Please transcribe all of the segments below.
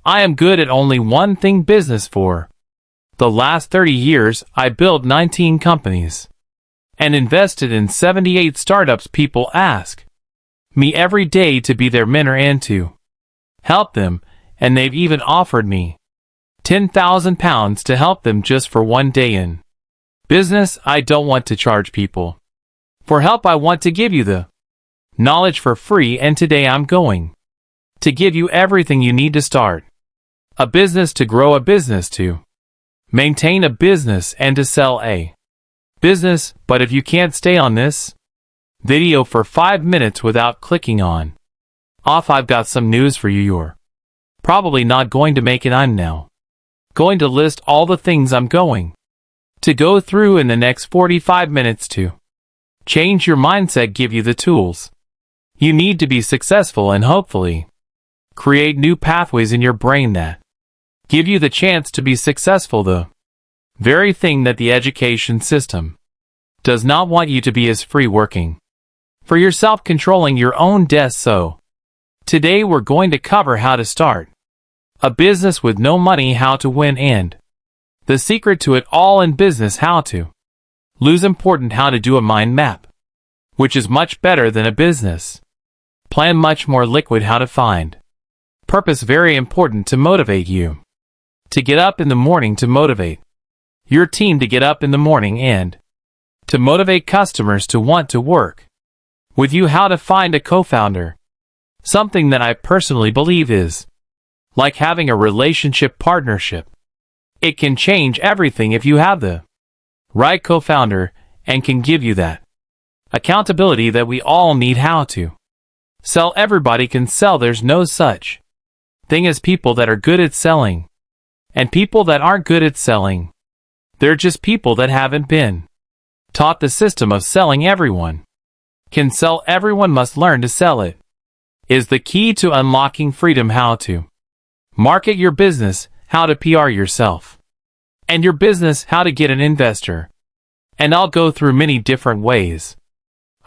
I am good at only one thing: business. For the last 30 years, I built 19 companies and invested in 78 startups. People ask me every day to be their mentor and to help them, and they've even offered me £10,000 to help them just for one day in business. I don't want to charge people for help. I want to give you the knowledge for free, and today I'm going to give you everything you need to start a business, to grow a business, to maintain a business, and to sell a business. But if you can't stay on this video for 5 minutes without clicking on off, I've got some news for you. You're probably not going to make it. I'm now going to list all the things I'm going to go through in the next 45 minutes to change your mindset, give you the tools you need to be successful, and hopefully create new pathways in your brain that give you the chance to be successful. The very thing that the education system does not want you to be is free, working for yourself, controlling your own destiny. So today we're going to cover how to start a business with no money, how to win, and the secret to it all in business, how to lose important, how to do a mind map, which is much better than a business plan, much more liquid, how to find purpose, very important, to motivate you to get up in the morning, to motivate your team to get up in the morning, and to motivate customers to want to work with you, how to find a co-founder, something that I personally believe is like having a relationship partnership. It can change everything if you have the right co-founder and can give you that accountability that we all need. How to sell. Everybody can sell. There's no such thing as people that are good at selling and people that aren't good at selling. They're just people that haven't been taught the system of selling. Everyone can sell. Everyone must learn to sell. It is the key to unlocking freedom. How to market your business, how to PR yourself and your business, how to get an investor. And I'll go through many different ways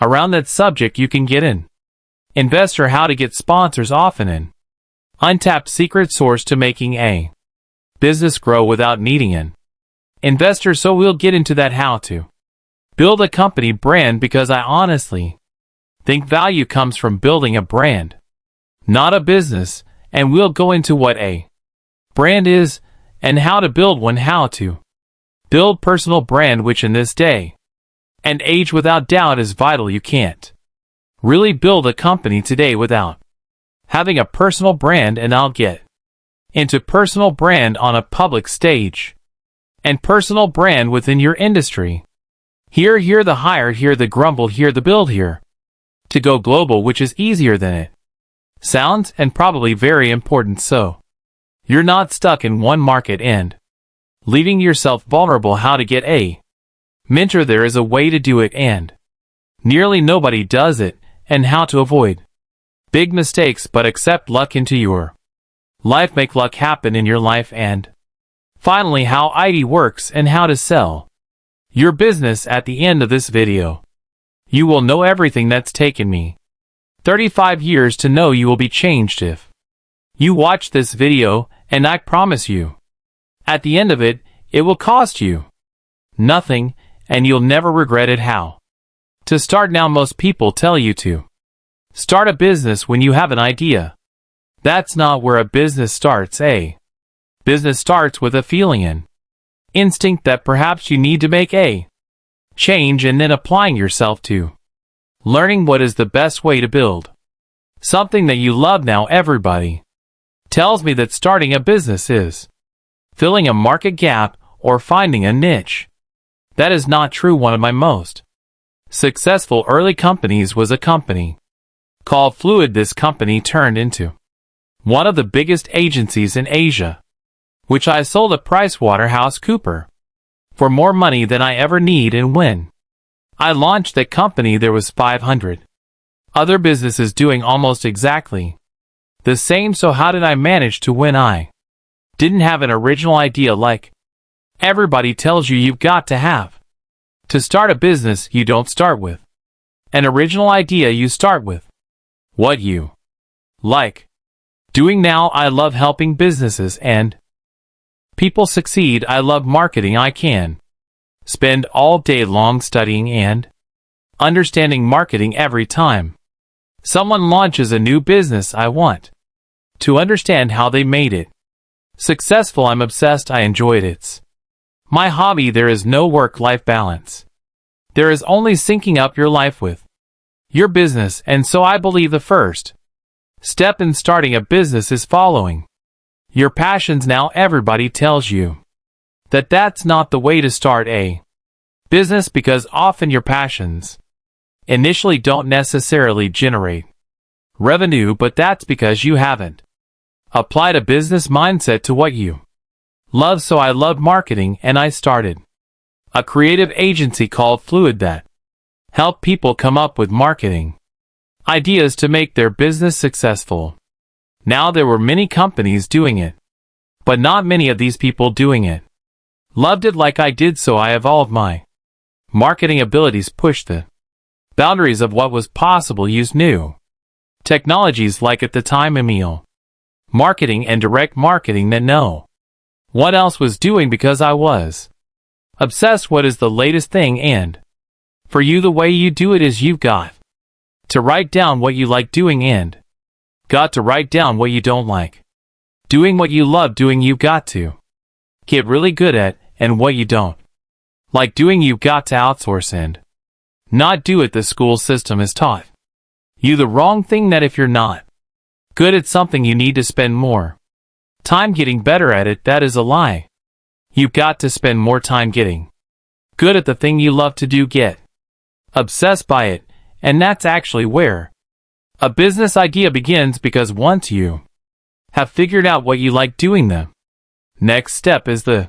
around that subject. You can get an investor, how to get sponsors, often an untapped secret source to making a business grow without needing an investor. So we'll get into that, how to build a company brand, because I honestly think value comes from building a brand, not a business. And we'll go into what a brand is and how to build one, how to build personal brand, which in this day and age without doubt is vital. You can't really build a company today without having a personal brand, and I'll get into personal brand on a public stage and personal brand within your industry. Here the hire, here the grumble, here the build, here to go global, which is easier than it sounds and probably very important, so you're not stuck in one market and leaving yourself vulnerable. How to get a mentor. There is a way to do it, and nearly nobody does it, and how to avoid big mistakes but accept luck into your life, make luck happen in your life, and finally how IT works and how to sell your business. At the end of this video, you will know everything that's taken me 35 years to know. You will be changed if you watch this video, and I promise you, at the end of it, it will cost you nothing, and you'll never regret it. How to start now. Most people tell you to start a business when you have an idea. That's not where a business starts. A business starts with a feeling, an instinct that perhaps you need to make a change, and then applying yourself to learning what is the best way to build something that you love. Now everybody tells me that starting a business is filling a market gap or finding a niche. That is not true. One of my most successful early companies was a company called Fluid. This company turned into one of the biggest agencies in Asia, which I sold at PricewaterhouseCoopers for more money than I ever need. And when I launched that company, there was 500 other businesses doing almost exactly the same. So how did I manage to win? I didn't have an original idea like everybody tells you you've got to have. To start a business, you don't start with an original idea. You start with what you like. Doing now, I love helping businesses and people succeed. I love marketing. I can spend all day long studying and understanding marketing every time someone launches a new business. I want to understand how they made it successful. I'm obsessed. I enjoyed it. It's my hobby. There is no work-life balance. There is only syncing up your life with your business, and so I believe the first step in starting a business is following your passions. Now everybody tells you that that's not the way to start a business because often your passions initially don't necessarily generate revenue, but that's because you haven't applied a business mindset to what you love. So I love marketing, and I started a creative agency called Fluid that helped people come up with marketing ideas to make their business successful. Now there were many companies doing it, but not many of these people doing it loved it like I did, so I evolved my marketing abilities, pushed the boundaries of what was possible, used new technologies like at the time email marketing and direct marketing that no one else was doing because I was obsessed. What is the latest thing? And for you, the way you do it is you've got to write down what you like doing and got to write down what you don't like doing. What you love doing, you've got to get really good at, and what you don't like doing, you've got to outsource and not do it. The school system has taught you the wrong thing, that if you're not good at something, you need to spend more time getting better at it. That is a lie. You've got to spend more time getting good at the thing you love to do, get obsessed by it, and that's actually where a business idea begins, because once you have figured out what you like doing, the next step is the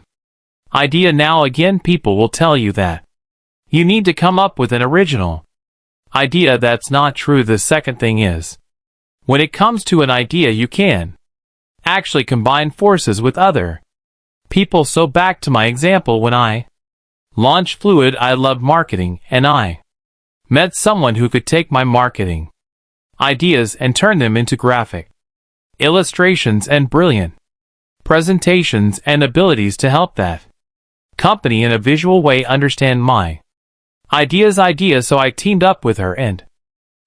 idea. Now again, people will tell you that you need to come up with an original idea. That's not true. The second thing is, when it comes to an idea, you can actually combine forces with other people. So back to my example, when I launched Fluid, I loved marketing, and I met someone who could take my marketing ideas and turn them into graphic illustrations and brilliant presentations and abilities to help that company in a visual way understand my ideas. So I teamed up with her and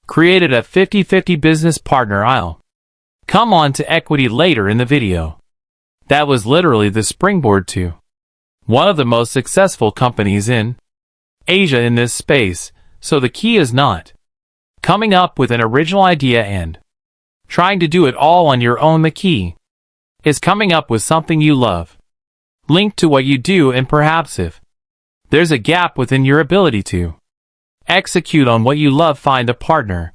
created a 50-50 business partner. I'll come on to equity later in the video. That was literally the springboard to one of the most successful companies in Asia in this space. So the key is not coming up with an original idea and trying to do it all on your own. The key is coming up with something you love, linked to what you do, and perhaps if there's a gap within your ability to execute on what you love, find a partner.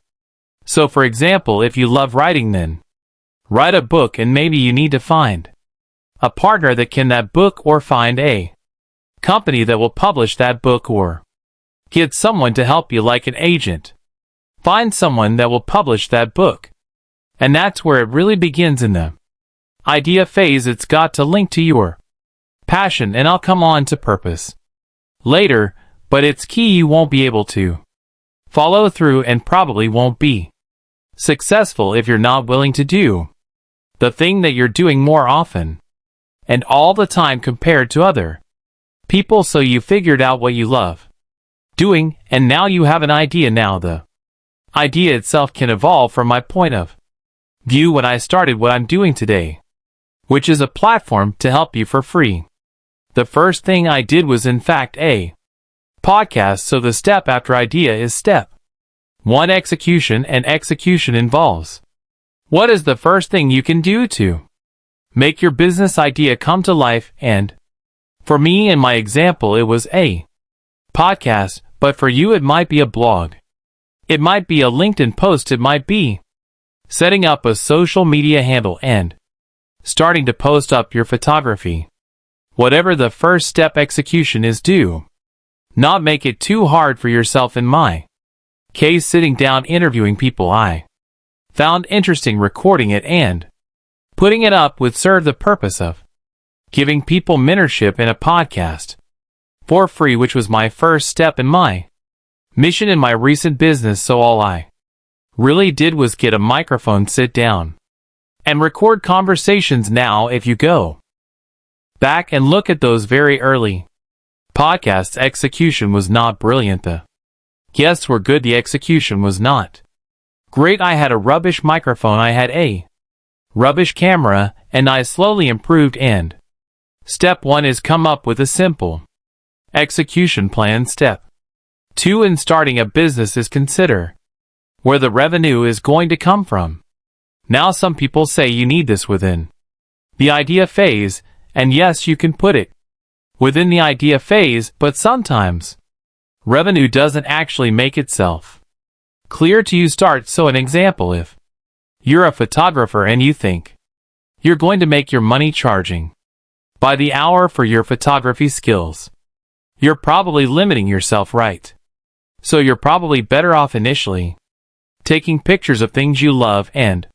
So for example, if you love writing, then write a book, and maybe you need to find a partner that can that book, or find a company that will publish that book, or get someone to help you like an agent. Find someone that will publish that book. And that's where it really begins in the idea phase. It's got to link to your passion, and I'll come on to purpose later, but it's key. You won't be able to follow through and probably won't be successful if you're not willing to do the thing that you're doing more often and all the time compared to other people. So you figured out what you love doing, and now you have an idea. Now the idea itself can evolve from my point of view when I started what I'm doing today, which is a platform to help you for free. The first thing I did was in fact a podcast. So the step after idea is step 1, execution, and execution involves what is the first thing you can do to make your business idea come to life. And for me, in my example, it was a podcast, but for you it might be a blog, it might be a LinkedIn post, it might be setting up a social media handle and starting to post up your photography. Whatever the first step, execution is, do not make it too hard for yourself. In my case, sitting down interviewing people I found interesting, recording it and putting it up would serve the purpose of giving people mentorship in a podcast for free, which was my first step in my mission in my recent business. So all I really did was get a microphone, sit down, And record conversations now if you go back and look at those very early podcasts. Execution was not brilliant. The guests were good. The execution was not great. I had a rubbish microphone. I had a rubbish camera, and I slowly improved. And step 1 is come up with a simple execution plan. Step 2 in starting a business is consider where the revenue is going to come from. Now some people say you need this within the idea phase, and yes, you can put it within the idea phase, but sometimes revenue doesn't actually make itself clear to you start. So an example, if you're a photographer and you think you're going to make your money charging by the hour for your photography skills, you're probably limiting yourself, right? So you're probably better off initially taking pictures of things you love and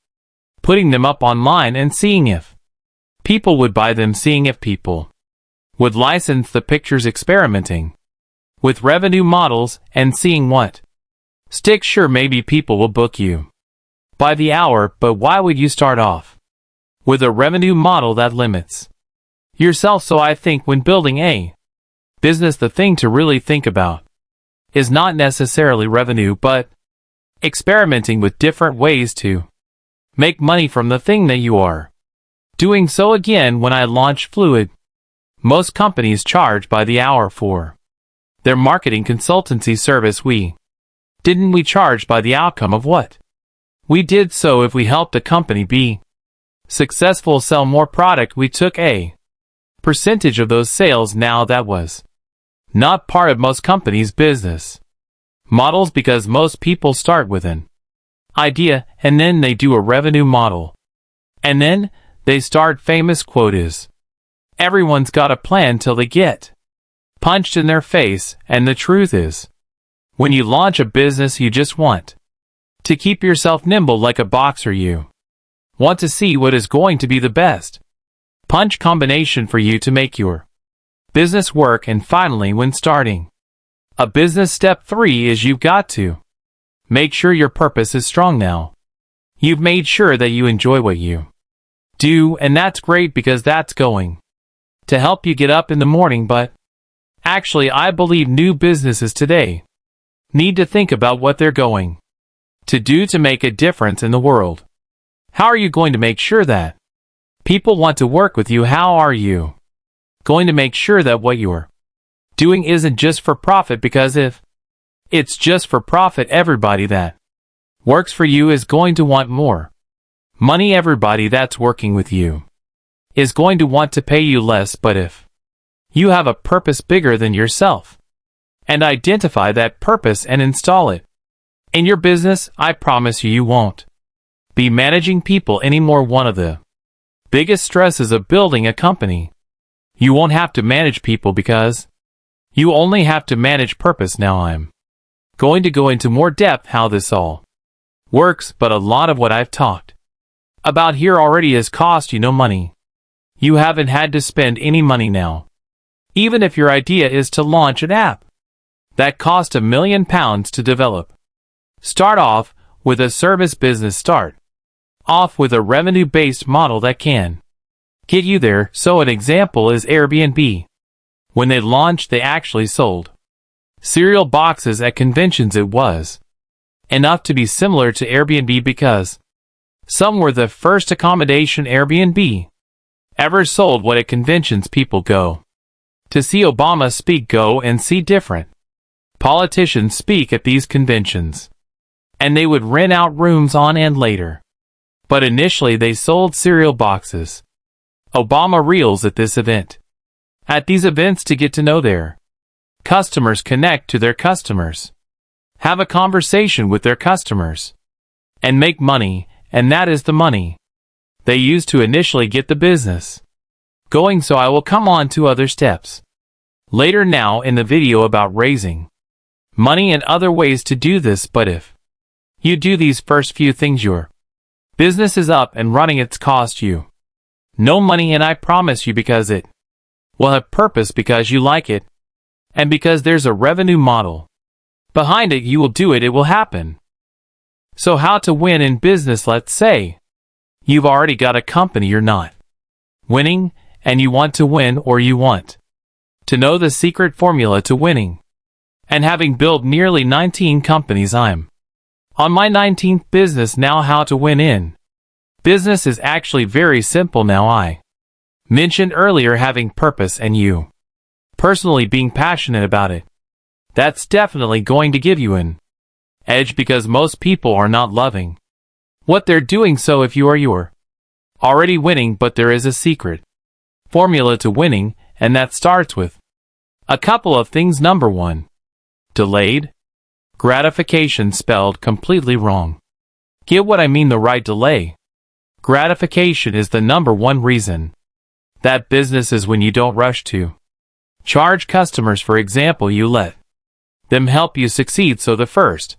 putting them up online and seeing if people would buy them, seeing if people would license the pictures, experimenting with revenue models and seeing what sticks. Sure, maybe people will book you by the hour, but why would you start off with a revenue model that limits yourself? So I think when building a business, the thing to really think about is not necessarily revenue, but experimenting with different ways to make money from the thing that you are doing. So again, when I launched Fluid, most companies charge by the hour for their marketing consultancy service. We charge by the outcome of what we did. So if we helped a company be successful, sell more product, we took a percentage of those sales. Now that was not part of most companies' business models, because most people start with an idea and then they do a revenue model and then they start. Famous quote is, everyone's got a plan till they get punched in their face. And the truth is, when you launch a business, you just want to keep yourself nimble like a boxer. You want to see what is going to be the best punch combination for you to make your business work. And finally, when starting a business, step 3 is you've got to make sure your purpose is strong. Now you've made sure that you enjoy what you do, and that's great because that's going to help you get up in the morning. But actually, I believe new businesses today need to think about what they're going to do to make a difference in the world. How are you going to make sure that people want to work with you? How are you going to make sure that what you're doing isn't just for profit? Because if it's just for profit, everybody that works for you is going to want more money. Everybody that's working with you is going to want to pay you less. But if you have a purpose bigger than yourself and identify that purpose and install it in your business, I promise you, you won't be managing people anymore. One of the biggest stresses of building a company, you won't have to manage people because you only have to manage purpose. Now I'm going to go into more depth how this all works, but a lot of what I've talked about here already has cost you no money. You haven't had to spend any money now. Even if your idea is to launch an app that cost £1 million to develop, start off with a service business. Start off with a revenue-based model that can get you there. So an example is Airbnb. When they launched, they actually sold cereal boxes at conventions. It was enough to be similar to Airbnb because some were the first accommodation Airbnb ever sold. What at conventions people go to see Obama speak, go and see different politicians speak at these conventions, and they would rent out rooms on and later. But initially they sold cereal boxes. Obama reels at this event. At these events to get to know their customers, connect to their customers, have a conversation with their customers, and make money, and that is the money they use to initially get the business going. So I will come on to other steps later now in the video about raising money and other ways to do this. But if you do these first few things, your business is up and running. It's cost you no money, and I promise you, because it will have purpose, because you like it, and because there's a revenue model behind it, you will do it. It will happen. So how to win in business? Let's say You've already got a company you're not winning, and you want to win, or you want to know the secret formula to winning. And having built nearly 19 companies, I'm on my 19th business now. How to win in business is actually very simple now. I mentioned earlier having purpose and you personally being passionate about it. That's definitely going to give you an edge because most people are not loving what they're doing. So if you're already winning, but there is a secret formula to winning, and that starts with a couple of things. Number one, delayed gratification, spelled completely wrong. Get what I mean? The right delay gratification is the number one reason that business is when you don't rush to charge customers. For example, you let them help you succeed. So the first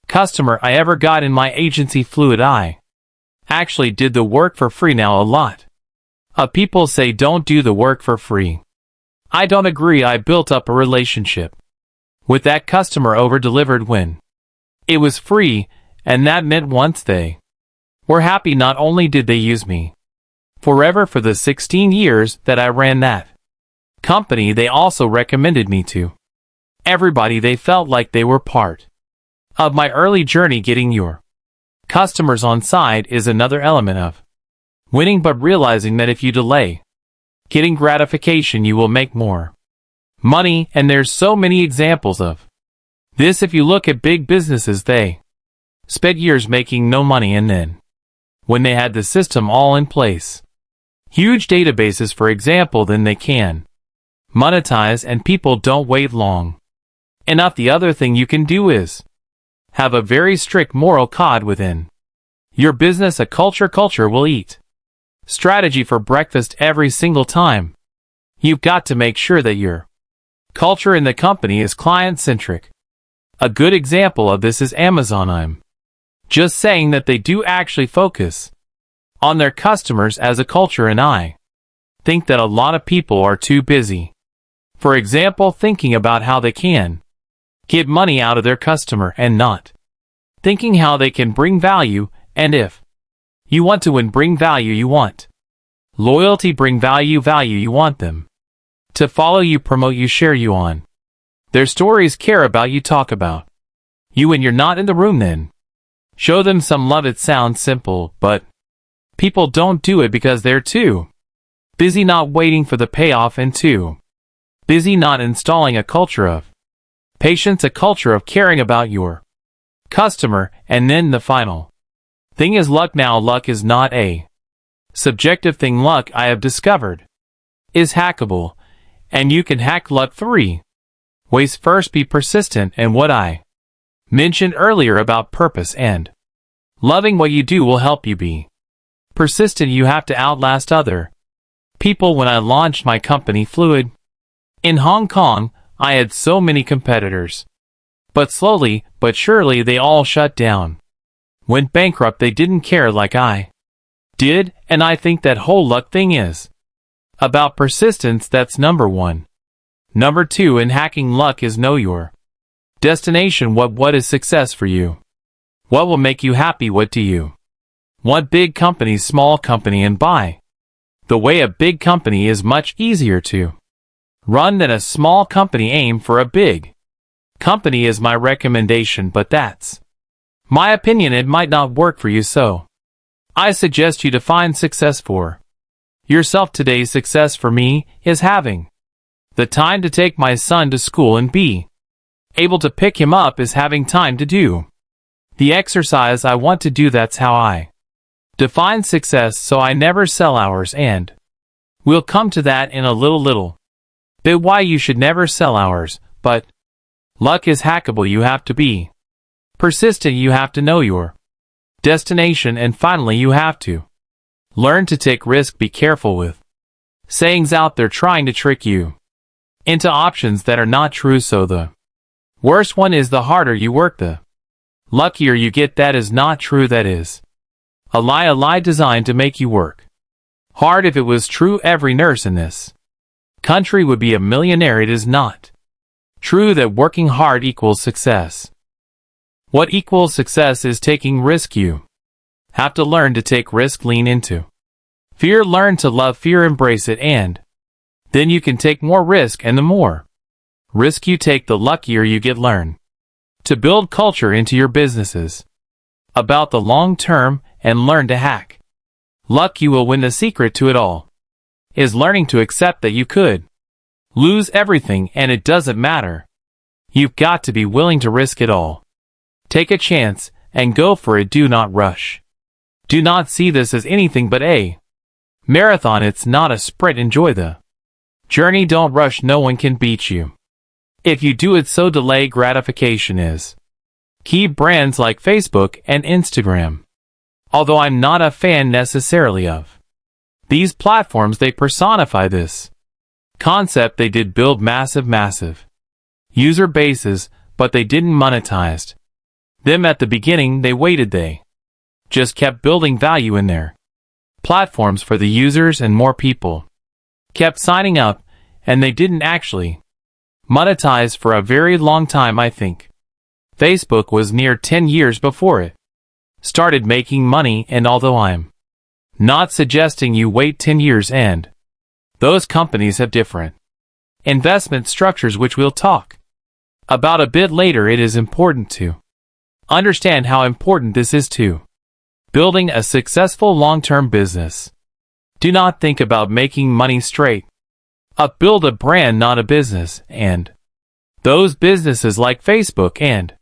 customer I ever got in my agency, Fluid, I actually did the work for free. Now a lot of people say don't do the work for free. I don't agree. I built up a relationship with that customer, over-delivered when it was free, and that meant once they were happy, not only did they use me forever for the 16 years that I ran that company, they also recommended me to everybody. They felt like they were part of my early journey. Getting your customers on side is another element of winning, but realizing that if you delay getting gratification, you will make more money. And there's so many examples of this. If you look at big businesses, they spent years making no money, and then when they had the system all in place, huge databases for example, then they can monetize, and people don't wait long enough. The other thing you can do is have a very strict moral code within your business. A culture will eat strategy for breakfast every single time. You've got to make sure that your culture in the company is client-centric. A good example of this is Amazon. I'm just saying that they do actually focus on their customers as a culture, and I think that a lot of people are too busy, for example, thinking about how they can get money out of their customer and not thinking how they can bring value. And if you want to win, bring value, you want loyalty, bring value, you want them to follow you, promote you, share you on their stories, care about you, talk about you when you're not in the room, then show them some love. It sounds simple, but people don't do it because they're too busy not waiting for the payoff, and too busy not installing a culture of patience, a culture of caring about your customer. And then the final thing is luck. Now, luck is not a subjective thing. Luck, I have discovered, is hackable, and you can hack luck 3 ways. First, be persistent, and what I mentioned earlier about purpose and loving what you do will help you be persistent. You have to outlast other people. When I launched my company Fluid in Hong Kong, I had so many competitors, but slowly but surely they all shut down, went bankrupt. They didn't care like I did, and I think that whole luck thing is about persistence. That's number 1. Number 2 in hacking luck is know your destination. What is success for you? What will make you happy? What do you want? Big companies, small company, and by the way, a big company is much easier to run than a small company. Aim for a big company is my recommendation, but that's my opinion. It might not work for you, so I suggest you define success for yourself. Today's success for me is having the time to take my son to school and be able to pick him up, is having time to do the exercise I want to do. That's how I define success, so I never sell hours, and we'll come to that in a little bit why you should never sell hours. But luck is hackable. You have to be persistent. You have to know your destination, and finally you have to learn to take risk. Be careful with sayings out there trying to trick you into options that are not true. So the worst one is the harder you work, the luckier you get. That is not true. That is a lie designed to make you work hard. If it was true, every nurse in this country would be a millionaire. It is not true that working hard equals success. What equals success is taking risk. You Have to learn to take risk, lean into fear, learn to love fear, embrace it, and then you can take more risk, and the more risk you take, the luckier you get. Learn to build culture into your businesses about the long term and learn to hack luck. You will win. The secret to it all is learning to accept that you could lose everything and it doesn't matter. You've got to be willing to risk it all. Take a chance and go for it. Do not rush. Do not see this as anything but a marathon. It's not a sprint. Enjoy the journey. Don't rush. No one can beat you if you do it, so delay gratification is key. Brands like Facebook and Instagram, although I'm not a fan necessarily of these platforms, they personify this concept. They did build massive user bases, but they didn't monetize them at the beginning. They waited. They just kept building value in their platforms for the users, and more people kept signing up, and they didn't actually monetize for a very long time. I think Facebook was near 10 years before it started making money, and although I'm not suggesting you wait 10 years, and those companies have different investment structures, which we'll talk about a bit later, it is important to understand how important this is to building a successful long-term business. Do not think about making money straight up. Build a brand, not a business. And those businesses like Facebook and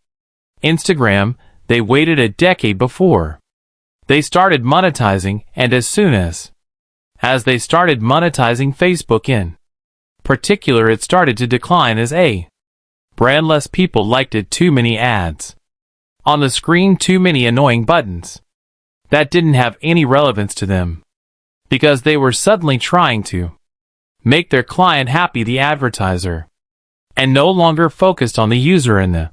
Instagram, they waited a decade before they started monetizing, and as soon as they started monetizing, Facebook in particular, it started to decline as a brand. Less people liked it. Too many ads on the screen, too many annoying buttons that didn't have any relevance to them because they were suddenly trying to make their client happy, the advertiser, and no longer focused on the user in the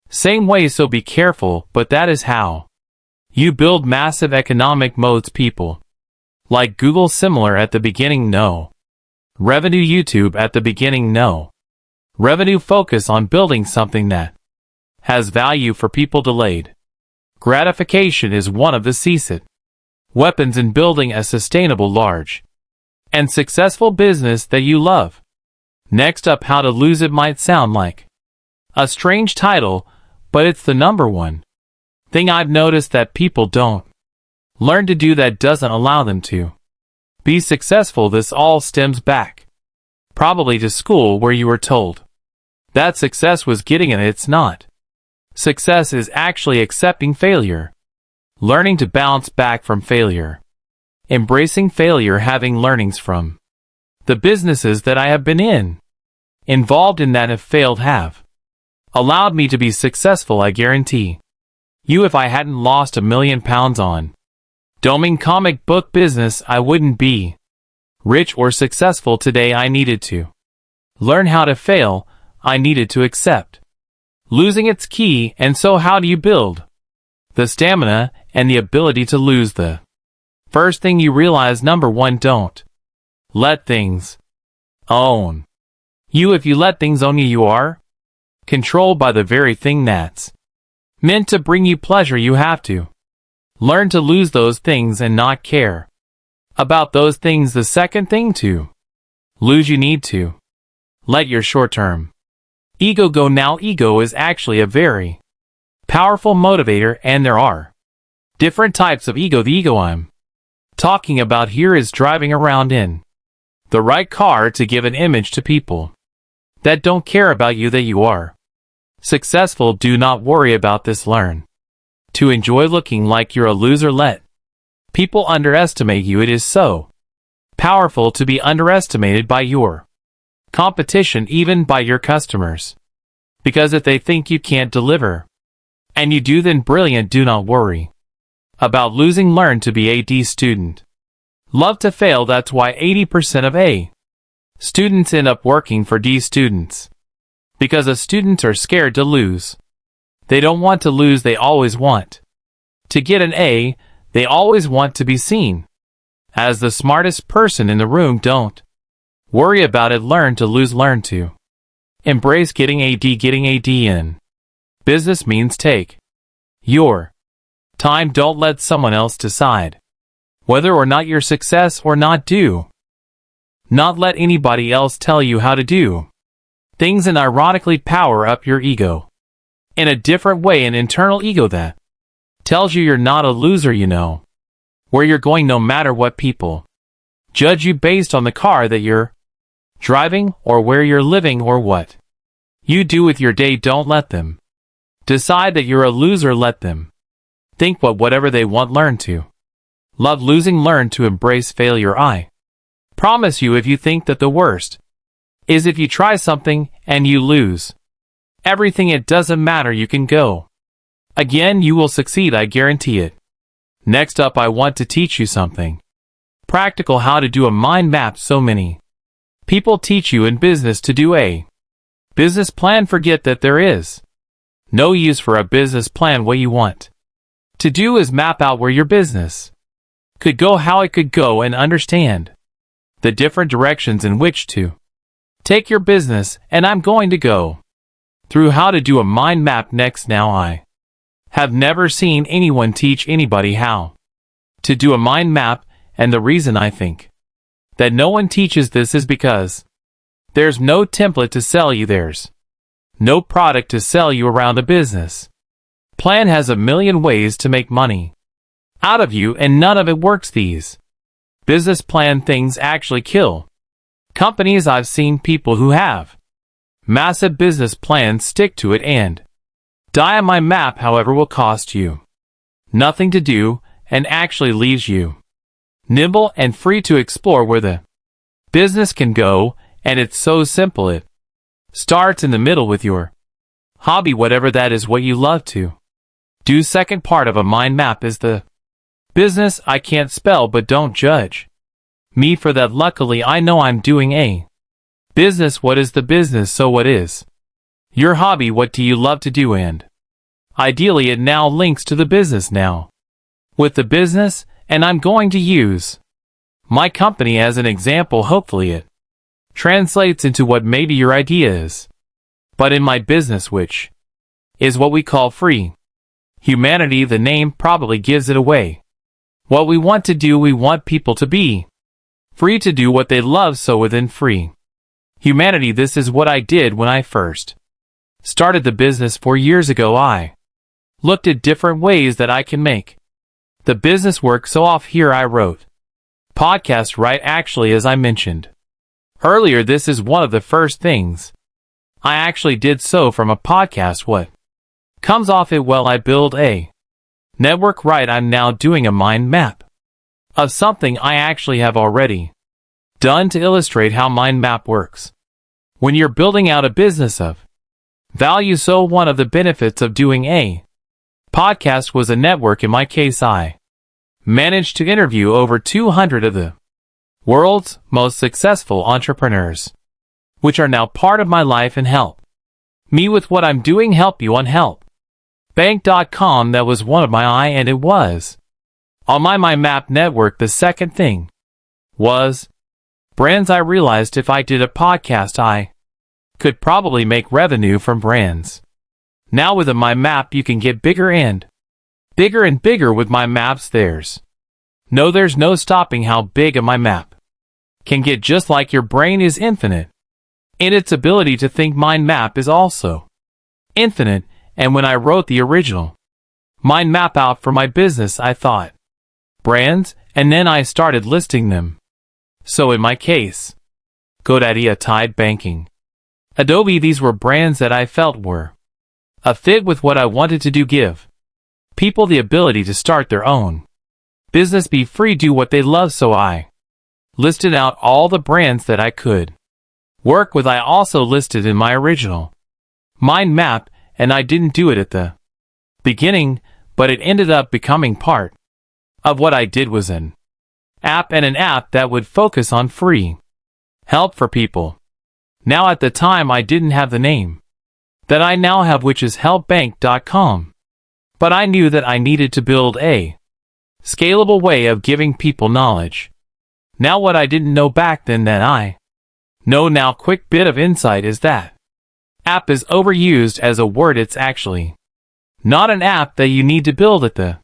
same way. So be careful, but that is how you build massive economic moats. People like Google, similar at the beginning, no revenue. YouTube at the beginning, no revenue. Focus on building something that has value for people. Delayed gratification is one of the secret weapons in building a sustainable, large, and successful business that you love. Next up, how to lose it. Might sound like a strange title, but it's the number one thing I've noticed that people don't learn to do, that doesn't allow them to be successful. This all stems back probably to school, where you were told that success was getting it. It's not. Success is actually accepting failure, learning to bounce back from failure, embracing failure. Having learnings from the businesses that I have been involved in that have failed have allowed me to be successful. I guarantee you, if I hadn't lost £1 million on doming comic book business, I wouldn't be rich or successful today. I needed to learn how to fail. I needed to accept losing. It's key. And so how do you build the stamina and the ability to lose? The first thing you realize, number one, don't let things own you. If you let things own you, you are controlled by the very thing that's meant to bring you pleasure. You have to learn to lose those things and not care about those things. The second thing to lose, you need to let your short-term ego go. Now, ego is actually a very powerful motivator, and there are different types of ego. The ego I'm talking about here is driving around in the right car to give an image to people that don't care about you, that you are successful. Do not worry about this. Learn to enjoy looking like you're a loser. Let people underestimate you. It is so powerful to be underestimated by your competition, even by your customers, because if they think you can't deliver and you do, then brilliant. Do not worry about losing. Learn to be a D student. Love to fail. That's why 80% of A students end up working for D students, because the students are scared to lose. They don't want to lose. They always want to get an A. They always want to be seen as the smartest person in the room. Don't worry about it. Learn to lose. Learn to embrace getting a D. Getting a D in business means take your Time. Don't let someone else decide whether or not you're success or not. Do not let anybody else tell you how to do things and ironically power up your ego in a different way, an internal ego that tells you you're not a loser, you know where you're going no matter what people judge you based on the car that you're driving or where you're living or what you do with your day. Don't let them decide that you're a loser. Let them think whatever they want. Learn to love losing. Learn to embrace failure. I promise you, if you think that the worst is if you try something and you lose everything, it doesn't matter. You can go again. You will succeed. I guarantee it. Next up, I want to teach you something practical, how to do a mind map. So many people teach you in business to do a business plan. Forget that there is no use for a business plan. What you want to do is map out where your business could go, how it could go, and understand the different directions in which to take your business. And I'm going to go through how to do a mind map next. Now, I have never seen anyone teach anybody how to do a mind map, and the reason I think that no one teaches this is because there's no template to sell you. There's no product to sell you around. The business plan has a million ways to make money out of you, and none of it works. These business plan things actually kill companies. I've seen people who have massive business plans stick to it and die. On my map, however, will cost you nothing to do and actually leaves you nimble and free to explore where the business can go. And it's so simple. It starts in the middle with your hobby, whatever that is, what you love to do. Second part of a mind map is the business. I can't spell, but don't judge me for that. Luckily, I know I'm doing a business. What is the business? So what is your hobby? What do you love to do? And ideally, it now links to the business now with the business, and I'm going to use my company as an example. Hopefully it translates into what maybe your idea is. But in my business, which is what we call free humanity, the name probably gives it away. What we want to do, we want people to be free to do what they love. So within free humanity, this is what I did when I first started the business 4 years ago. I looked at different ways that I can make the business work. So off here I wrote podcast, right? Actually, as I mentioned earlier, this is one of the first things I actually did. So from a podcast, what comes off it? Well, I build a network, right? I'm now doing a mind map of something I actually have already done to illustrate how mind map works when you're building out a business of value. So one of the benefits of doing a podcast was a network. In my case, I managed to interview over 200 of the world's most successful entrepreneurs, which are now part of my life and help me with what I'm doing. Help you on helpbank.com. That was one of my and it was on my mind map network. The second thing was brands. I realized if I did a podcast, I could probably make revenue from brands. Now with a mind map, you can get bigger and bigger with my maps. There's no stopping how big a mind map can get. Just like your brain is infinite in its ability to think, mind map is also infinite. And when I wrote the original mind map out for my business, I thought brands, and then I started listing them. So in my case, GoDaddy, Tide Banking, Adobe, these were brands that I felt were a fit with what I wanted to do. Give people the ability to start their own business, be free, do what they love. So I listed out all the brands that I could work with. I also listed in my original mind map, and I didn't do it at the beginning, but it ended up becoming part of what I did. Was an app, and an app that would focus on free help for people. Now at the time I didn't have the name that I now have, which is helpbank.com. But I knew that I needed to build a scalable way of giving people knowledge. Now what I didn't know back then that I know now. Quick bit of insight is that app is overused as a word. It's actually not an app that you need to build at the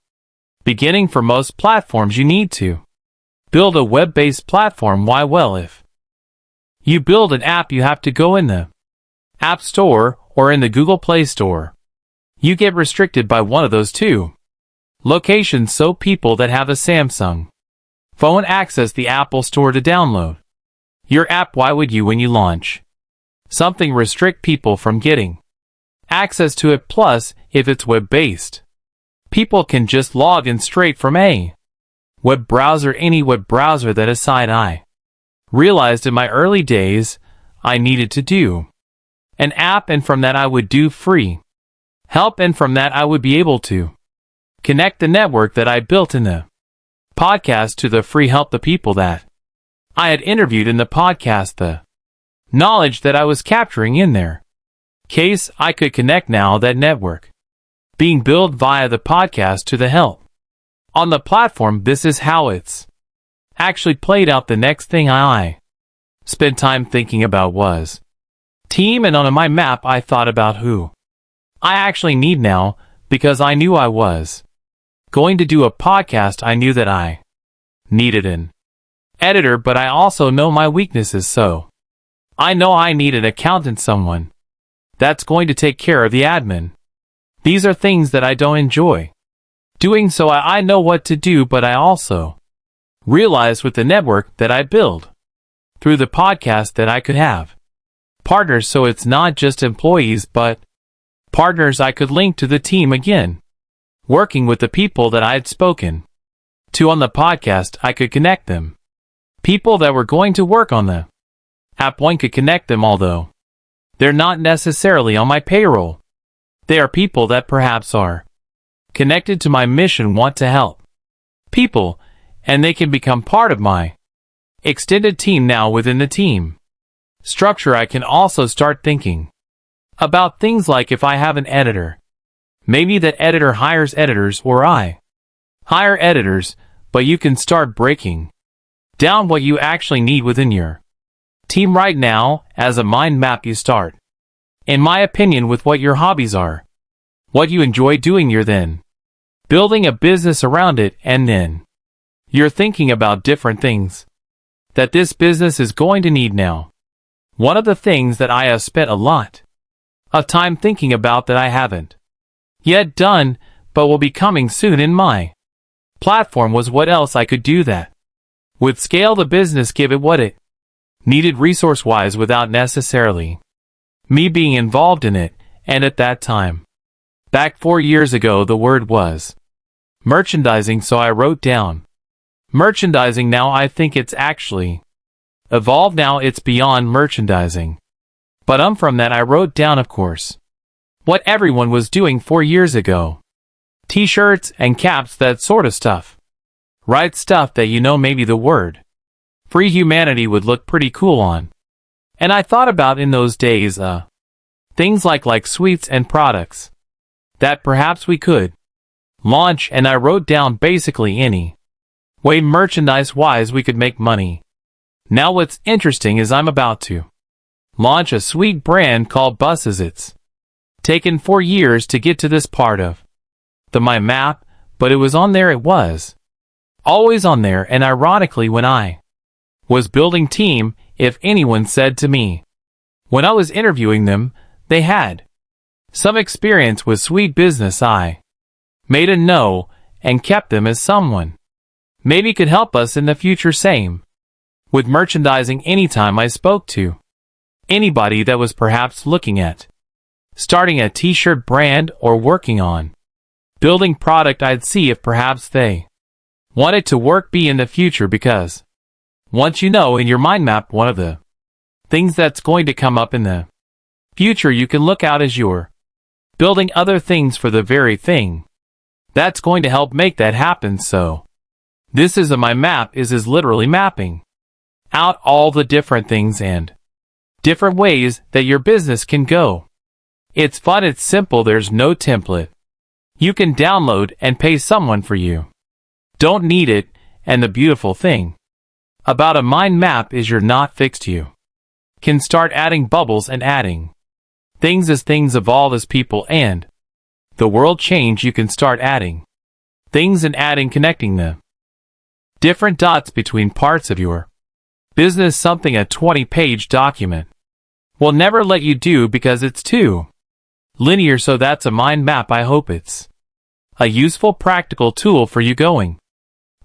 Beginning for most platforms you need to build a web-based platform. Why? Well, if you build an app, you have to go in the App Store or in the Google Play Store. You get restricted by one of those two locations, so people that have a Samsung phone access the Apple Store to download your app. Why would you, when you launch something, restrict people from getting access to it? Plus, if it's web-based, people can just log in straight from a web browser, any web browser. That aside, I realized in my early days I needed to do an app, and from that I would do free help, and from that I would be able to connect the network that I built in the podcast to the free help, the people that I had interviewed in the podcast, the knowledge that I was capturing in their case. I could connect now that network being built via the podcast to the help on the platform. This is how it's actually played out. The next thing I spent time thinking about was team, and on my map I thought about who I actually need now, because I knew I was going to do a podcast. I knew that I needed an editor, but I also know my weaknesses, so I know I need an accountant, someone that's going to take care of the admin. These are things that I don't enjoy doing, so I know what to do, but I also realized with the network that I build through the podcast that I could have partners, so it's not just employees but partners. I could link to the team again, working with the people that I had spoken to on the podcast. I could connect them. People that were going to work on the app, one could connect them, although they're not necessarily on my payroll. They are people that perhaps are connected to my mission, want to help people, and they can become part of my extended team. Now within the team structure, I can also start thinking about things like, if I have an editor, maybe that editor hires editors, or I hire editors, but you can start breaking down what you actually need within your team right now. As a mind map, you start, in my opinion, with what your hobbies are, what you enjoy doing. You're then building a business around it, and then you're thinking about different things that this business is going to need now. One of the things that I have spent a lot of time thinking about that I haven't yet done, but will be coming soon in my platform, was what else I could do that would scale the business, give it what it needed resource-wise without necessarily me being involved in it. And at that time, back 4 years ago, the word was merchandising, so I wrote down merchandising. Now I think it's actually evolved. Now it's beyond merchandising. But from that I wrote down, of course, what everyone was doing 4 years ago. T-shirts and caps, that sort of stuff. Right, stuff that, you know, maybe the word free humanity would look pretty cool on. And I thought about in those days, things like sweets and products that perhaps we could launch, and I wrote down basically any way merchandise-wise we could make money. Now what's interesting is I'm about to launch a sweet brand called Buses. It's taken 4 years to get to this part of my map, but it was on there. It was always on there. And ironically, when I was building team, if anyone said to me when I was interviewing them they had some experience with sweet business, I made a no and kept them as someone maybe could help us in the future. Same with merchandising. Anytime I spoke to anybody that was perhaps looking at starting a t-shirt brand or working on building product, I'd see if perhaps they wanted to work in the future, because once you know in your mind map one of the things that's going to come up in the future, you can look out as you're building other things for the very thing that's going to help make that happen. So this is my map is literally mapping out all the different things and different ways that your business can go. It's fun, it's simple, there's no template you can download and pay someone for. You don't need it, and the beautiful thing about a mind map is you're not fixed. You can start adding bubbles and adding things as things evolve, as people and the world change. You can start adding things and adding connecting them. Different dots between parts of your business. Something a 20-page document will never let you do because it's too linear, so that's a mind map. I hope it's a useful practical tool for you going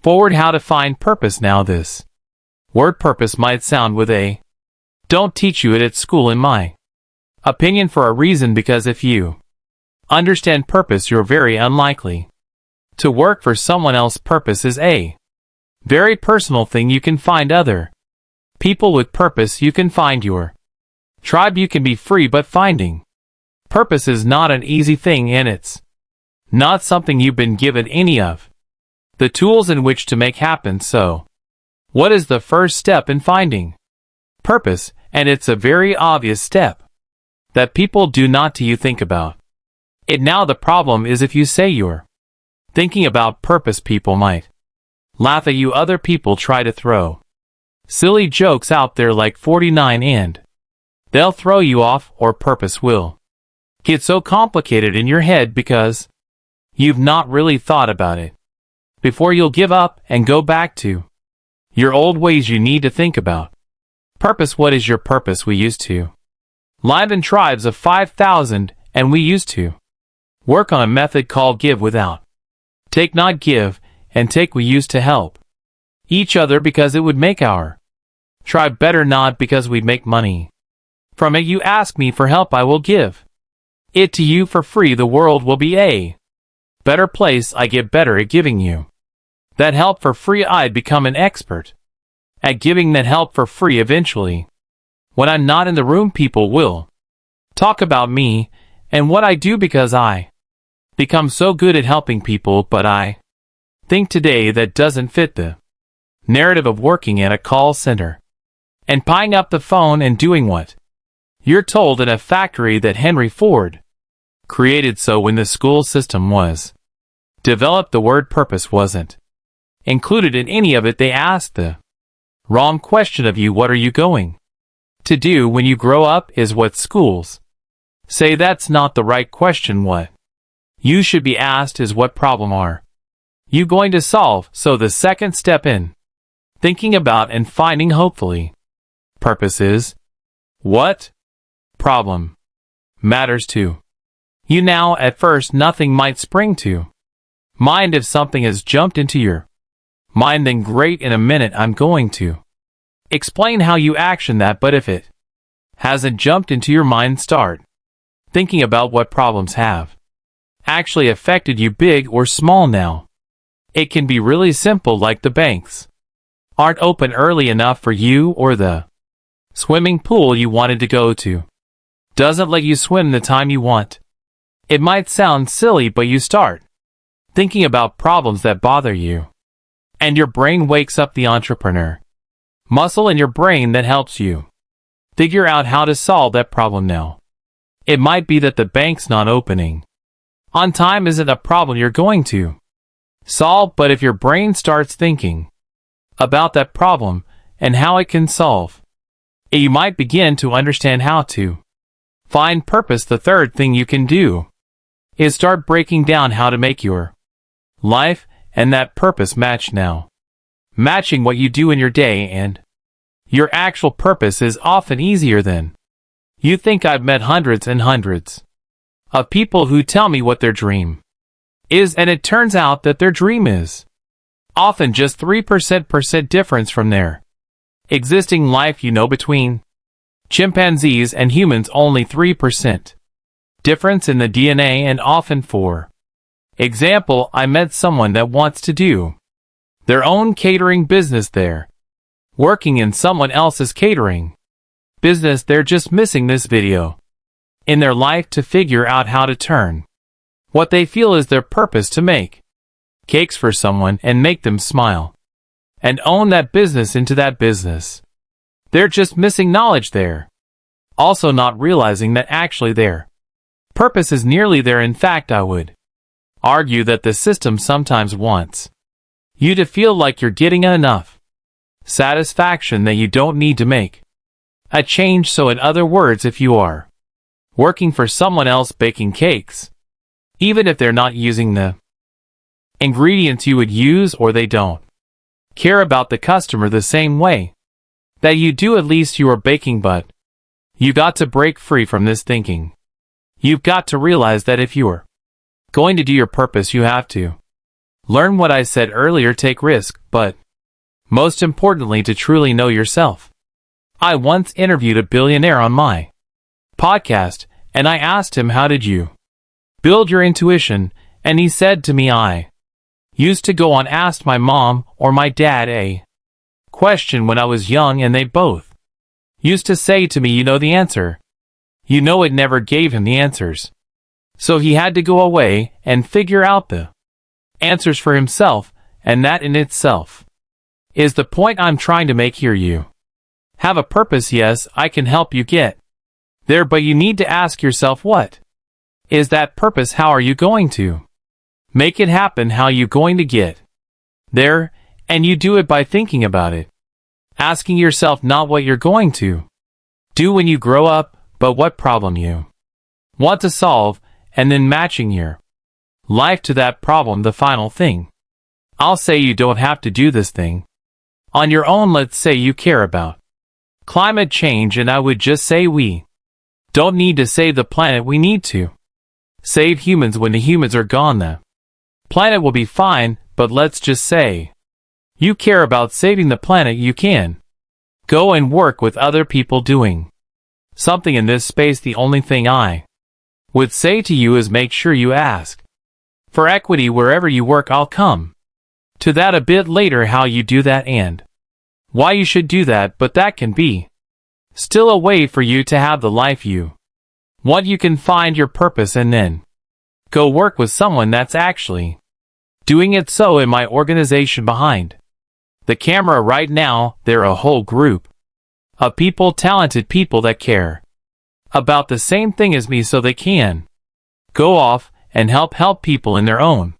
forward. How to find purpose. Now this word purpose might sound with a don't teach you it at school in my opinion for a reason, because if you understand purpose you're very unlikely to work for someone else. Purpose is a very personal thing. You can find other people with purpose. You can find your tribe. You can be free, but finding purpose is not an easy thing, and it's not something you've been given any of the tools in which to make happen. So, what is the first step in finding purpose? And it's a very obvious step that people do not to you think about it. Now the problem is if you say you're thinking about purpose, people might laugh at you. Other people try to throw silly jokes out there like 49 and they'll throw you off, or purpose will get so complicated in your head because you've not really thought about it before. You'll give up and go back to your old ways. You need to think about purpose. What is your purpose? We used to live in tribes of 5,000, and we used to work on a method called give without take, not give and take. We used to help each other because it would make our tribe better, not because we'd make money from it. You ask me for help, I will give it to you for free. The world will be a better place. I get better at giving you that help for free. I'd become an expert at giving that help for free. Eventually, when I'm not in the room, people will talk about me and what I do because I become so good at helping people. But I think today that doesn't fit the narrative of working at a call center and picking up the phone and doing what you're told in a factory that Henry Ford created. So when the school system was developed, the word purpose wasn't included in any of it. They asked the wrong question of you. What are you going to do when you grow up is what schools say. That's not the right question. What you should be asked is what problem are you going to solve? So the second step in thinking about and finding hopefully purpose is what problem matters to you now. At first nothing might spring to mind. If something has jumped into your mind, then great. In a minute I'm going to explain how you action that. But if it hasn't jumped into your mind, start thinking about what problems have actually affected you, big or small. Now it can be really simple, like the banks aren't open early enough for you, or the swimming pool you wanted to go to doesn't let you swim the time you want. It might sound silly, but you start thinking about problems that bother you, and your brain wakes up the entrepreneur muscle in your brain that helps you figure out how to solve that problem. Now, it might be that the bank's not opening on time isn't a problem you're going to solve, but if your brain starts thinking about that problem and how it can solve it, you might begin to understand how to find purpose. The third thing you can do is start breaking down how to make your life and that purpose match. Now, matching what you do in your day and your actual purpose is often easier than you think. I've met hundreds and hundreds of people who tell me what their dream is, and it turns out that their dream is often just 3% difference from their existing life. You know, between chimpanzees and humans, only 3% difference in the DNA. And often, for example, I met someone that wants to do their own catering business. They're working in someone else's catering business. They're just missing this video in their life to figure out how to turn what they feel is their purpose to make cakes for someone and make them smile and own that business into that business. They're just missing knowledge there, also not realizing that actually their purpose is nearly there. In fact, I would argue that the system sometimes wants you to feel like you're getting enough satisfaction that you don't need to make a change. So in other words, if you are working for someone else baking cakes, even if they're not using the ingredients you would use, or they don't care about the customer the same way that you do. At least you are baking, but you got to break free from this thinking. You've got to realize that if you're going to do your purpose, you have to learn what I said earlier, take risk, but most importantly, to truly know yourself. I once interviewed a billionaire on my podcast, and I asked him, how did you build your intuition? And he said to me, I used to go on asked my mom or my dad a question when I was young, and they both used to say to me, you know the answer. You know, it never gave him the answers. So he had to go away and figure out the answers for himself, and that in itself is the point I'm trying to make here. You have a purpose. Yes, I can help you get there, but you need to ask yourself, what is that purpose? How are you going to make it happen? How are you going to get there? And you do it by thinking about it. Asking yourself not what you're going to do when you grow up, but what problem you want to solve, and then matching your life to that problem. The final thing I'll say, you don't have to do this thing on your own. Let's say you care about climate change, and I would just say we don't need to save the planet. We need to save humans. When the humans are gone, the planet will be fine. But let's just say you care about saving the planet. You can go and work with other people doing something in this space. The only thing I would say to you is make sure you ask for equity wherever you work. I'll come to that a bit later, how you do that and why you should do that, but that can be still a way for you to have the life you want. You can find your purpose and then go work with someone that's actually doing it. So in my organization behind the camera right now, there are a whole group of people, talented people that care about the same thing as me, so they can go off and help people in their own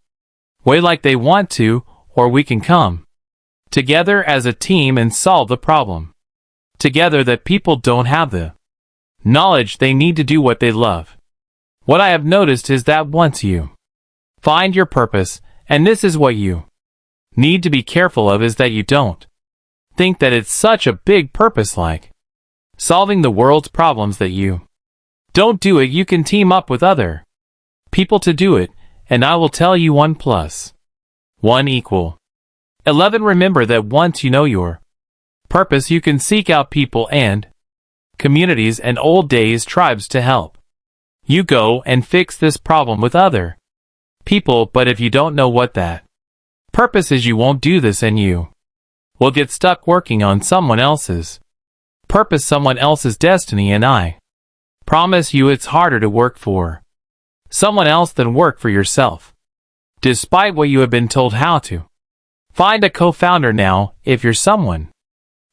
way like they want to, or we can come together as a team and solve the problem together. That people don't have the knowledge they need to do what they love. What I have noticed is that once you find your purpose, and this is what you need to be careful of, is that you don't think that it's such a big purpose like solving the world's problems that you don't do it. You can team up with other people to do it, and I will tell you 1 + 1 = 11. Remember that once you know your purpose, you can seek out people and communities and old days tribes to help you go and fix this problem with other people. But if you don't know what that purpose is, you won't do this, and you will get stuck working on someone else's purpose, someone else's destiny, and I promise you it's harder to work for someone else than work for yourself, despite what you have been told. How to find a co-founder. Now, if you're someone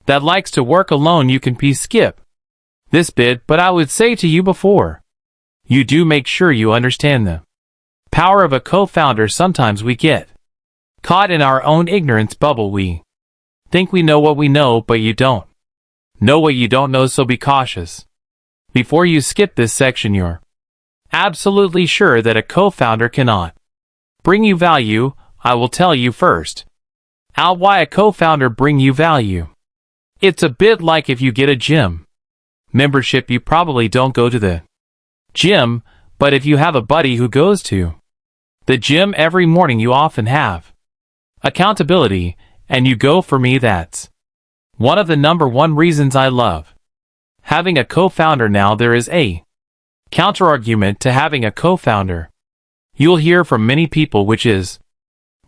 that likes to work alone, you can skip this bit, but I would say to you before you do, make sure you understand the power of a co-founder. Sometimes we get caught in our own ignorance bubble. We think we know what we know, but you don't know what you don't know, so be cautious. Before you skip this section, you're absolutely sure that a co-founder cannot bring you value. I will tell you first out why a co-founder bring you value. It's a bit like if you get a gym membership. You probably don't go to the gym, but if you have a buddy who goes to the gym every morning, you often have accountability, and you go. For me, that's one of the #1 reasons I love having a co-founder. Now, there is a counterargument to having a co-founder you'll hear from many people, which is,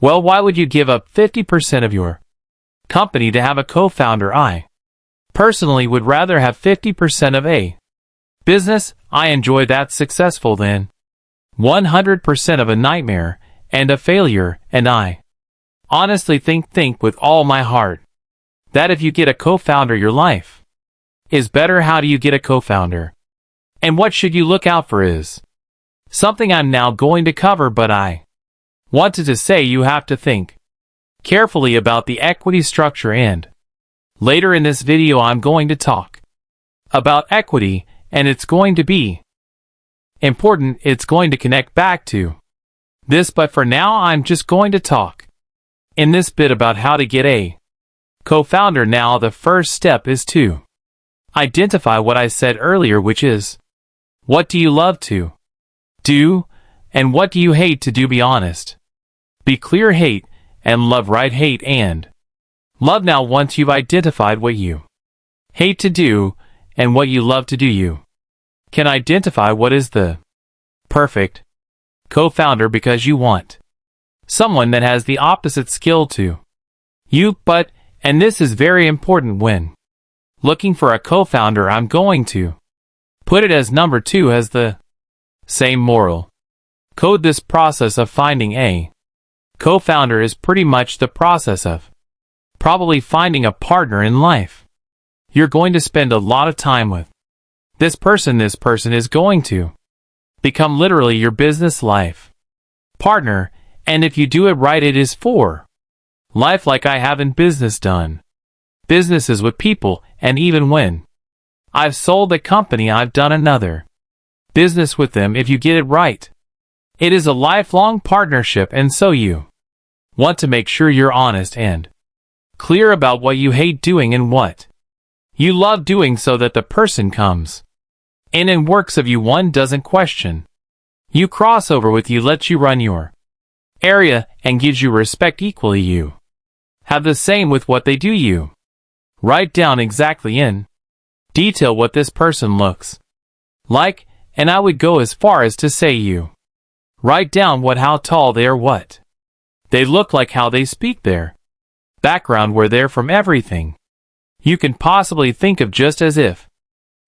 well, why would you give up 50% of your company to have a co-founder? I personally would rather have 50% of a business I enjoy that's successful than 100% of a nightmare and a failure. And I honestly think with all my heart that if you get a co-founder, your life is better. How do you get a co-founder? And what should you look out for is something I'm now going to cover, but I wanted to say you have to think carefully about the equity structure, and later in this video I'm going to talk about equity, and it's going to be important. It's going to connect back to this, but for now I'm just going to talk in this bit about how to get a co-founder. Now the first step is to identify what I said earlier, which is, what do you love to do, and what do you hate to do? Be honest. Be clear. Hate and love, right? Hate and love. Now once you've identified what you hate to do and what you love to do, you can identify what is the perfect co-founder, because you want someone that has the opposite skill to you. But, and this is very important when looking for a co-founder, I'm going to put it as number 2, has the same moral code. This process of finding a co-founder is pretty much the process of probably finding a partner in life. You're going to spend a lot of time with this person. This person is going to become literally your business life partner, and if you do it right, it is for life. Like I have in business done businesses with people, and even when I've sold a company, I've done another business with them. If you get it right, it is a lifelong partnership, and so you want to make sure you're honest and clear about what you hate doing and what you love doing, so that the person comes in and works of you. One doesn't question you, cross over with you, lets you run your area, and gives you respect equally. You have the same with what they do. You write down exactly in detail what this person looks like, and I would go as far as to say you write down how tall they are, what they look like, how they speak, their background, where they're from, everything you can possibly think of, just as if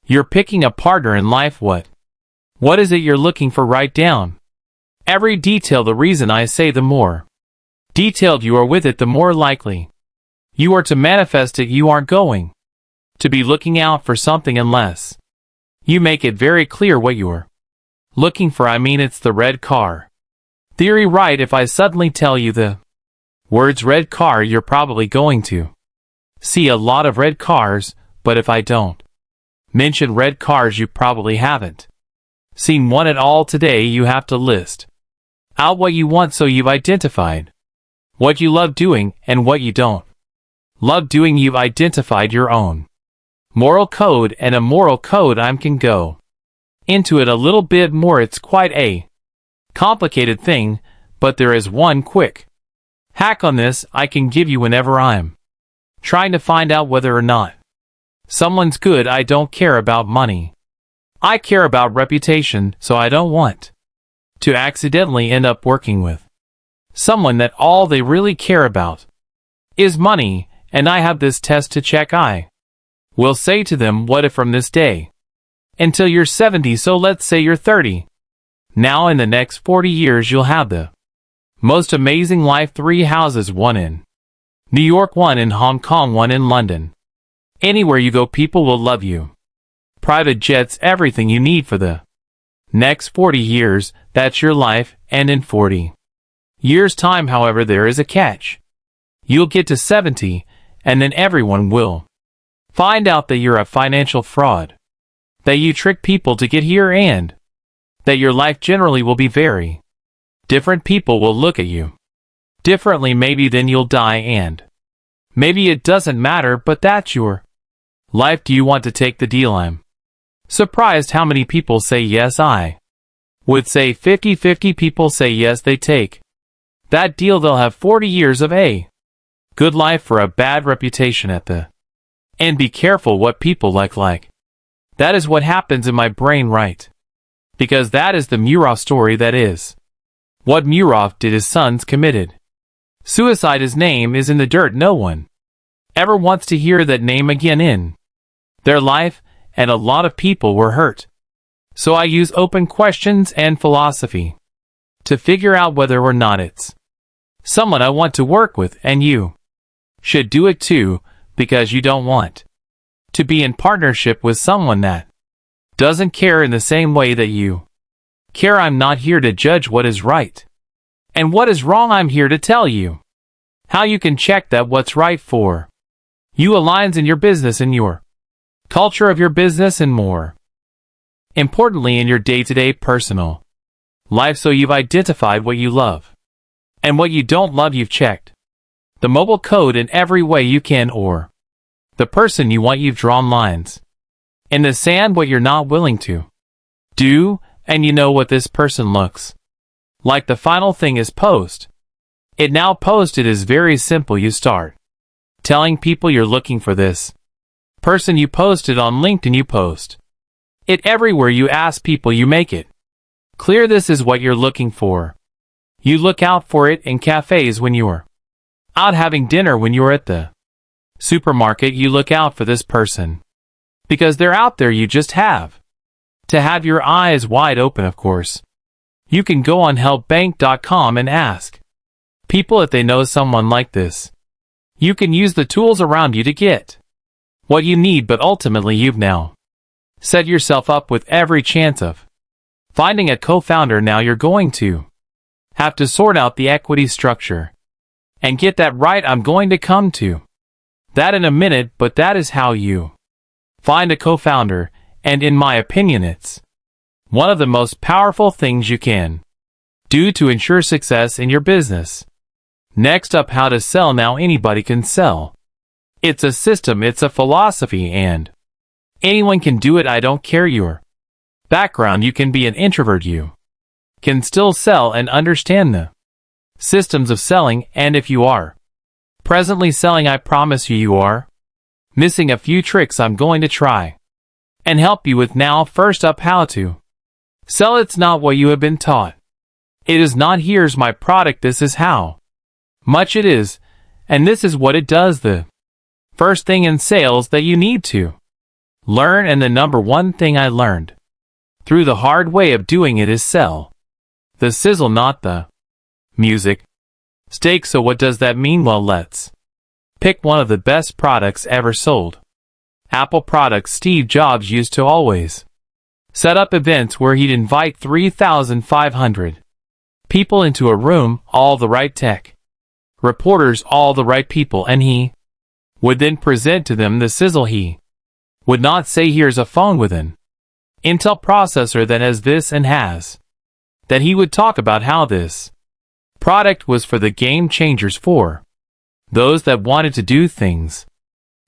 you're picking a partner in life. What is it you're looking for? Write down every detail. The reason I say the more detailed you are with it, the more likely you are to manifest it. You aren't going to be looking out for something unless you make it very clear what you're looking for. I mean, it's the red car theory, right? If I suddenly tell you the words red car, you're probably going to see a lot of red cars, but if I don't mention red cars, you probably haven't seen one at all. Today you have to list out what you want, so you've identified what you love doing and what you don't love doing. You've identified your own moral code, and a moral code, I can go into it a little bit more. It's quite a complicated thing, but there is one quick hack on this I can give you whenever I'm trying to find out whether or not someone's good. I don't care about money. I care about reputation, so I don't want to accidentally end up working with someone that all they really care about is money, and I have this test to check. I will say to them, what if from this day until you're 70, so let's say you're 30, now in the next 40 years you'll have the most amazing life, 3 houses, 1 in New York, 1 in Hong Kong, 1 in London. Anywhere you go, people will love you. Private jets, everything you need for the next 40 years, that's your life. And in 40 years' time, however, there is a catch. You'll get to 70, and then everyone will find out that you're a financial fraud, that you trick people to get here, and that your life generally will be very different. People will look at you differently. Maybe then you'll die, and maybe it doesn't matter, but that's your life. Do you want to take the deal? I'm surprised how many people say yes. I would say 50-50 people say yes, they take that deal. They'll have 40 years of a good life for a bad reputation at the end. Be careful what people like. That is what happens in my brain, right? Because that is the Murov story. That is what Murov did. His sons committed suicide. His name is in the dirt. No one ever wants to hear that name again in their life, and a lot of people were hurt. So I use open questions and philosophy to figure out whether or not it's someone I want to work with, and you should do it too, because you don't want to be in partnership with someone that doesn't care in the same way that you care. I'm not here to judge what is right and what is wrong. I'm here to tell you how you can check that what's right for you aligns in your business, in your culture of your business, and more importantly, in your day-to-day personal Life, so you've identified what you love. And what you don't love, you've checked the mobile code in every way you can, or the person you want, you've drawn lines in the sand what you're not willing to do, and you know what this person looks like. The final thing is post. It now posted is very simple. You start telling people you're looking for this person. You post it on LinkedIn, you post it everywhere. You ask people, you make it clear this is what you're looking for. You look out for it in cafes when you're out having dinner, when you're at the supermarket. You look out for this person because they're out there. You just have to have your eyes wide open. Of course, you can go on helpbank.com and ask people if they know someone like this. You can use the tools around you to get what you need, but ultimately you've now set yourself up with every chance of finding a co-founder. Now you're going to have to sort out the equity structure and get that right. I'm going to come to that in a minute, but that is how you find a co-founder, and in my opinion it's one of the most powerful things you can do to ensure success in your business. Next up, how to sell. Now anybody can sell. It's a system, it's a philosophy, and anyone can do it. I don't care your background. You can be an introvert, you can still sell and understand the systems of selling. And if you are presently selling, I promise you are missing a few tricks I'm going to try and help you with now. First up, how to sell. It's not what you have been taught. It is not here's my product, this is how much it is, and this is what it does. The first thing in sales that you need to learn, and the number one thing I learned through the hard way of doing it, is sell the sizzle, not the music steak. So what does that mean? Well, let's pick one of the best products ever sold. Apple products. Steve Jobs used to always set up events where he'd invite 3,500 people into a room, all the right tech reporters, all the right people, and he would then present to them the sizzle. He would not say, here's a phone with an Intel processor that has this and has that. He would talk about how this product was for the game changers, for those that wanted to do things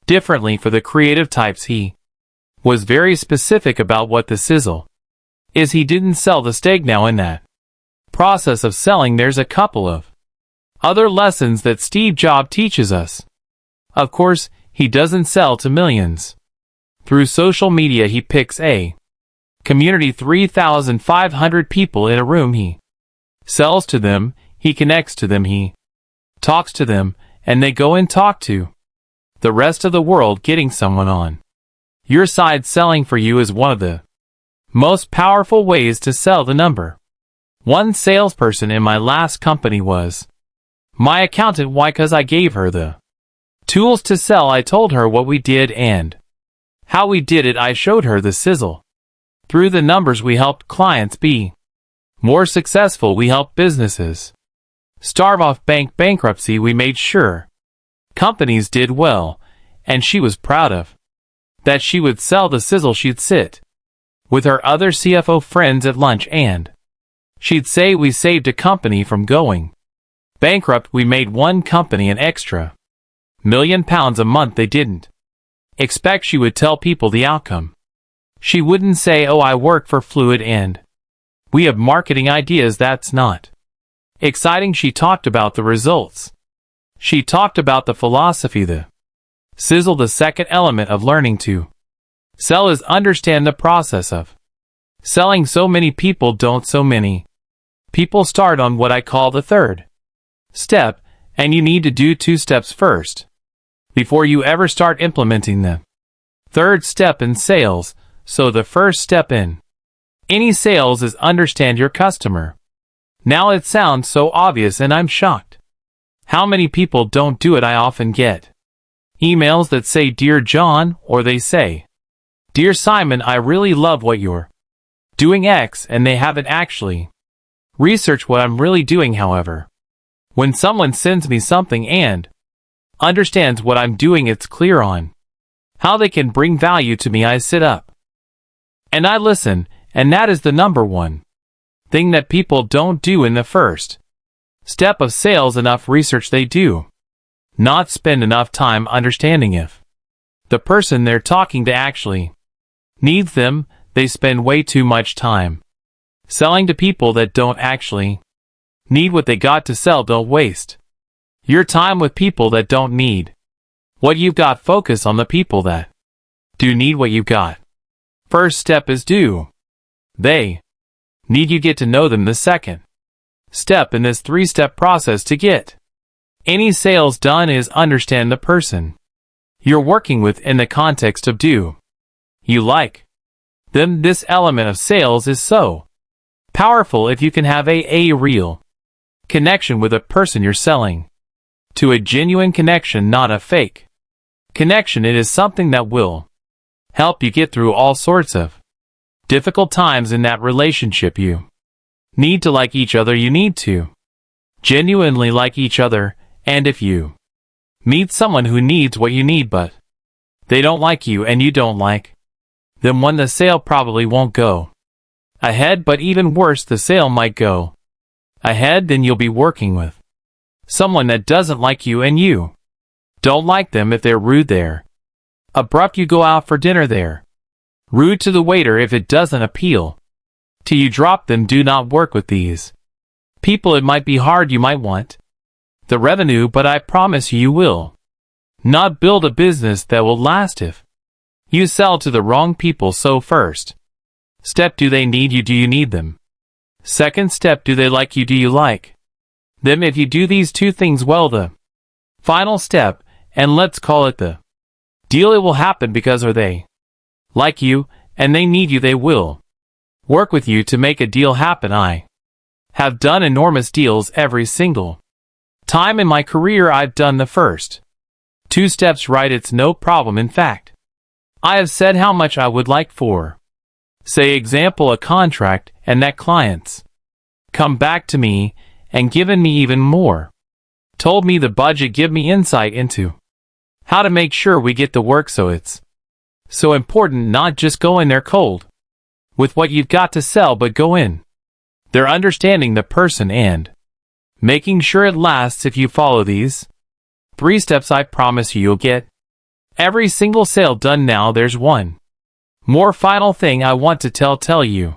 differently, for the creative types. He was very specific about what the sizzle is. He didn't sell the steak. Now in that process of selling, there's a couple of other lessons that Steve Jobs teaches us. Of course, he doesn't sell to millions. Through social media, he picks a community, 3,500 people in a room. He sells to them, he connects to them, he talks to them, and they go and talk to the rest of the world. Getting someone on your side selling for you is one of the most powerful ways to sell. The number one salesperson in my last company was my accountant. Why? 'Cause I gave her the tools to sell. I told her what we did and how we did it. I showed her the sizzle. Through the numbers, we helped clients be more successful. We helped businesses starve off bankruptcy. We made sure companies did well, and she was proud of that. She would sell the sizzle. She'd sit with her other CFO friends at lunch and she'd say, we saved a company from going bankrupt. We made one company an extra £1 million a month. They didn't expect. She would tell people the outcome. She wouldn't say, oh, I work for Fluid and we have marketing ideas. That's not exciting. She talked about the results. She talked about the philosophy, the sizzle. The second element of learning to sell is understand the process of selling. So many people don't. So many people start on what I call the third step, and you need to do 2 steps first before you ever start implementing the third step in sales. So the first step in any sales is understand your customer. Now it sounds so obvious, and I'm shocked how many people don't do it. I often get emails that say, Dear John, or they say, Dear Simon, I really love what you're doing X, and they haven't actually researched what I'm really doing. However, when someone sends me something and understands what I'm doing, it's clear on how they can bring value to me. I sit up and I listen, and that is the number one thing that people don't do in the first step of sales. Enough research. They do not spend enough time understanding if the person they're talking to actually needs them. They spend way too much time selling to people that don't actually need what they got to sell. Don't waste your time with people that don't need what you've got. Focus on the people that do need what you've got. First step is do they need you. Get to know them. The second step in this three-step process to get any sales done is understand the person you're working with in the context of do you like them. This element of sales is so powerful. If you can have a real connection with a person you're selling to, a genuine connection, not a fake connection, it is something that will help you get through all sorts of difficult times in that relationship. You need to like each other. You need to genuinely like each other. And if you meet someone who needs what you need but they don't like you and you don't like them, one, the sale probably won't go ahead. But even worse, the sale might go ahead. Then you'll be working with someone that doesn't like you and you don't like them. If they're rude, they're abrupt, you go out for dinner, they're rude to the waiter, if it doesn't appeal to you, drop them. Do not work with these people. It might be hard. You might want the revenue, but I promise you will not build a business that will last if you sell to the wrong people. So first step, do they need you? Do you need them? Second step, do they like you? Do you like them? If you do these two things well, the final step, and let's call it the deal, it will happen because are they like you and they need you, they will work with you to make a deal happen. I have done enormous deals every single time in my career. I've done the first two steps right. It's no problem. In fact, I have said how much I would like for, say, example, a contract, and that clients come back to me and given me even more, told me the budget, give me insight into how to make sure we get the work. So it's so important not just go in there cold with what you've got to sell, but go in there understanding the person and making sure it lasts. If you follow these three steps, I promise you'll get every single sale done. Now there's one more final thing I want to tell you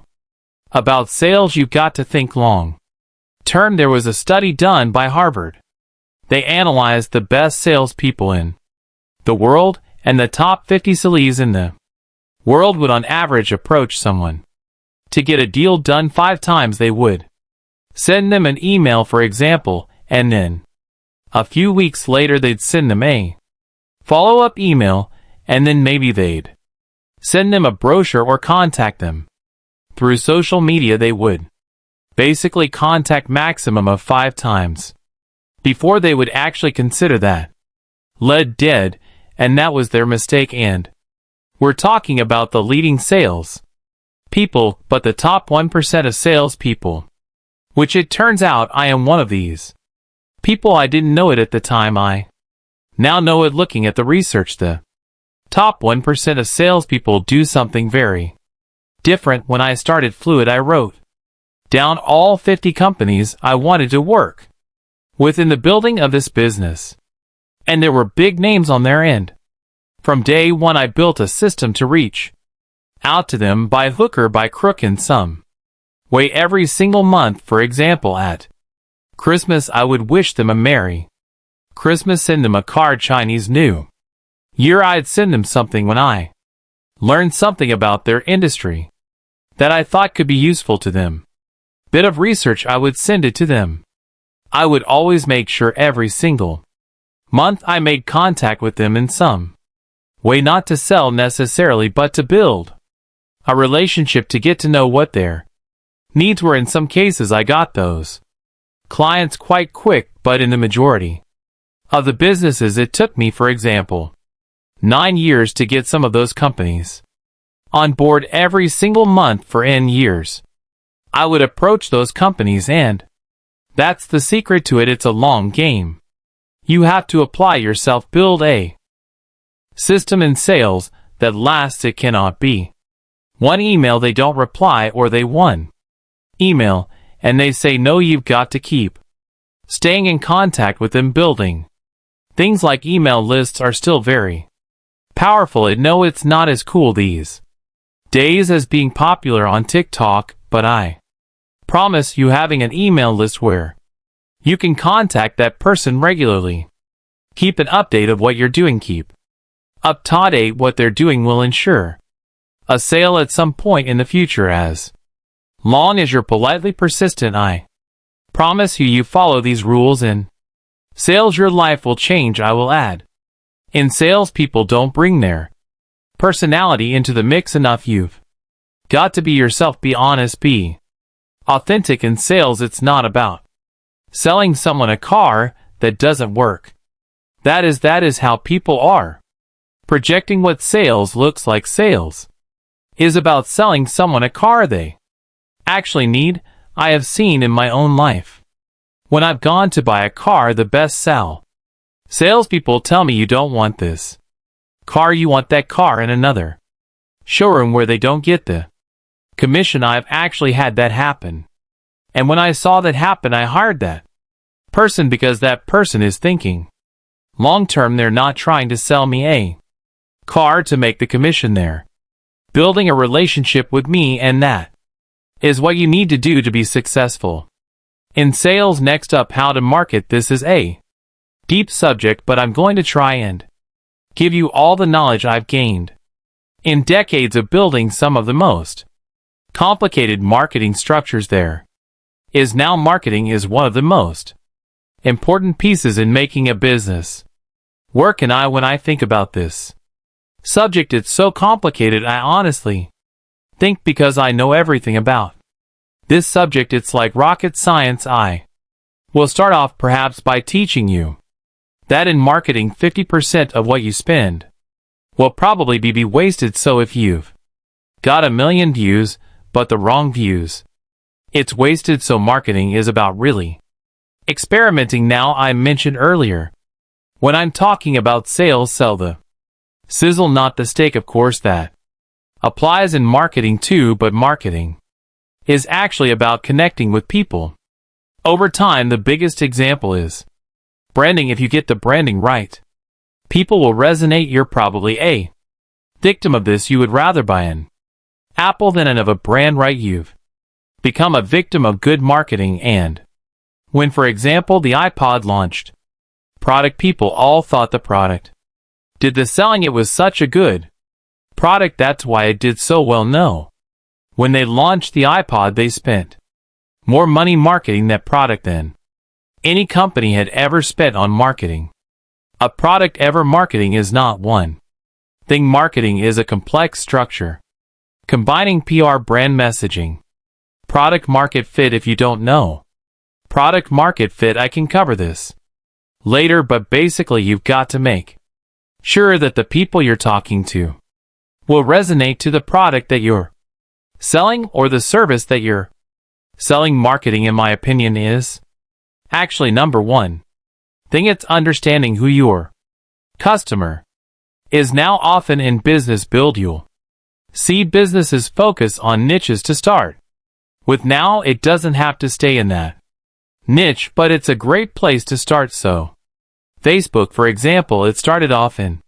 about sales. You've got to think long term. There was a study done by Harvard. They analyzed the best salespeople in the world, and the top 50 celebs in the world would on average approach someone to get a deal done 5 times. They would send them an email, for example, and then a few weeks later they'd send them a follow-up email, and then maybe they'd send them a brochure or contact them through social media. They would basically contact maximum of 5 times before they would actually consider that lead dead, and that was their mistake. And we're talking about the leading sales people, but the top 1% of salespeople, which it turns out I am one of these people. I didn't know it at the time. I now know it looking at the research. The top 1% of salespeople do something very different. When I started Fluid, I wrote down all 50 companies I wanted to work within the building of this business, and there were big names on their end. From day one, I built a system to reach out to them by hook or by crook in some way every single month. For example, at Christmas, I would wish them a Merry Christmas, send them a card. Chinese New Year, I'd send them something when I learned something about their industry that I thought could be useful to them. Bit of research, I would send it to them. I would always make sure every single month I made contact with them in some way, not to sell necessarily, but to build a relationship, to get to know what their needs were. In some cases, I got those clients quite quick, but in the majority of the businesses, it took me, for example, 9 years to get some of those companies on board. Every single month for N years, I would approach those companies, and that's the secret to it. It's a long game. You have to apply yourself, build a system in sales that lasts. It cannot be one email they don't reply, or they one email, and they say no, you've got to keep staying in contact with them. Building things like email lists are still very powerful. I know it's not as cool these days as being popular on TikTok, but I promise you, having an email list where you can contact that person regularly, keep an update of what you're doing, keep up to date what they're doing, will ensure a sale at some point in the future. As long as you're politely persistent, I promise you, you follow these rules in sales, your life will change. I will add, in sales, people don't bring their personality into the mix enough. You've got to be yourself, be honest, be authentic. In sales, it's not about selling someone a car that doesn't work. That is how people are projecting what sales looks like. Sales is about selling someone a car they actually need. I have seen in my own life, when I've gone to buy a car, the best salespeople tell me, you don't want this car, you want that car in another showroom where they don't get the commission. I've actually had that happen. And when I saw that happen, I hired that person because that person is thinking long term. They're not trying to sell me a car to make the commission. They're building a relationship with me, and that is what you need to do to be successful in sales. Next up, how to market. This is a deep subject, but I'm going to try and give you all the knowledge I've gained in decades of building some of the most complicated marketing structures there is. Now, marketing is one of the most important pieces in making a business work, and when I think about this subject, it's so complicated. I honestly think, because I know everything about this subject, it's like rocket science. I will start off perhaps by teaching you that in marketing, 50% of what you spend will probably be wasted. So if you've got 1 million views, but the wrong views, it's wasted. So marketing is about really experimenting. Now, I mentioned earlier, when I'm talking about sales, sell the sizzle, not the steak. Of course, that applies in marketing too, but marketing is actually about connecting with people over time. The biggest example is branding. If you get the branding right, people will resonate. You're probably a victim of this. You would rather buy an apple than an of a brand, right? You've become a victim of good marketing. And when, for example, the iPod launched product, people all thought the product did the selling. It was such a good product, that's why it did so well. No, when they launched the iPod, they spent more money marketing that product than any company had ever spent on marketing a product ever. Marketing is not one thing. Marketing is a complex structure combining PR, brand messaging, product market fit. If you don't know product market fit, I can cover this later, but basically you've got to make sure that the people you're talking to will resonate to the product that you're selling or the service that you're selling. Marketing, in my opinion, is actually number one thing. It's understanding who your customer is. Now, often in business build, you'll see businesses focus on niches to start with. Now, it doesn't have to stay in that niche, but it's a great place to start. So Facebook, for example, it started off in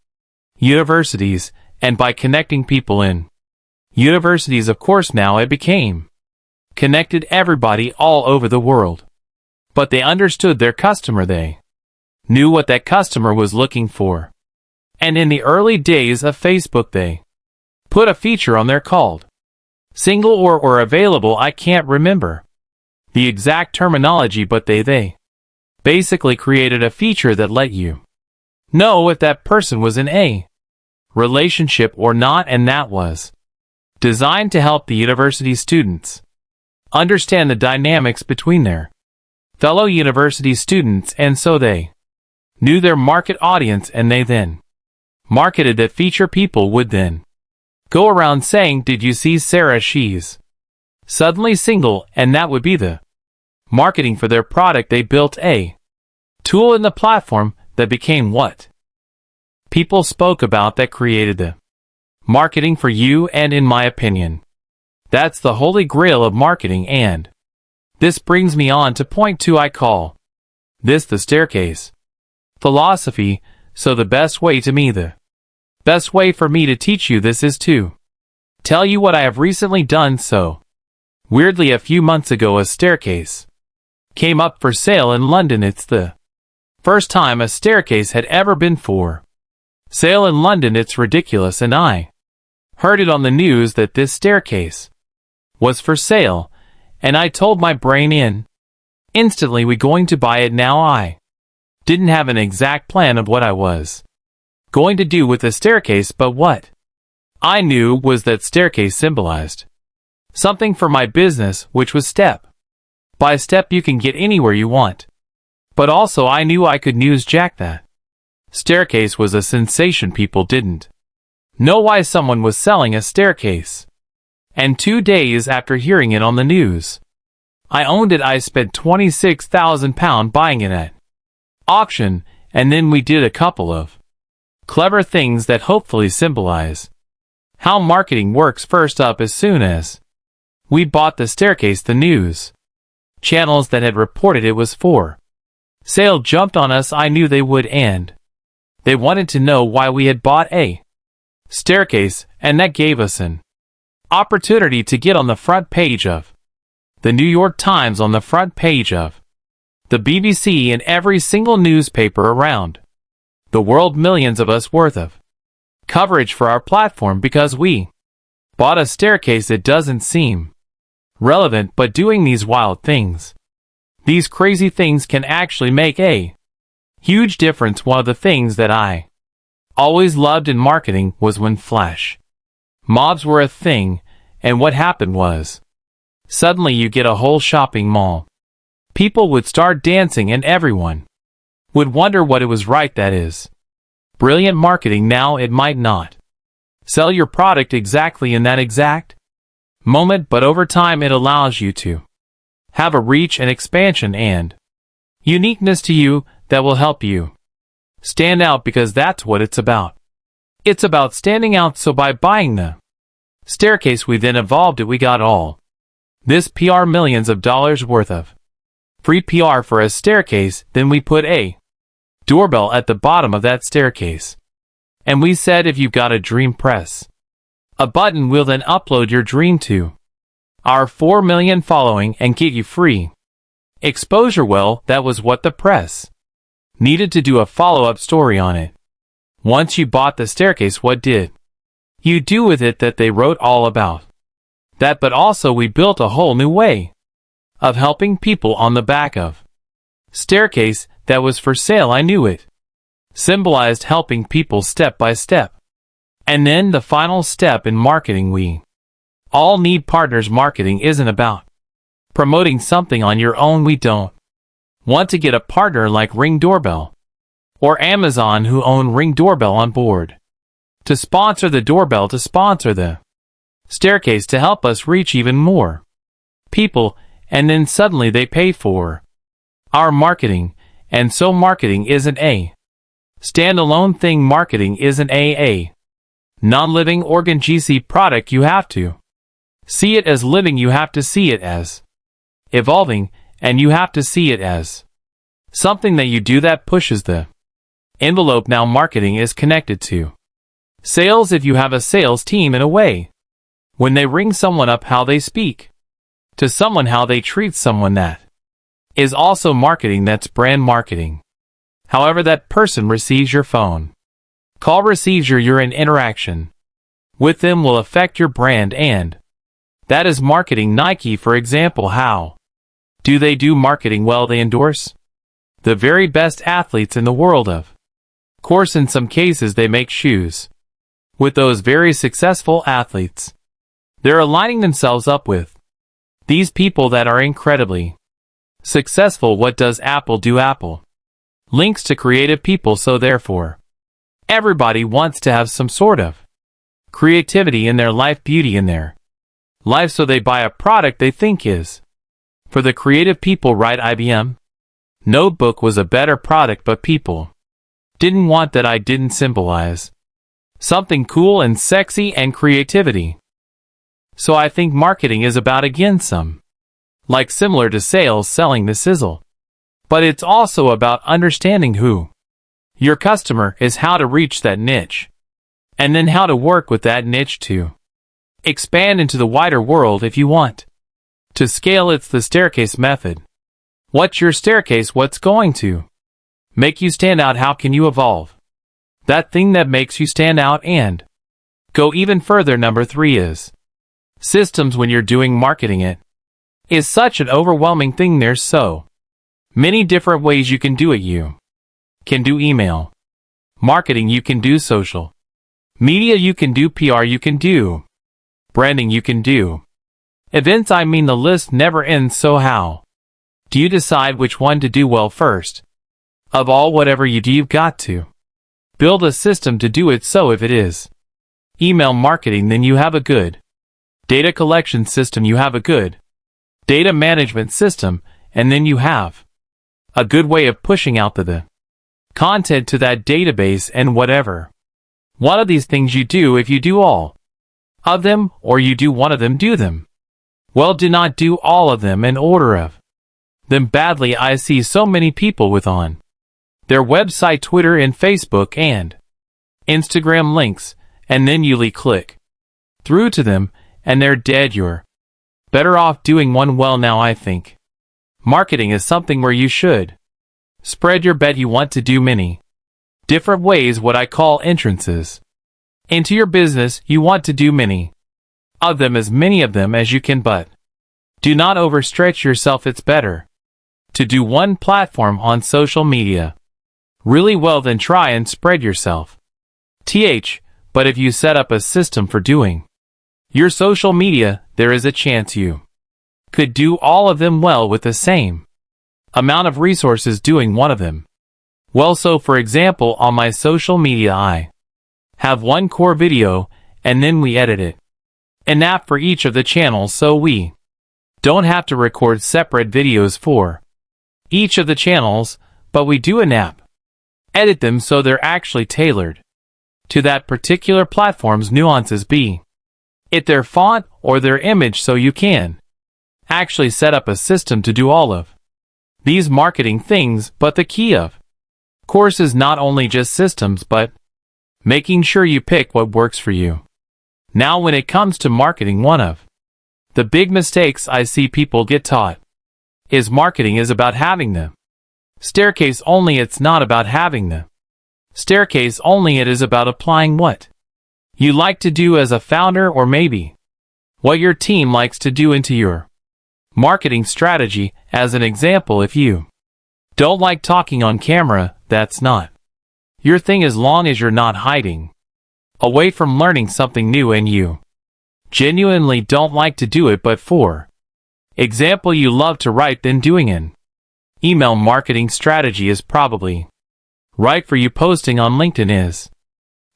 universities, and by connecting people in universities, of course, now it became connected everybody all over the world. But they understood their customer. They knew what that customer was looking for. And in the early days of Facebook, they put a feature on there called single or available. I can't remember the exact terminology, but they basically created a feature that let you know if that person was in a relationship or not, and that was designed to help the university students understand the dynamics between their fellow university students, and so they knew their market audience, and they then marketed that feature. People would then go around saying, "Did you see Sarah? She's suddenly single," and that would be the marketing for their product. They built a tool in the platform that became what people spoke about, that created the marketing for you. And in my opinion, that's the holy grail of marketing. And This brings me on to point 2. I call this the staircase philosophy. So the best way for me to teach you this is to tell you what I have recently done. So, weirdly, a few months ago a staircase came up for sale in London. It's the first time a staircase had ever been for sale in London. It's ridiculous, and I heard it on the news that this staircase was for sale, and I told my brain instantly we going to buy it now. I didn't have an exact plan of what I was going to do with the staircase, but what I knew was that staircase symbolized something for my business, which was step by step you can get anywhere you want. But also I knew I could newsjack that staircase was a sensation. People didn't know why someone was selling a staircase. And 2 days after hearing it on the news, I owned it. I spent £26,000 buying it at auction, and then we did a couple of clever things that hopefully symbolize how marketing works. First up, as soon as we bought the staircase, the news channels that had reported it was for sale jumped on us. I knew they would, and they wanted to know why we had bought a staircase, and that gave us an opportunity to get on the front page of the New York Times, on the front page of the BBC, and every single newspaper around the world. Millions of us worth of coverage for our platform because we bought a staircase. It doesn't seem relevant, but doing these wild things, these crazy things, can actually make a huge difference. One of the things that I always loved in marketing was when flash mobs were a thing, and what happened was, suddenly you get a whole shopping mall. People would start dancing and everyone would wonder what it was. Right, that is brilliant marketing. Now it might not sell your product exactly in that exact moment, but over time it allows you to have a reach and expansion and uniqueness to you that will help you stand out, because that's what it's about. It's about standing out. So by buying the staircase, we then evolved it. We got all this PR, millions of dollars worth of free PR for a staircase. Then we put a doorbell at the bottom of that staircase. And we said, if you've got a dream, press a button. We'll then upload your dream to our 4 million following and get you free exposure. Well, that was what the press needed to do a follow-up story on it. Once you bought the staircase, what did you do with it? That they wrote all about that, but also we built a whole new way of helping people on the back of staircase that was for sale. I knew it symbolized helping people step by step. And then the final step in marketing, we all need partners. Marketing isn't about promoting something on your own. We don't want to get a partner like Ring Doorbell or Amazon, who own Ring Doorbell, on board to sponsor the doorbell, to sponsor the staircase, to help us reach even more people, and then suddenly they pay for our marketing. And so marketing isn't a standalone thing. Marketing isn't a non-living organ GC product. You have to see it as living. You have to see it as evolving, and you have to see it as something that you do that pushes the envelope. Now marketing is connected to sales. If you have a sales team, in a way, when they ring someone up, how they speak to someone, how they treat someone, that is also marketing. That's brand marketing. However that person receives your phone call, receives your interaction with them will affect your brand, and that is marketing. Nike, for example, how do they do marketing? Well, they endorse the very best athletes in the world. Of course, in some cases they make shoes with those very successful athletes. They're aligning themselves up with these people that are incredibly successful. What does Apple do? Apple links to creative people, so therefore everybody wants to have some sort of creativity in their life, beauty in their life, so they buy a product they think is for the creative people. Right? IBM notebook was a better product, but people didn't want that. I didn't symbolize something cool and sexy and creativity. So I think marketing is about, again, some Like similar to sales selling the sizzle. But it's also about understanding who your customer is, how to reach that niche, and then how to work with that niche to expand into the wider world if you want to scale. It's the staircase method. What's your staircase? What's going to make you stand out? How can you evolve that thing that makes you stand out and go even further? Number 3 is systems. When you're doing marketing, it is such an overwhelming thing. There's so many different ways you can do it. You can do email marketing, you can do social media, you can do PR, you can do branding, you can do events. I mean, the list never ends. So how do you decide which one to do? Well, first of all, whatever you do, you've got to build a system to do it. So if it is email marketing, then you have a good data collection system, you have a good data management system, and then you have a good way of pushing out the content to that database. And whatever one of these things you do, if you do all of them or you do one of them, do them well. Do not do all of them in order of them badly. I see so many people with on their website Twitter and Facebook and Instagram links, and then you click through to them and they're dead. You're better off doing one well. Now I think marketing is something where you should spread your bet. You want to do many different ways, what I call entrances into your business. You want to do many of them, as many of them as you can, but do not overstretch yourself. It's better to do one platform on social media really well than try and spread yourself. But if you set up a system for doing your social media, there is a chance you could do all of them well with the same amount of resources doing one of them well. So for example, on my social media I have one core video, and then we edit it an app for each of the channels, so we don't have to record separate videos for each of the channels, but we do an app edit them so they're actually tailored to that particular platform's nuances, be it their font or their image. So you can actually set up a system to do all of these marketing things. But the key of course is not only just systems, but making sure you pick what works for you. Now when it comes to marketing, one of the big mistakes I see people get taught is marketing is about having the staircase only. It's not about having the staircase only. It is about applying what you like to do as a founder, or maybe what your team likes to do, into your marketing strategy. As an example, if you don't like talking on camera, that's not your thing, as long as you're not hiding away from learning something new and you genuinely don't like to do it. But for example, you love to write, then doing an email marketing strategy is probably right for you. Posting on LinkedIn is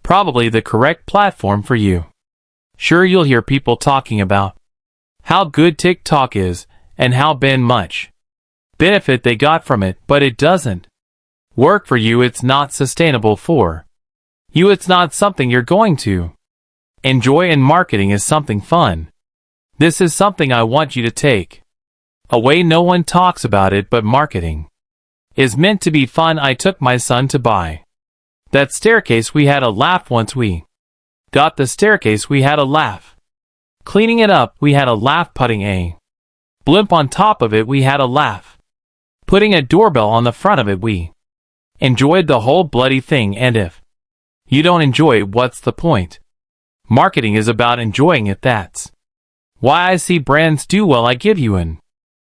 probably the correct platform for you. Sure, you'll hear people talking about how good TikTok is and how much benefit they got from it, but it doesn't work for you. It's not sustainable for you. It's not something you're going to enjoy, and marketing is something fun. This is something I want you to take away. No one talks about it, but marketing is meant to be fun. I took my son to buy that staircase. We had a laugh once we got the staircase. We had a laugh cleaning it up. We had a laugh putting a blimp on top of it. We had a laugh putting a doorbell on the front of it. We enjoyed the whole bloody thing, and if you don't enjoy it, what's the point? Marketing is about enjoying it. That's why I see brands do well. I give you an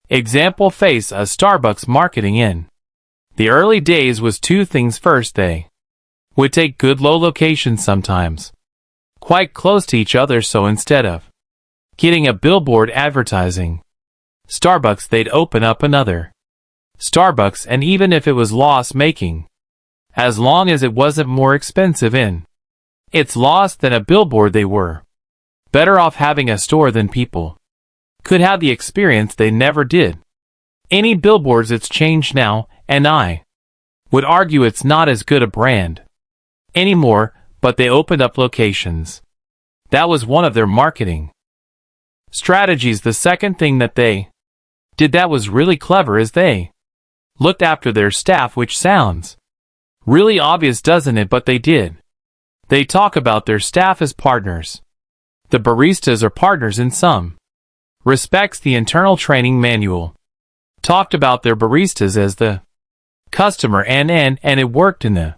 example. Face a Starbucks. Marketing in the early days was two things. First, they would take good low locations, sometimes quite close to each other, so instead of getting a billboard advertising Starbucks, they'd open up another Starbucks, and even if it was loss-making, as long as it wasn't more expensive in its loss than a billboard, they were better off having a store. Than people could have the experience they never did any billboards. It's changed now, and I would argue it's not as good a brand anymore, but they opened up locations. That was one of their marketing strategies. The second thing that they did that was really clever as they looked after their staff, which sounds really obvious, doesn't it? But they did. They talk about their staff as partners. The baristas are partners in some respects. The internal training manual talked about their baristas as the customer and it worked in the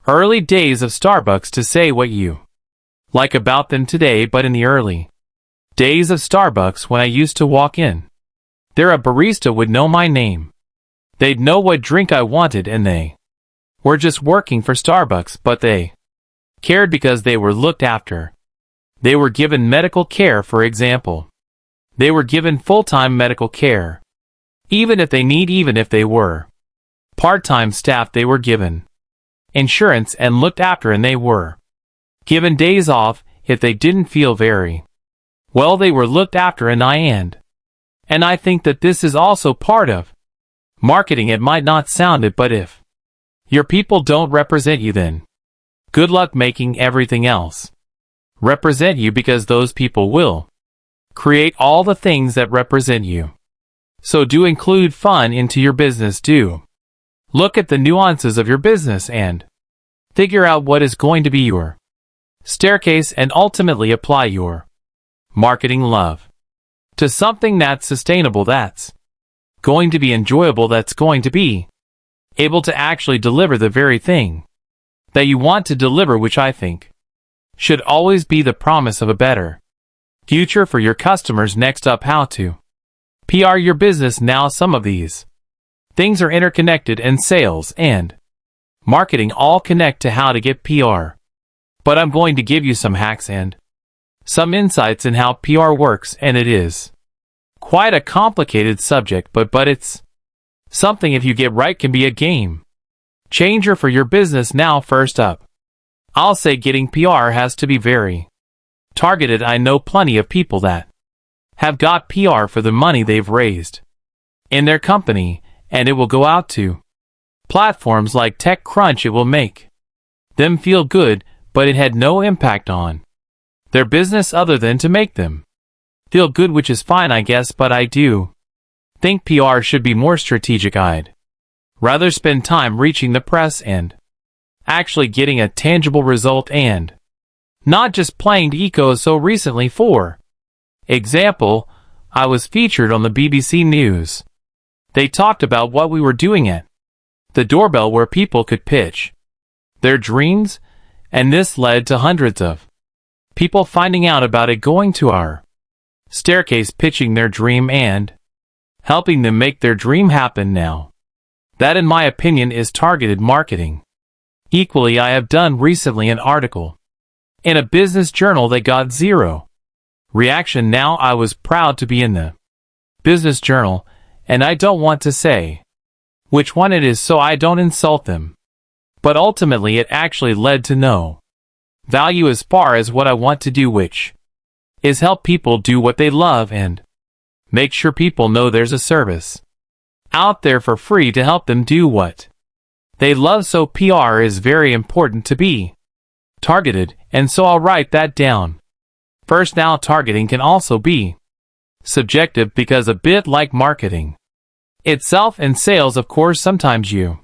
early days of Starbucks to say what you like about them today, but in the early days of Starbucks when I used to walk in there, a barista would know my name. They'd know what drink I wanted, and they were just working for Starbucks, but they cared because they were looked after. They were given medical care, for example. They were given full-time medical care. Even if they were part-time staff, they were given insurance and looked after, and they were given days off if they didn't feel very well. They were looked after, and I think that this is also part of marketing. It might not sound it, but if your people don't represent you, then good luck making everything else represent you, because those people will create all the things that represent you. So do include fun into your business. Do look at the nuances of your business and figure out what is going to be your staircase, and ultimately apply your marketing love to something that's sustainable, that's going to be enjoyable, that's going to be able to actually deliver the very thing that you want to deliver, which I think should always be the promise of a better future for your customers. Next up, how to PR your business. Now, some of these things are interconnected, and sales and marketing all connect to how to get PR. But I'm going to give you some hacks and some insights in how PR works, and it is quite a complicated subject, but it's something, if you get right, can be a game changer for your business. Now, first up, I'll say getting PR has to be very targeted. I know plenty of people that have got PR for the money they've raised in their company, and it will go out to platforms like TechCrunch. It will make them feel good, but it had no impact on their business other than to make them feel good, which is fine, I guess, but I do think PR should be more strategic. I'd rather spend time reaching the press and actually getting a tangible result, and not just playing to echo. So recently, for example, I was featured on the BBC News. They talked about what we were doing at the doorbell, where people could pitch their dreams, and this led to hundreds of people finding out about it, going to our staircase, pitching their dream, and helping them make their dream happen. Now, that, in my opinion, is targeted marketing. Equally, I have done recently an article in a business journal that got zero reaction. Now, I was proud to be in the business journal, and I don't want to say which one it is so I don't insult them. But ultimately, it actually led to no value as far as what I want to do, which is help people do what they love and make sure people know there's a service out there for free to help them do what they love. So PR is very important to be targeted, and so I'll write that down. First, now, targeting can also be subjective, because a bit like marketing itself and sales, of course, sometimes you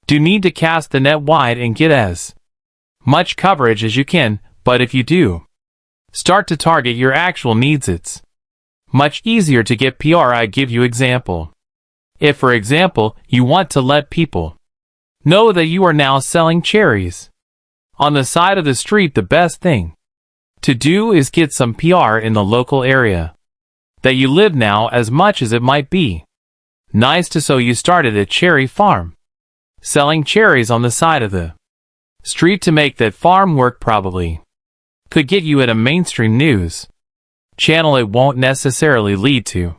do need to cast the net wide and get as much coverage as you can, but if you do start to target your actual needs, it's much easier to get PR. I give you example. If, for example, you want to let people know that you are now selling cherries on the side of the street, the best thing to do is get some PR in the local area that you live. Now, as much as it might be nice to, so you started a cherry farm selling cherries on the side of the street. To make that farm work probably could get you at a mainstream news channel. It won't necessarily lead to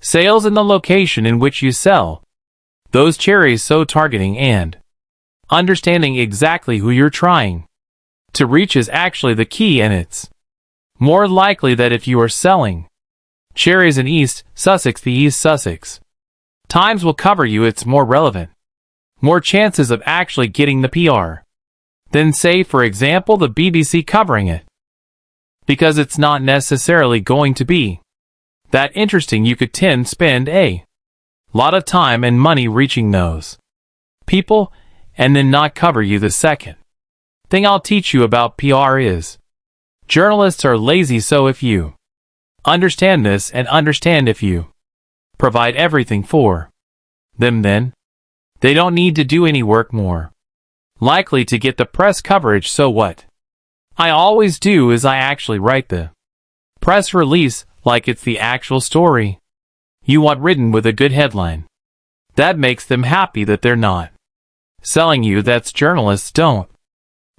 sales in the location in which you sell those cherries. So targeting and understanding exactly who you're trying to reach is actually the key, and it's more likely that if you are selling cherries in East Sussex, the East Sussex Times will cover you. It's more relevant, more chances of actually getting the PR than, say, for example, the BBC covering it, because it's not necessarily going to be that interesting you could tend spend a lot of time and money reaching those people and then not cover you. The second thing I'll teach you about PR is journalists are lazy, so if you understand this and understand if you provide everything for them, then they don't need to do any work, more likely to get the press coverage. So what I always do is I actually write the press release like it's the actual story you want, written with a good headline that makes them happy, that they're not selling you. That's journalists don't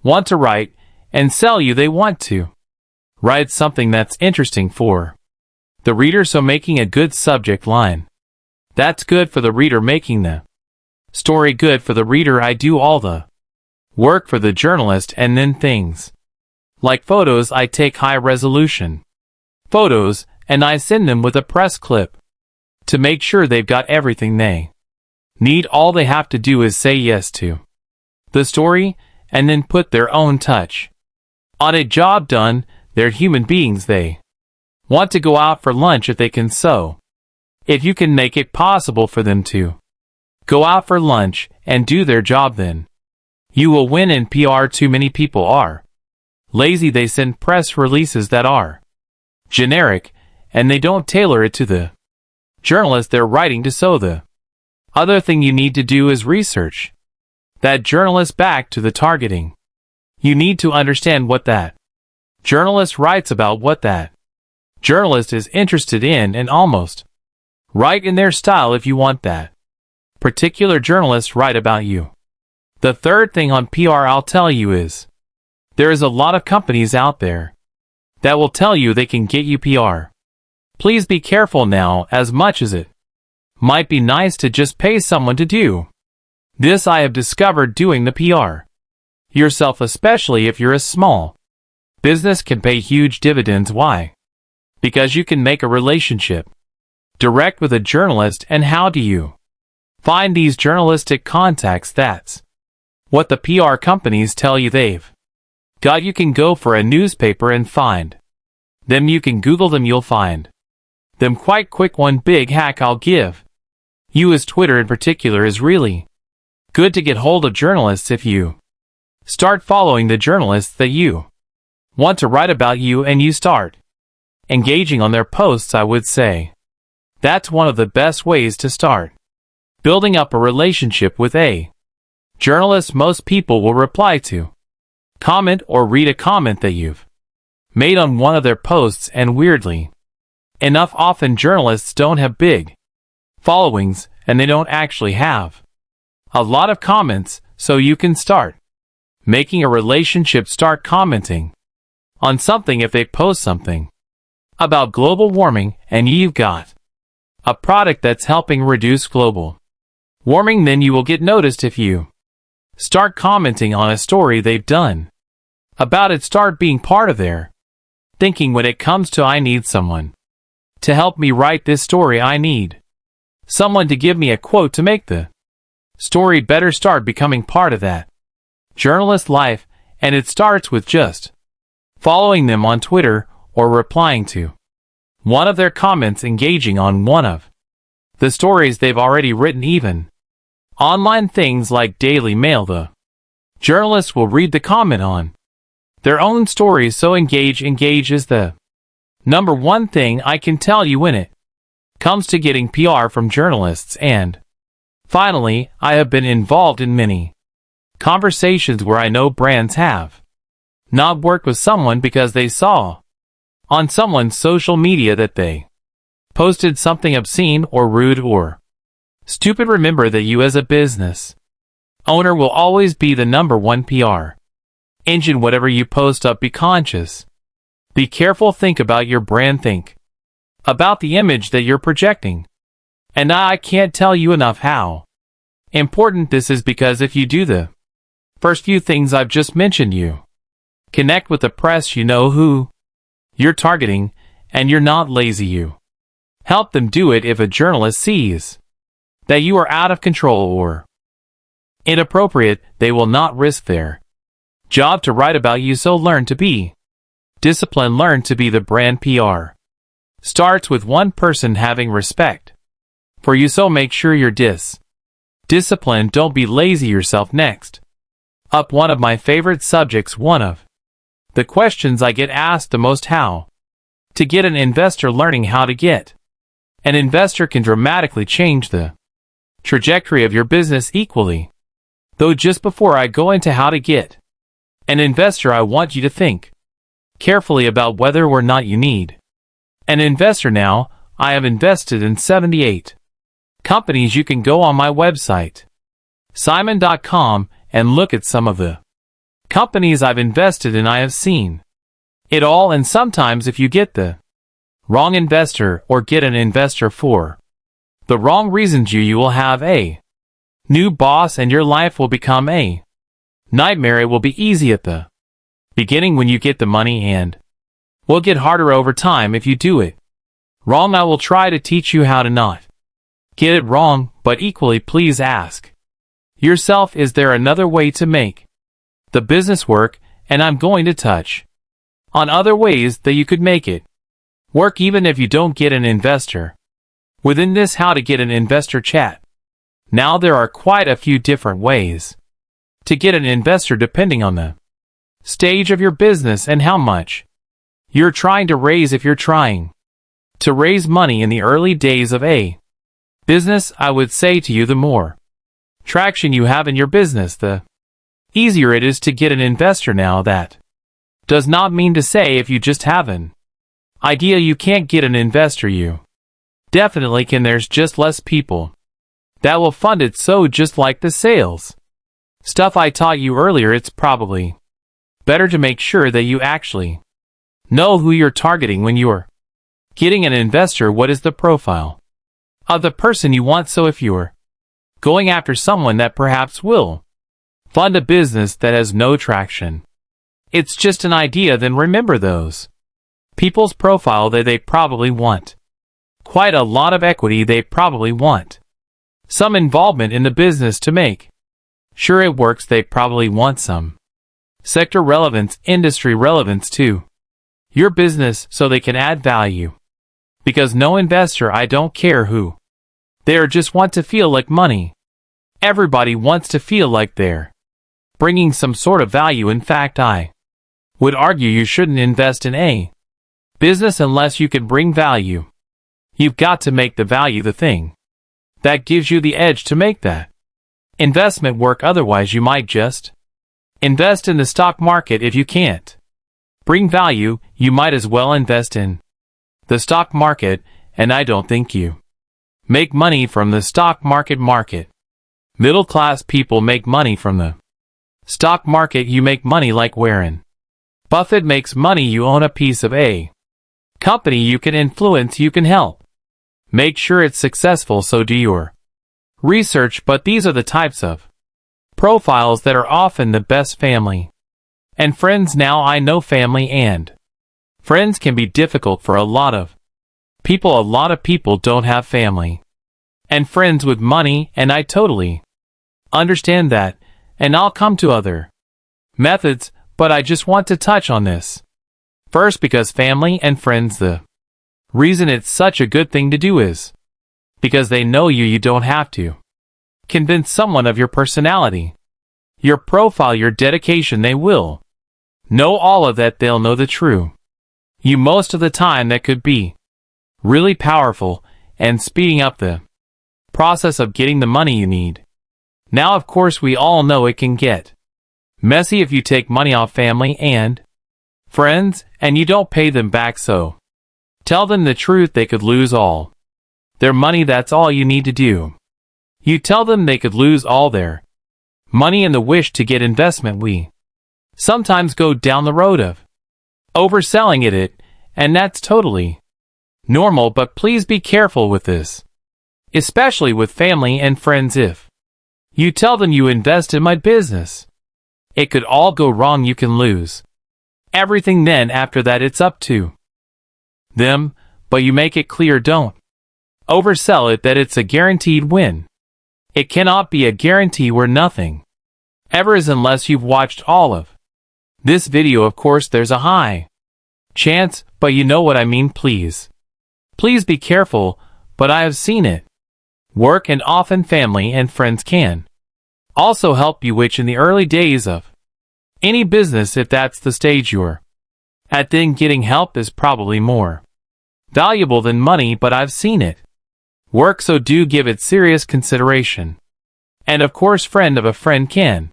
want to write and sell you. They want to write something that's interesting for the reader, so making a good subject line that's good for the reader, making the story good for the reader. I do all the work for the journalist, and then things like photos, I take high resolution photos and I send them with a press clip to make sure they've got everything they need. All they have to do is say yes to the story and then put their own touch on it. Job done. They're human beings. They want to go out for lunch if they can, so if you can make it possible for them to go out for lunch and do their job, then you will win in PR. Too many people are lazy. They send press releases that are generic and they don't tailor it to the journalist they're writing to. So the other thing you need to do is research that journalist back to the targeting. You need to understand what that journalist writes about, what that journalist is interested in, and almost write in their style if you want that particular journalist write about you. The third thing on PR I'll tell you is there is a lot of companies out there that will tell you they can get you PR. Please be careful now. As much as it might be nice to just pay someone to do this, I have discovered doing the PR yourself, especially if you're a small business, can pay huge dividends. Why? Because you can make a relationship direct with a journalist. And how do you find these journalistic contacts? That's what the PR companies tell you they've got. You can go for a newspaper and find them. You can Google them. You'll find them quite quick. One big hack I'll give you is Twitter in particular is really good to get hold of journalists. If you start following the journalists that you want to write about you and you start engaging on their posts, I would say that's one of the best ways to start building up a relationship with a journalist. Most people will reply to comment or read a comment that you've made on one of their posts, and weirdly enough, often journalists don't have big followings and they don't actually have a lot of comments. So you can start making a relationship. Start commenting on something. If they post something about global warming and you've got a product that's helping reduce global warming, then you will get noticed. If you start commenting on a story they've done about it, start being part of their thinking. When it comes to I need someone to help me write this story, I need someone to give me a quote to make the story better, start becoming part of that journalist life. And it starts with just following them on Twitter or replying to one of their comments, engaging on one of the stories they've already written. Even online things like Daily Mail, the journalists will read the comment on their own stories. So engage is the number one thing I can tell you when it comes to getting PR from journalists. And finally, I have been involved in many conversations where I know brands have not worked with someone because they saw on someone's social media that they posted something obscene or rude or stupid. Remember that you as a business owner will always be the number one PR engine. Whatever you post up, be conscious. Be careful. Think about your brand. Think about the image that you're projecting. And I can't tell you enough how important this is, because if you do the first few things I've just mentioned, you connect with the press, you know who you're targeting, and you're not lazy. You help them do it. If a journalist sees that you are out of control or inappropriate, they will not risk their job to write about you. So learn to be disciplined. Learn to be the brand PR starts with one person having respect for you, so make sure you're disciplined. Don't be lazy yourself. Next up, one of my favorite subjects, one of the questions I get asked the most: how to get an investor. Learning how to get an investor can dramatically change the trajectory of your business equally. Though just before I go into how to get an investor, I want you to think carefully about whether or not you need an investor now. I have invested in 78 companies. You can go on my website, simon.com, and look at some of the companies I've invested in. I have seen it all, and sometimes if you get the wrong investor or get an investor for the wrong reasons, you will have a new boss and your life will become a nightmare. It will be easy at the beginning when you get the money, and will get harder over time if you do it wrong. I will try to teach you how to not get it wrong, but equally please ask yourself, is there another way to make the business work? And I'm going to touch on other ways that you could make it work even if you don't get an investor within this how to get an investor chat. Now, there are quite a few different ways to get an investor depending on the stage of your business and how much you're trying to raise. If you're trying to raise money in the early days of a business, I would say to you, the more traction you have in your business, the easier it is to get an investor. Now, that does not mean to say if you just have an idea you can't get an investor. You definitely can. There's just less people that will fund it. So just like the sales stuff I taught you earlier, it's probably better to make sure that you actually know who you're targeting when you're getting an investor. What is the profile of the person you want? So if you're going after someone that perhaps will fund a business that has no traction, it's just an idea, then remember those people's profile, that they probably want quite a lot of equity. They probably want some involvement in the business to make sure it works. They probably want some sector relevance, industry relevance to your business, so they can add value. Because no investor, I don't care who they are, just want to feel like money. Everybody wants to feel like they're bringing some sort of value. In fact, I would argue you shouldn't invest in a business unless you can bring value. You've got to make the value the thing that gives you the edge to make that investment work. Otherwise, you might just invest in the stock market. If you can't bring value, you might as well invest in the stock market, and I don't think you make money from the stock market. Middle class people make money from the stock market. You make money like Warren Buffett makes money. You own a piece of a company you can influence, you can help make sure it's successful. So do your research. But these are the types of profiles that are often the best: family and friends. Now, I know family and friends can be difficult for a lot of people. A lot of people don't have family and friends with money, and I totally understand that, and I'll come to other methods, but I just want to touch on this first, because family and friends, the reason it's such a good thing to do is because they know you. You don't have to convince someone of your personality, your profile, your dedication. They will know all of that. They'll know the true you most of the time. That could be really powerful and speeding up the process of getting the money you need. Now, of course, we all know it can get messy if you take money off family and friends and you don't pay them back. So tell them the truth. They could lose all their money. That's all you need to do. You tell them they could lose all their money in the wish to get investment. We sometimes go down the road of overselling it, and that's totally normal, but please be careful with this, especially with family and friends. If you tell them you invest in my business, it could all go wrong. You can lose everything. Then after that, it's up to them, but you make it clear. Don't oversell it that it's a guaranteed win. It cannot be a guarantee where nothing ever is unless you've watched all of this video. Of course, there's a high chance, but you know what I mean. Please Please be careful, but I have seen it work, and often family and friends can also help you, which in the early days of any business, if that's the stage you're at, then getting help is probably more valuable than money, but I've seen it work, so do give it serious consideration. And of course, friend of a friend can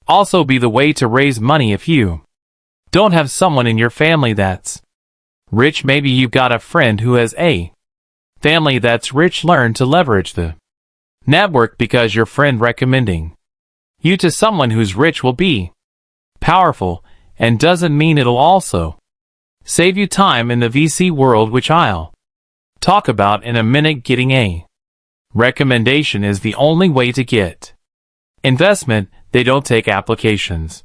also be the way to raise money if you don't have someone in your family that's rich. Maybe you've got a friend who has a family that's rich. Learn to leverage the network, because your friend recommending you to someone who's rich will be powerful, and doesn't mean it'll also save you time in the VC world, which I'll talk about in a minute. Getting a recommendation is the only way to get investment. They don't take applications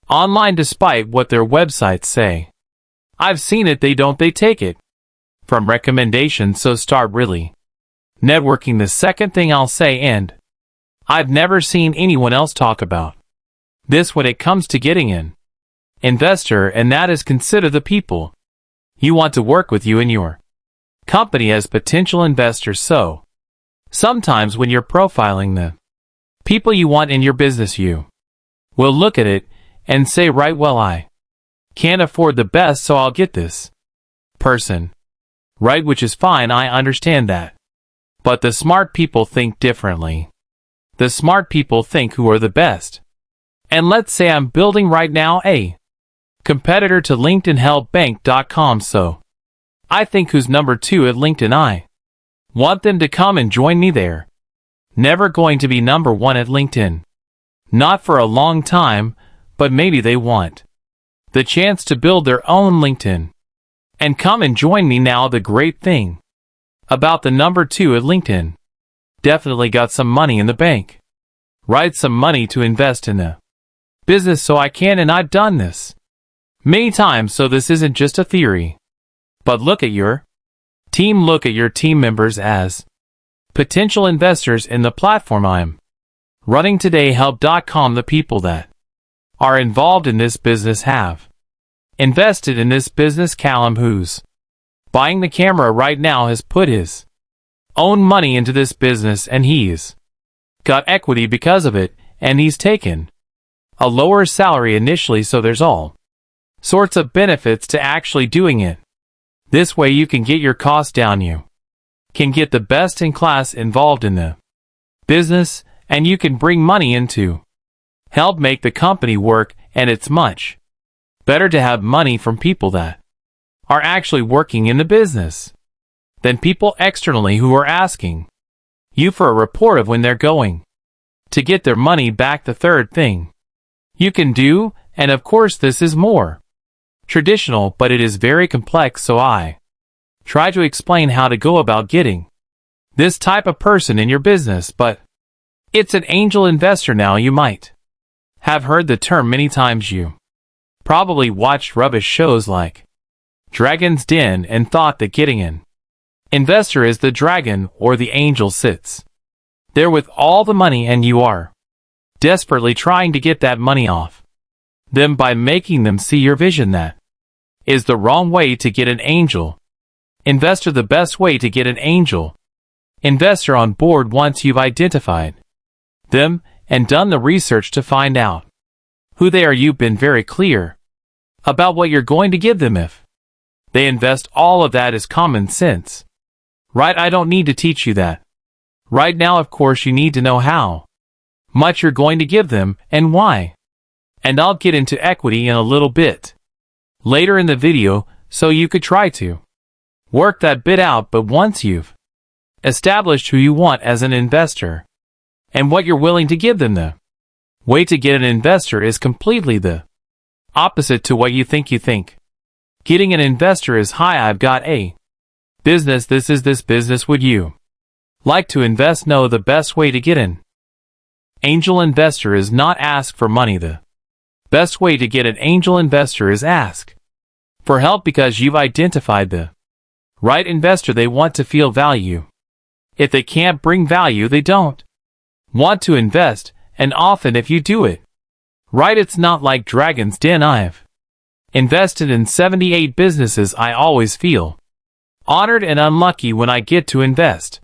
online despite what their websites say. I've seen it. They take it from recommendations. So start really networking. The second thing I'll say, and I've never seen anyone else talk about this when it comes to getting an investor, and that is consider the people you want to work with you in your company as potential investors. So sometimes when you're profiling the people you want in your business, you will look at it and say, right, well, I can't afford the best, so I'll get this person, right? Which is fine, I understand that. But the smart people think differently. The smart people think who are the best. And let's say I'm building right now a competitor to LinkedIn, helpbank.com, so I think who's number 2 at LinkedIn, I want them to come and join me there. Never going to be number 1 at LinkedIn. Not for a long time, but maybe they want the chance to build their own LinkedIn and come and join me. Now the great thing about the number 2 at LinkedIn, definitely got some money in the bank, right? Some money to invest in the business, so I can, and I've done this many times, so this isn't just a theory. But look at your team, look at your team members as potential investors in the platform I'm running today, help.com. The people that are involved in this business have invested in this business. Callum, who's buying the camera right now, has put his own money into this business, and he's got equity because of it, and he's taken a lower salary initially, so there's all sorts of benefits to actually doing it this way. You can get your costs down, you can get the best in class involved in the business, and you can bring money in to help make the company work. And it's much better to have money from people that are actually working in the business than people externally who are asking you for a report of when they're going to get their money back. The third thing you can do, and of course this is more traditional, but it is very complex, so I try to explain how to go about getting this type of person in your business, but it's an angel investor. Now you might have heard the term many times. You probably watched rubbish shows like Dragon's Den and thought that getting an investor is the dragon or the angel sits there with all the money, and you are desperately trying to get that money off them by making them see your vision. That is the wrong way to get an angel investor. The best way to get an angel investor on board, once you've identified them and done the research to find out who they are, you've been very clear about what you're going to give them. If they invest, all of that is common sense, right? I don't need to teach you that right now. Of course, you need to know how much you're going to give them and why. And I'll get into equity in a little bit later in the video, so you could try to work that bit out. But once you've established who you want as an investor and what you're willing to give them, the way to get an investor is completely the opposite to what you think. Getting an investor is, hi, I've got a business. This is this business. Would you like to invest? No, the best way to get an angel investor is not ask for money. The best way to get an angel investor is ask for help, because you've identified the right investor. They want to feel value. If they can't bring value, they don't want to invest. And often if you do it right, it's not like Dragon's Den. I've invested in 78 businesses. I always feel honored and unlucky when I get to invest.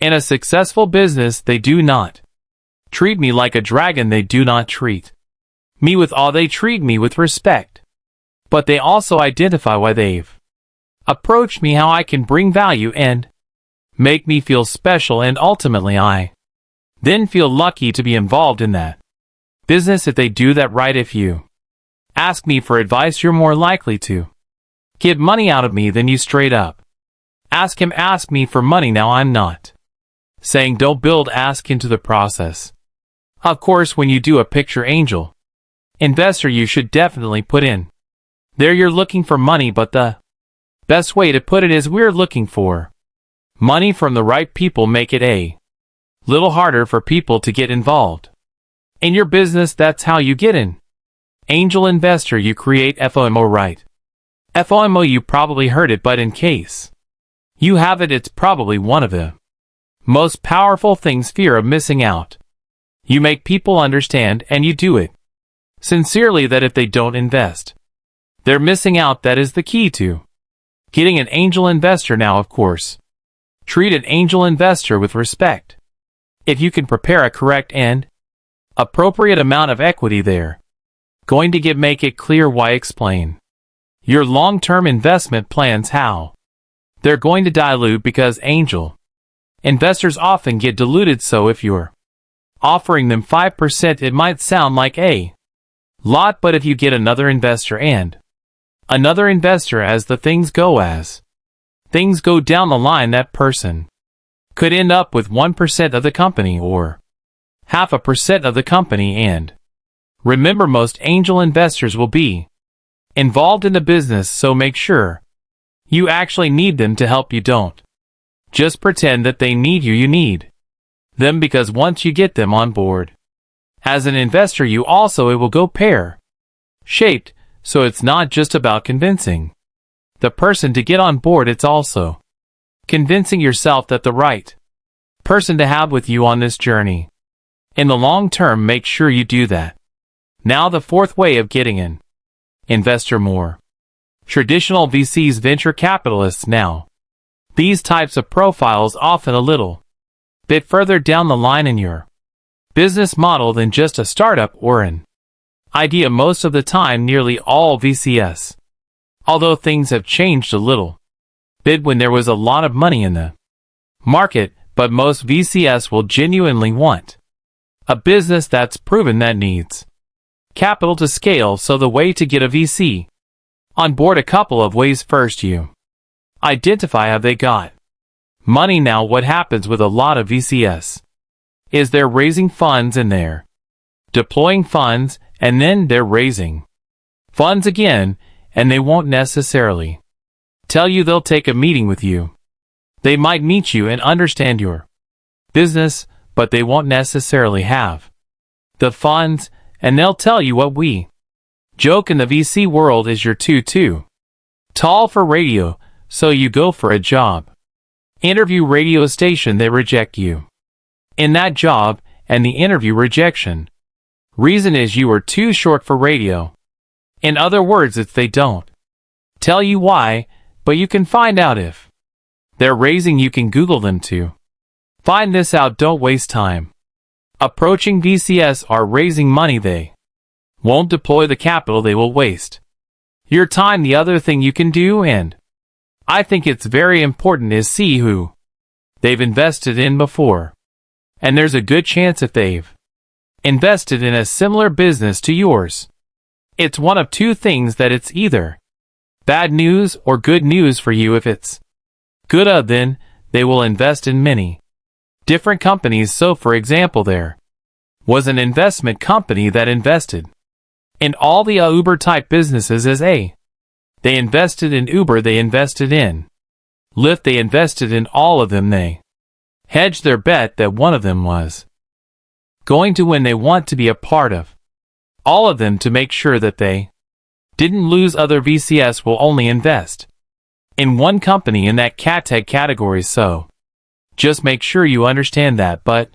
In a successful business, they do not treat me like a dragon. They do not treat me with awe. They treat me with respect. But they also identify why they've approached me, how I can bring value and make me feel special, and ultimately I then feel lucky to be involved in that business. If they do that right, if you ask me for advice, you're more likely to get money out of me than you straight up ask him. Ask me for money. Now, I'm not saying don't build ask into the process. Of course, when you do a picture angel investor, you should definitely put in there you're looking for money, but the best way to put it is we're looking for money from the right people. Make it a little harder for people to get involved in your business. That's how you get an angel investor. You create FOMO, right? FOMO, you probably heard it, but in case you haven't, it's probably one of the most powerful things. Fear of missing out. You make people understand, and you do it sincerely, that if they don't invest, they're missing out. That is the key to getting an angel investor. Now, of course, treat an angel investor with respect. If you can prepare a correct and appropriate amount of equity, they're going to make it clear why. Explain your long-term investment plans, how they're going to dilute, because angel investors often get diluted. So if you're offering them 5%, it might sound like a lot, but if you get another investor and another investor, as things go down the line, that person could end up with 1% of the company or 0.5% of the company. And remember, most angel investors will be involved in the business, so make sure you actually need them to help you. Don't just pretend that they need you. You need them, because once you get them on board as an investor, it will go pear-shaped. So it's not just about convincing the person to get on board, it's also convincing yourself that the right person to have with you on this journey in the long term. Make sure you do that. Now, the fourth way of getting an investor: more traditional VCs, venture capitalists. Now, these types of profiles often a little bit further down the line in your business model than just a startup or an idea. Most of the time, nearly all VCs, although things have changed a little bit when there was a lot of money in the market, but most VCs will genuinely want a business that's proven, that needs capital to scale. So the way to get a VC on board: a couple of ways. First, you identify how they got money. Now, what happens with a lot of VCs is they're raising funds and they're deploying funds, and then they're raising funds again, and they won't necessarily tell you they'll take a meeting with you. They might meet you and understand your business, but they won't necessarily have the funds, and they'll tell you what we joke in the VC world is you're too tall for radio, so you go for a job interview radio station. They reject you in that job, and the interview rejection reason is you are too short for radio. In other words, it's they don't tell you why, but you can find out if they're raising. You can Google them to find this out. Don't waste time approaching VCs are raising money. They won't deploy the capital. They will waste your time. The other thing you can do, and I think it's very important, is see who they've invested in before. And there's a good chance if they've invested in a similar business to yours, it's one of two things: that it's either bad news or good news for you. If it's good, then they will invest in many different companies. So, for example, there was an investment company that invested in all the Uber-type businesses as a. They invested in Uber, they invested in Lyft, they invested in all of them. They hedged their bet that one of them was going to win. They want to be a part of all of them to make sure that they didn't lose. Other VCs will only invest in one company in that CATEG category, so just make sure you understand that. But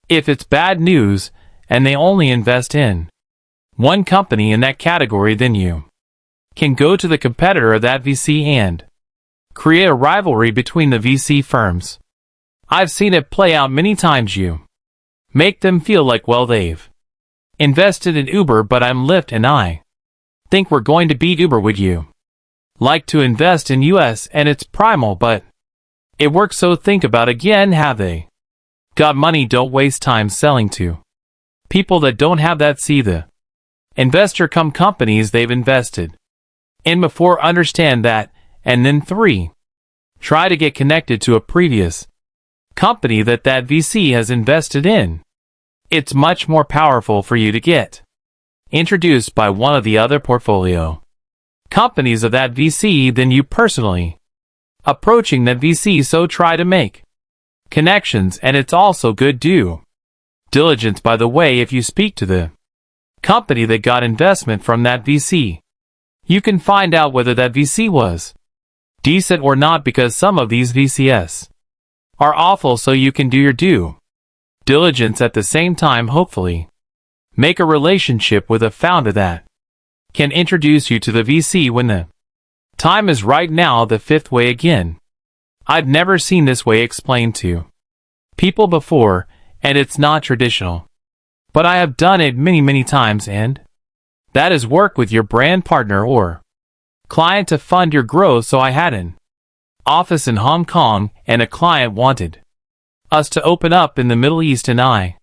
if it's bad news and they only invest in one company in that category, then you can go to the competitor of that VC and Create a rivalry between the VC firms. I've seen it play out many times. You make them feel like, well, they've invested in Uber, but I'm Lyft and I think we're going to beat Uber. Would you like to invest in US? And it's primal, but it works. So think about again, have they got money? Don't waste time selling to people that don't have that. See the investor come companies they've invested in before. Understand that. And then 3. Try to get connected to a previous company that VC has invested in. It's much more powerful for you to get introduced by one of the other portfolio companies of that VC than you personally approaching that VC. So try to make connections, and it's also good due diligence. By the way, if you speak to the company that got investment from that VC, you can find out whether that VC was decent or not, because some of these VCs are awful. So you can do your due diligence at the same time. Hopefully make a relationship with a founder that can introduce you to the VC when the time is right. Now the 5th way. Again, I've never seen this way explained to people before, and it's not traditional, but I have done it many times, and that is work with your brand partner or client to fund your growth. So I had an office in Hong Kong, and a client wanted us to open up in the Middle East, and I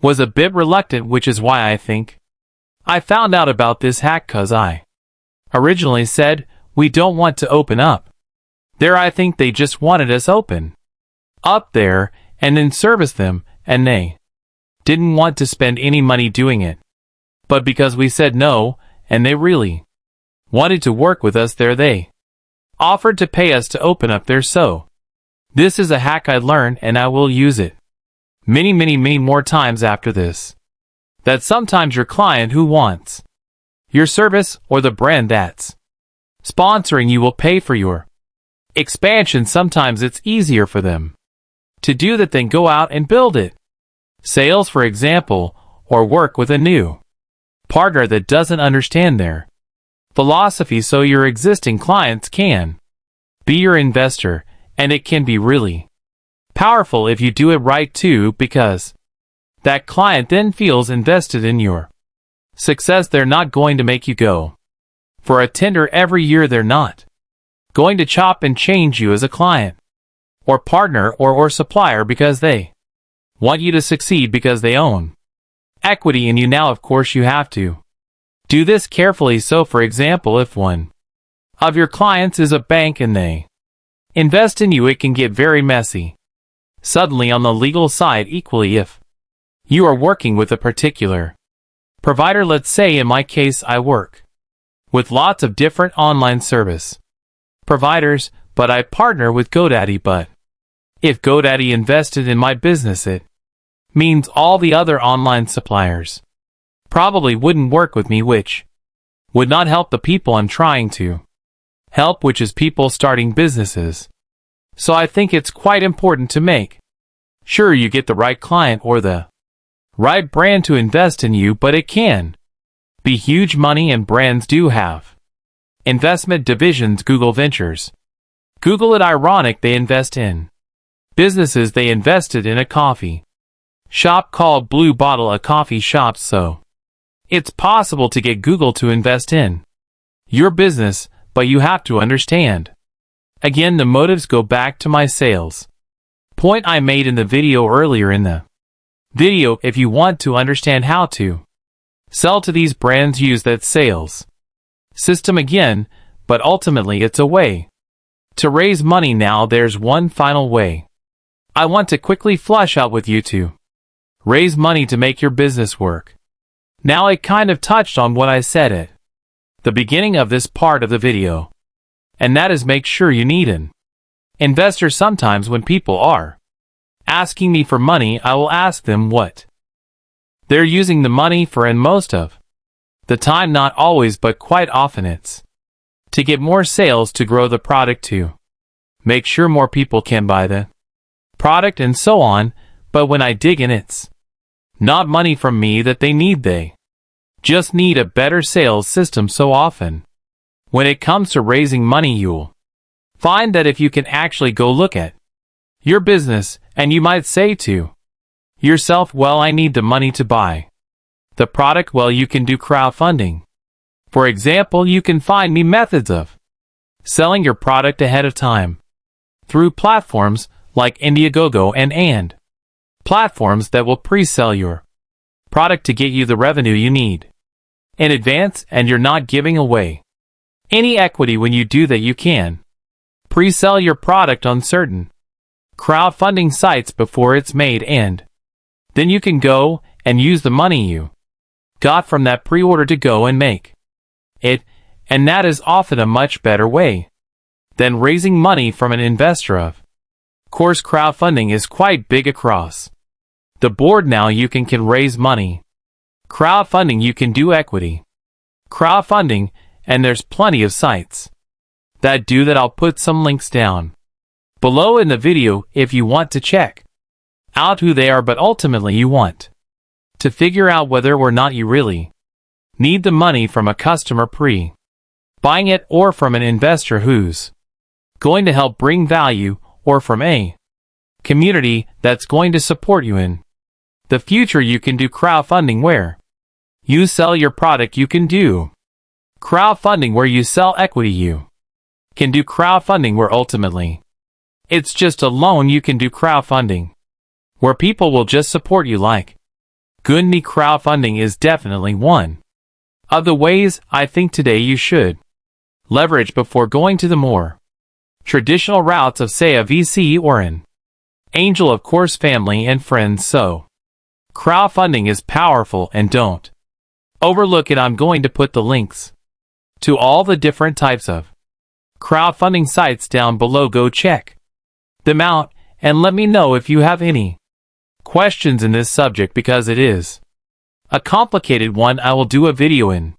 was a bit reluctant, which is why I think I found out about this hack, cause I originally said we don't want to open up there. I think they just wanted us open up there and then service them, and they didn't want to spend any money doing it. But because we said no, and they really wanted to work with us there, they offered to pay us to open up there. So this is a hack I learned, and I will use it many more times after this. That sometimes your client who wants your service or the brand that's sponsoring you will pay for your expansion. Sometimes it's easier for them to do that than go out and build it. Sales, for example, or work with a new partner that doesn't understand their philosophy. So your existing clients can be your investor, and it can be really powerful if you do it right too, because that client then feels invested in your success. They're not going to make you go for a tender every year. They're not going to chop and change you as a client or partner or supplier, because they want you to succeed, because they own equity in you. Now, of course, you have to do this carefully. So, for example, if one of your clients is a bank and they invest in you, it can get very messy suddenly on the legal side. Equally, if you are working with a particular provider, let's say in my case I work with lots of different online service providers, but I partner with GoDaddy. But if GoDaddy invested in my business, it means all the other online suppliers probably wouldn't work with me, which would not help the people I'm trying to help, which is people starting businesses. So I think it's quite important to make sure you get the right client or the right brand to invest in you. But it can be huge money, and brands do have investment divisions. Google Ventures. Google it. Ironic, they invest in businesses. They invested in a coffee shop called Blue Bottle, a coffee shop. So it's possible to get Google to invest in your business, but you have to understand. Again, the motives go back to my sales point I made in the video earlier in the video. If you want to understand how to sell to these brands, use that sales system again, but ultimately it's a way to raise money. Now there's one final way I want to quickly flush out with you to raise money to make your business work. Now, it kind of touched on what I said at the beginning of this part of the video, and that is make sure you need an investor. Sometimes when people are asking me for money, I will ask them what they're using the money for, and most of the time, not always, but quite often, it's to get more sales, to grow the product, to make sure more people can buy the product, and so on. But when I dig in, it's not money from me that they need. They just need a better sales system. So often, when it comes to raising money, you'll Find that if you can actually go look at your business and you might say to yourself, well, I need the money to buy the product. Well, you can do crowdfunding. For example, you can find me methods of selling your product ahead of time through platforms like Indiegogo and platforms that will pre-sell your product to get you the revenue you need in advance, and you're not giving away any equity when you do that. You can pre-sell your product on certain crowdfunding sites before it's made, and then you can go and use the money you got from that pre-order to go and make it, and that is often a much better way than raising money from an investor. Of course, crowdfunding is quite big across the board now. You can raise money crowdfunding, you can do equity crowdfunding, and there's plenty of sites that do that. I'll put some links down below in the video if you want to check out who they are, but ultimately you want to figure out whether or not you really need the money from a customer pre-buying it, or from an investor who's going to help bring value, or from a community that's going to support you in the future. You can do crowdfunding where you sell your product. You can do crowdfunding where you sell equity. You can do crowdfunding where ultimately it's just a loan. You can do crowdfunding where people will just support you. Like Goonie, crowdfunding is definitely one of the ways I think today you should leverage before going to the more traditional routes of, say, a VC or an angel. Of course, family and friends. So crowdfunding is powerful, and don't overlook it. I'm going to put the links to all the different types of crowdfunding sites down below. Go check them out and let me know if you have any questions in this subject, because it is a complicated one. I will do a video in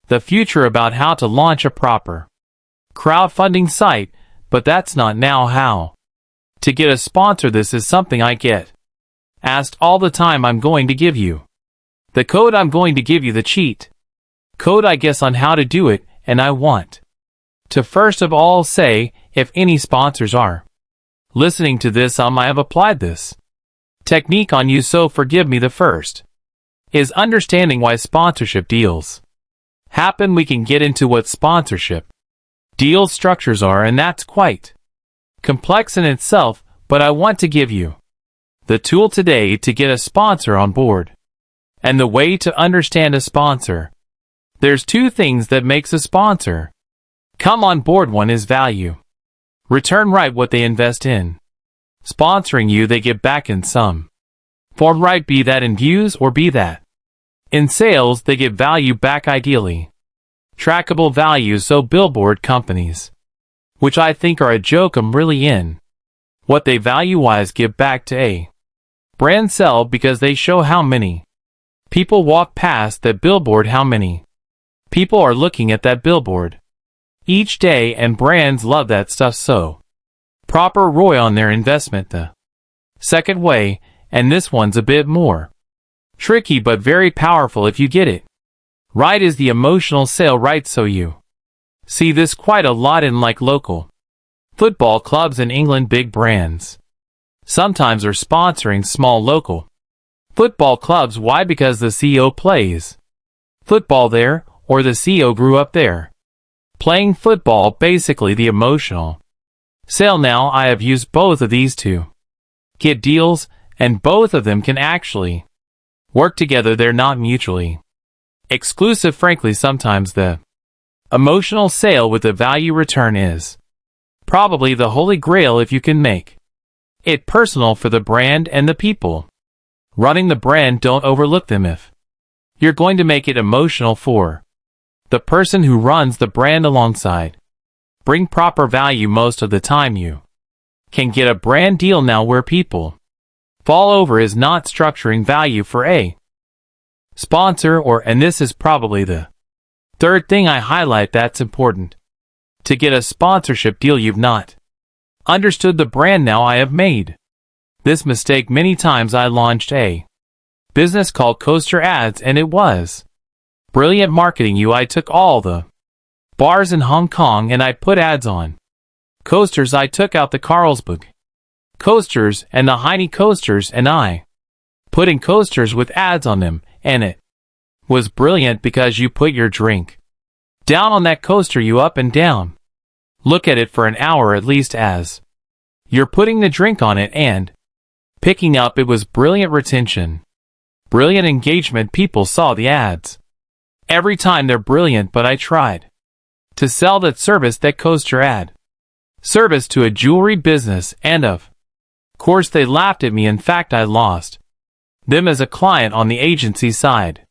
the future about how to launch a proper crowdfunding site, but that's not now. How to get a sponsor. This is something I get asked all the time. I'm going to give you the code. I'm going to give you the cheat code, I guess, on how to do it. And I want to first of all say, if any sponsors are listening to this, I have applied this technique on you, so forgive me. The first is understanding why sponsorship deals happen. We can get into what sponsorship deal structures are, and that's quite complex in itself, but I want to give you the tool today to get a sponsor on board. And the way to understand a sponsor: there's two things that makes a sponsor come on board. One is value return, right? What they invest in sponsoring you, they get back in some form, right? Be that in views or be that in sales, they get value back, ideally trackable value. So billboard companies, which I think are a joke, really in what they value-wise give back to a brand, sell because they show how many people walk past that billboard, how many people are looking at that billboard each day, and brands love that stuff. So proper ROI on their investment. The second way, and this one's a bit more tricky but very powerful if you get it right, is the emotional sale, right? So you see this quite a lot in like local football clubs in England. Big brands sometimes are sponsoring small local football clubs. Why? Because the CEO plays football there, or the CEO grew up there playing football. Basically the emotional sale. Now I have used both of these to get deals, and both of them can actually work together. They're not mutually exclusive. Frankly, sometimes the emotional sale with the value return is probably the holy grail if you can make it personal for the brand and the people running the brand. Don't overlook them if you're going to make it emotional for the person who runs the brand alongside. Bring proper value. Most of the time you can get a brand deal now where people fall over is not structuring value for a sponsor, and this is probably the third thing I highlight that's important to get a sponsorship deal. You've not understood the brand. Now I have made this mistake many times. I launched a business called Coaster Ads, and it was brilliant marketing. I took all the bars in Hong Kong and I put ads on Coasters, I took out the Carlsberg coasters and the Heine coasters and I put in coasters with ads on them, and it was brilliant because you put your drink down on that coaster, you up and down. Look at it for an hour at least as you're putting the drink on it and picking up. It was brilliant retention, brilliant engagement. People saw the ads every time. They're brilliant, but I tried to sell that service, that coaster ad service, to a jewelry business, and of course they laughed at me. In fact, I lost them as a client on the agency side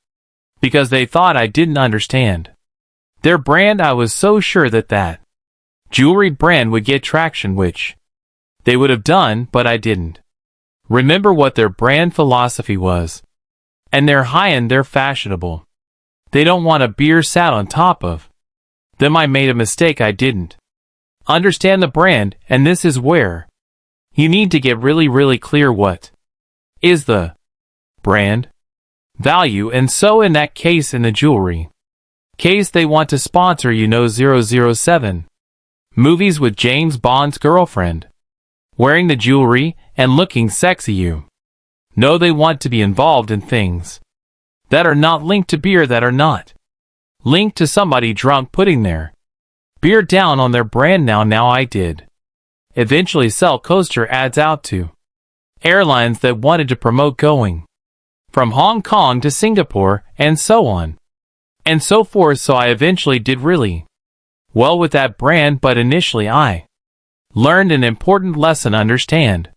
because they thought I didn't understand their brand. I was so sure that jewelry brand would get traction, which they would have done, but I didn't remember what their brand philosophy was. And they're high-end, they're fashionable. They don't want a beer sat on top of them. I made a mistake. I didn't understand the brand, and this is where you need to get really clear what is the brand value. And so in that case, in the jewelry case, they want to sponsor, 007 movies with James Bond's girlfriend wearing the jewelry and looking sexy. They want to be involved in things that are not linked to beer, that are not linked to somebody drunk putting their beer down on their brand. Now I did eventually sell coaster ads out to airlines that wanted to promote going from Hong Kong to Singapore and so on and so forth. So I eventually did really well with that brand, but initially I learned an important lesson. Understand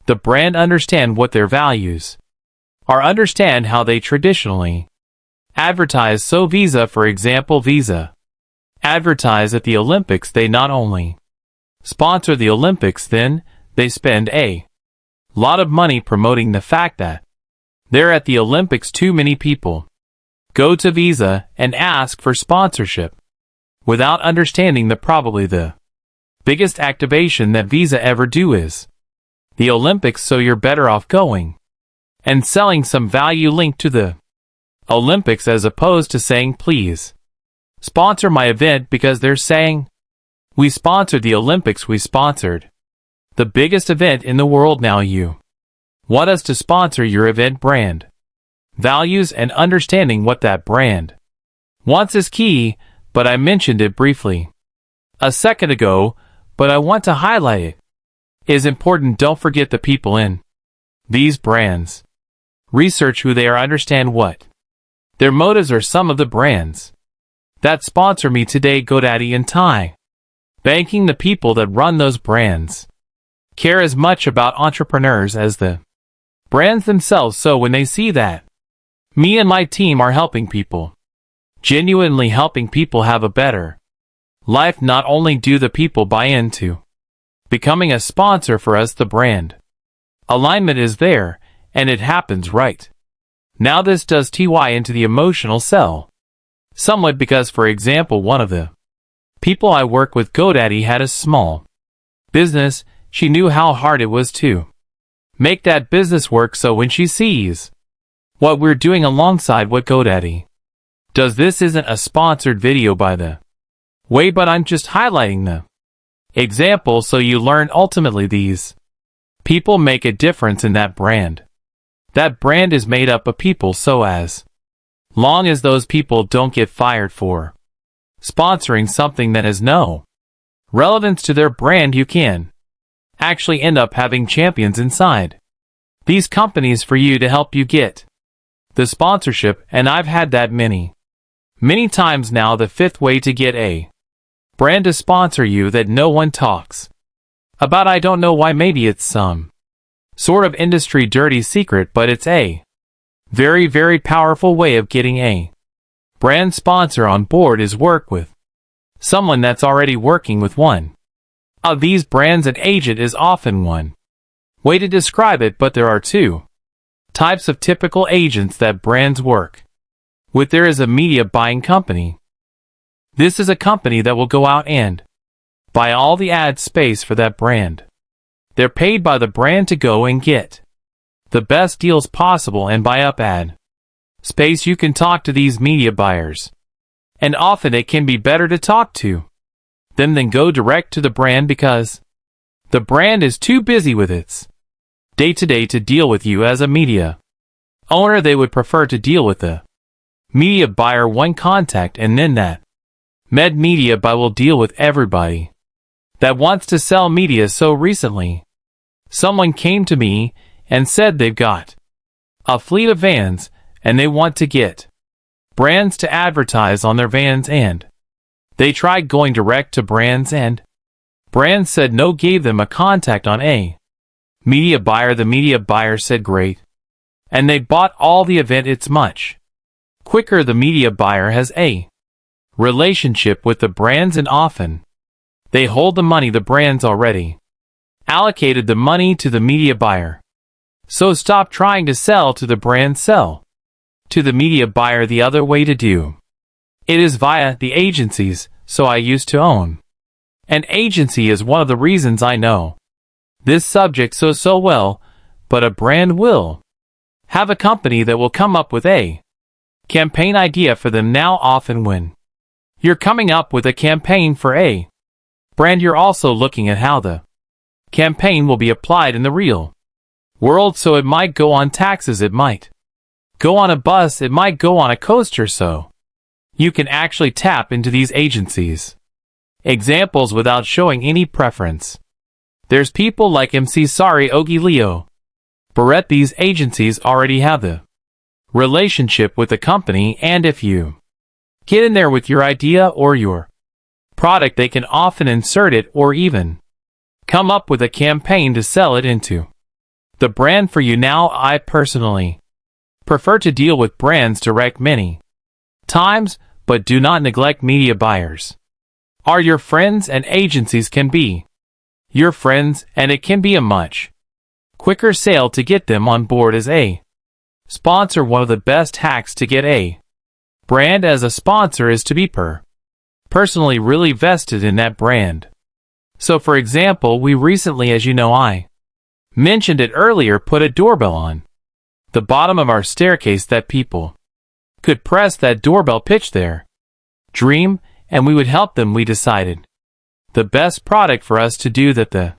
the brand, understand what their values are, understand how they traditionally advertise. So Visa, for example, Visa advertise at the Olympics. They not only sponsor the Olympics, then they spend a lot of money promoting the fact that they're at the Olympics. Too many people go to Visa and ask for sponsorship without understanding that probably the biggest activation that Visa ever do is the Olympics. So you're better off going and selling some value linked to the Olympics as opposed to saying, please sponsor my event, because they're saying, we sponsored the Olympics, we sponsored the biggest event in the world. Now you want us to sponsor your event. Brand values and understanding what that brand wants is key, but I mentioned it briefly a second ago, but I want to highlight it is important. Don't forget the people in these brands. Research who they are, understand what their motives are. Some of the brands that sponsor me today, GoDaddy and Thai Banking, the people that run those brands care as much about entrepreneurs as the brands themselves. So when they see that me and my team are helping people, genuinely helping people have a better life, not only do the people buy into becoming a sponsor for us, the brand alignment is there, and it happens right now. This does TY into the emotional sell somewhat, because, for example, one of the people I work with, GoDaddy, had a small business. She knew how hard it was to make that business work. So when she sees what we're doing alongside what GoDaddy does, this isn't a sponsored video by the way, but I'm just highlighting the example so you learn ultimately these people make a difference in that brand. That brand is made up of people, so as long as those people don't get fired for sponsoring something that has no relevance to their brand, you can actually end up having champions inside these companies for you to help you get the sponsorship. And I've had that many times now. The fifth way to get a brand to sponsor you that no one talks about. I don't know why, maybe it's some sort of industry dirty secret, but it's a very powerful way of getting a brand sponsor on board is work with someone that's already working with one of these brands. An agent is often one way to describe it, but there are two types of typical agents that brands work with. There is a media buying company. This is a company that will go out and buy all the ad space for that brand. They're paid by the brand to go and get the best deals possible and buy up ad space. You can talk to these media buyers, and often it can be better to talk to them than go direct to the brand because the brand is too busy with its day-to-day to deal with you as a media owner. They would prefer to deal with the media buyer one contact, and then that media buyer will deal with everybody that wants to sell media. So recently, someone came to me and said they've got a fleet of vans and they want to get brands to advertise on their vans, and they tried going direct to brands and brands said no, gave them a contact on a media buyer. The media buyer said great, and they bought all the event. It's much quicker. The media buyer has a relationship with the brands and often they hold the money. The brands already allocated the money to the media buyer. So stop trying to sell to the brand, sell to the media buyer. The other way to do it is via the agencies. So I used to own an agency is one of the reasons I know this subject so well. But a brand will have a company that will come up with a campaign idea for them. Now often when you're coming up with a campaign for a brand, you're also looking at how the campaign will be applied in the real world. So it might go on taxes, it might go on a bus, it might go on a coaster. So you can actually tap into these agencies examples without showing any preference. There's people like MC Sorry, Ogie, Leo, Barrett. These agencies already have the relationship with the company, and if you get in there with your idea or your product, they can often insert it or even come up with a campaign to sell it into the brand for you. Now I personally prefer to deal with brands direct many times, but do not neglect media buyers. Are your friends, and agencies can be your friends, and it can be a much quicker sale to get them on board as a sponsor. One of the best hacks to get a brand as a sponsor is to be personally really vested in that brand. So for example, we recently, as you know, I mentioned it earlier, put a doorbell on the bottom of our staircase that people could press that doorbell, pitch their dream, and we would help them. We decided the best product for us to do that, the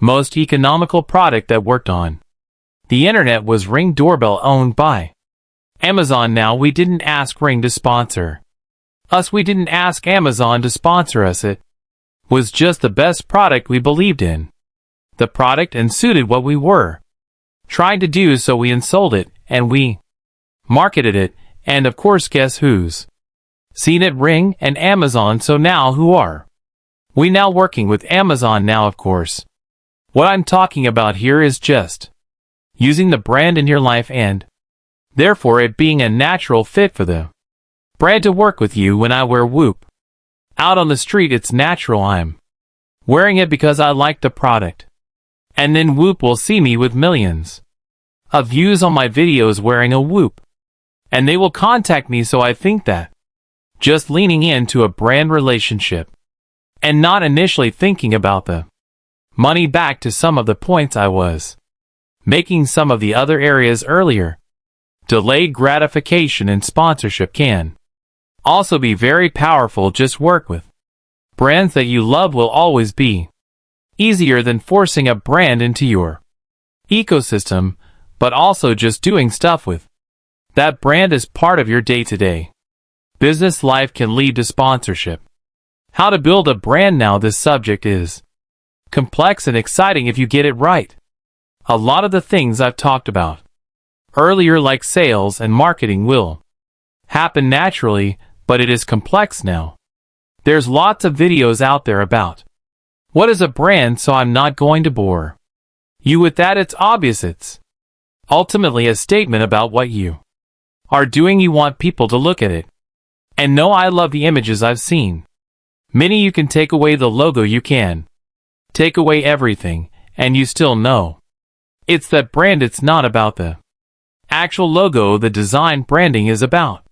most economical product that worked on the internet, was Ring doorbell, owned by Amazon. Now we didn't ask Ring to sponsor us. We didn't ask Amazon to sponsor us. It was just the best product. We believed in the product and suited what we were trying to do. So we sold it and we marketed it. And of course, guess who's seen it? Ring and Amazon. So now who are we now working with? Amazon. Now of course, what I'm talking about here is just using the brand in your life and therefore it being a natural fit for the brand to work with you. When I wear Whoop out on the street, it's natural. I'm wearing it because I like the product. And then Whoop will see me with millions of views on my videos wearing a Whoop, and they will contact me. So I think that just leaning into a brand relationship and not initially thinking about the money, back to some of the points I was making some of the other areas earlier, delayed gratification and sponsorship can also be very powerful. Just work with brands that you love will always be easier than forcing a brand into your ecosystem, but also just doing stuff with that brand as part of your day-to-day business life can lead to sponsorship. How to build a brand. Now this subject is complex and exciting if you get it right. A lot of the things I've talked about earlier, like sales and marketing, will happen naturally, but it is complex now. There's lots of videos out there about what is a brand, so I'm not going to bore you with that. It's obvious. It's ultimately a statement about what you are doing. You want people to look at it and know. I love the images I've seen. Many. You can take away the logo, you can take away everything, and you still know it's that brand. It's not about the actual logo, the design. Branding is about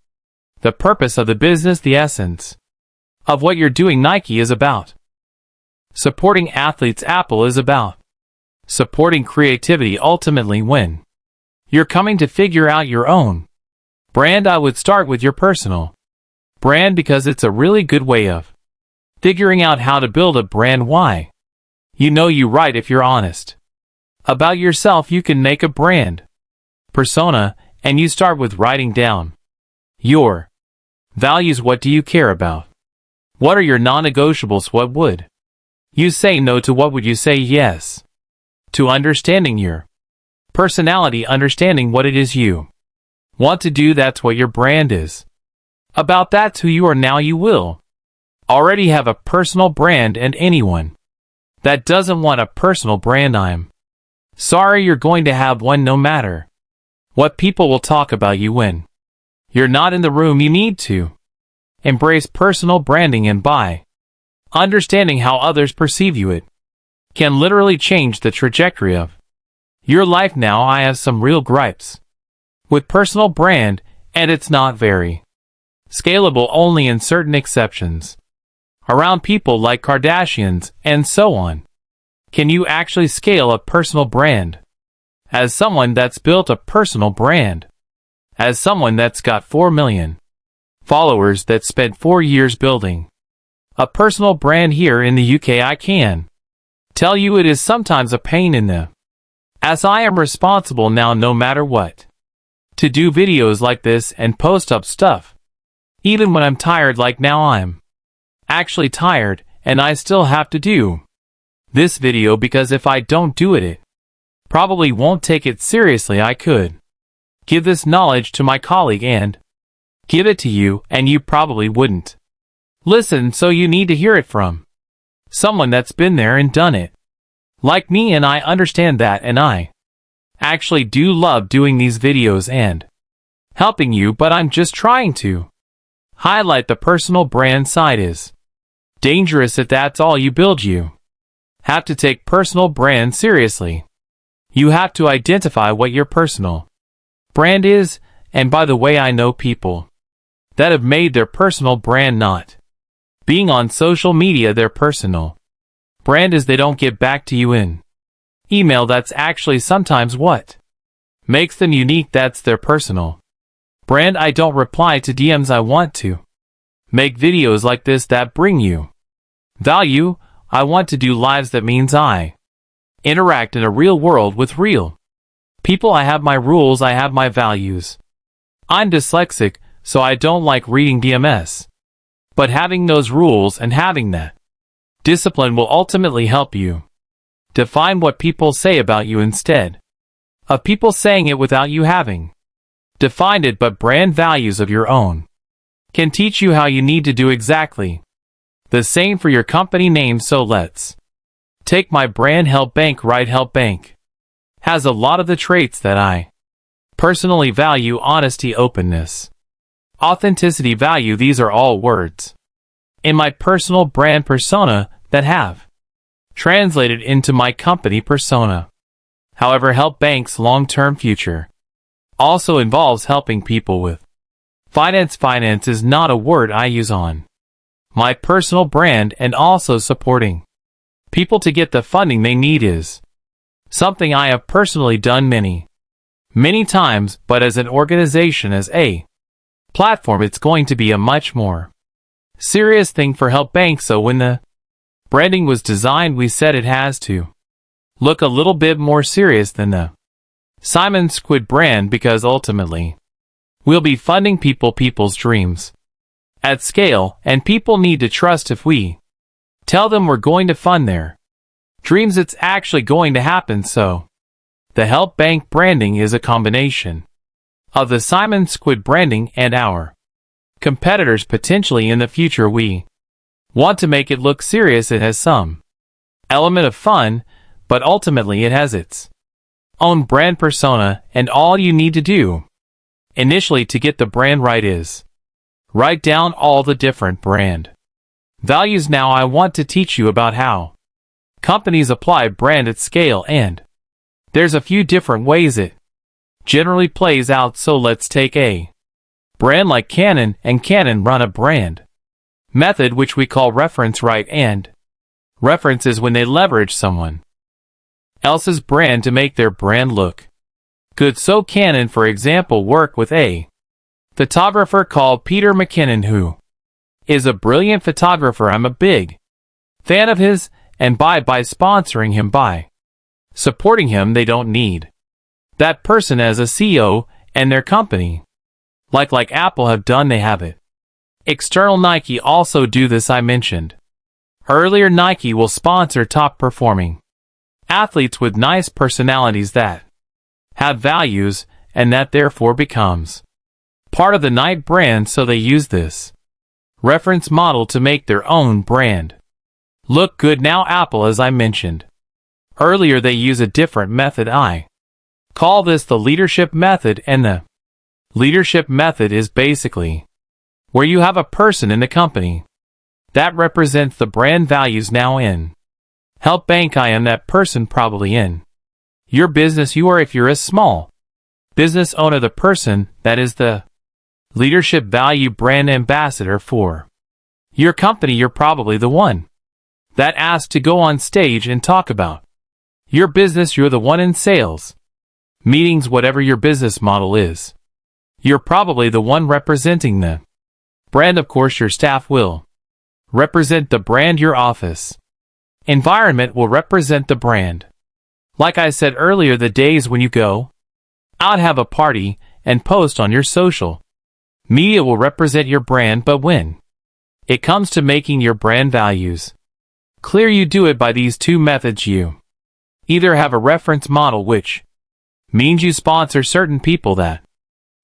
the purpose of the business, the essence of what you're doing. Nike is about supporting athletes. Apple is about supporting creativity. Ultimately, when you're coming to figure out your own brand, I would start with your personal brand because it's a really good way of Figuring out how to build a brand. Why? You know you right if you're honest. About yourself you can make a brand persona, and you start with writing down your values. What do you care about? What are your non-negotiables? What would you say no to? What would you say yes to? Understanding your personality, understanding what it is you want to do. That's what your brand is about. That's who you are now. You will already have a personal brand, and anyone that doesn't want a personal brand, I'm sorry, you're going to have one no matter what people will talk about you when you're not in the room. You need to embrace personal branding, and by understanding how others perceive you, it can literally change the trajectory of your life. Now, I have some real gripes with personal brand, and it's not very scalable, only in certain exceptions around people like Kardashians and so on. Can you actually scale a personal brand? As someone that's built a personal brand, as someone that's got 4 million followers that spent 4 years building a personal brand here in the UK, I can tell you it is sometimes a pain in the ass. I am responsible now, no matter what, to do videos like this and post up stuff, even when I'm tired. Like now, I'm actually tired, and I still have to do this video because if I don't do it, it probably won't take it seriously. I could give this knowledge to my colleague and give it to you, and you probably wouldn't listen, so you need to hear it from someone that's been there and done it like me, and I understand that, and I actually do love doing these videos and helping you, but I'm just trying to highlight the personal brand side is dangerous. If that's all you build, you have to take personal brand seriously. You have to identify what your personal brand is, and by the way, I know people that have made their personal brand not being on social media their personal brand is they don't get back to you in email. That's actually sometimes what makes them unique. That's their personal brand. I don't reply to DMs. I want to make videos like this that bring you value. I want to do lives. That means I interact in a real world with real people. I have my rules. I have my values. I'm dyslexic, so I don't like reading DMS. But having those rules and having that discipline will ultimately help you define what people say about you instead of people saying it without you having defined it. But brand values of your own can teach you how you need to do exactly the same for your company name. So let's take my brand, Help Bank. Right, Help Bank has a lot of the traits that I personally value: honesty, openness, authenticity, value. These are all words in my personal brand persona that have translated into my company persona. However, Help Bank's long-term future also involves helping people with finance. Finance is not a word I use on my personal brand, and also supporting people to get the funding they need is something I have personally done many times, but as an organization, as a platform, it's going to be a much more serious thing for Help Bank. So when the branding was designed, we said it has to look a little bit more serious than the Simon Squid brand, because ultimately we'll be funding people's dreams at scale, and people need to trust if we tell them we're going to fund their dreams, it's actually going to happen. So the Help Bank branding is a combination of the Simon Squid branding and our competitors potentially in the future. We want to make it look serious. It has some element of fun, but ultimately it has its own brand persona, and all you need to do initially to get the brand right is write down all the different brand values. Now I want to teach you about how companies apply brand at scale, and there's a few different ways it generally plays out. So let's take a brand like Canon, and Canon run a brand method which we call reference. Right, and reference is when they leverage someone else's brand to make their brand look good. So Canon, for example, work with a photographer called Peter McKinnon, who is a brilliant photographer. I'm a big fan of his, and by sponsoring him, by supporting him, they don't need that person as a CEO and their company. Like Apple have done, they have it. External Nike also do this. I mentioned earlier, Nike will sponsor top performing athletes with nice personalities that have values, and that therefore becomes part of the Nike brand, so they use this reference model to make their own brand look good. Now Apple, as I mentioned earlier, they use a different method. I call this the leadership method, and the leadership method is basically where you have a person in the company that represents the brand values. Now in help bank, I am that person probably in your business. You are, if you're a small business owner, the person that is the leadership value brand ambassador for your company. You're probably the one that asked to go on stage and talk about your business. You're the one in sales meetings, whatever your business model is. You're probably the one representing the brand. Of course, your staff will represent the brand. Your office environment will represent the brand. Like I said earlier, the days when you go out, have a party, and post on your social media will represent your brand. But when it comes to making your brand values clear, you do it by these two methods. You either have a reference model, which means you sponsor certain people that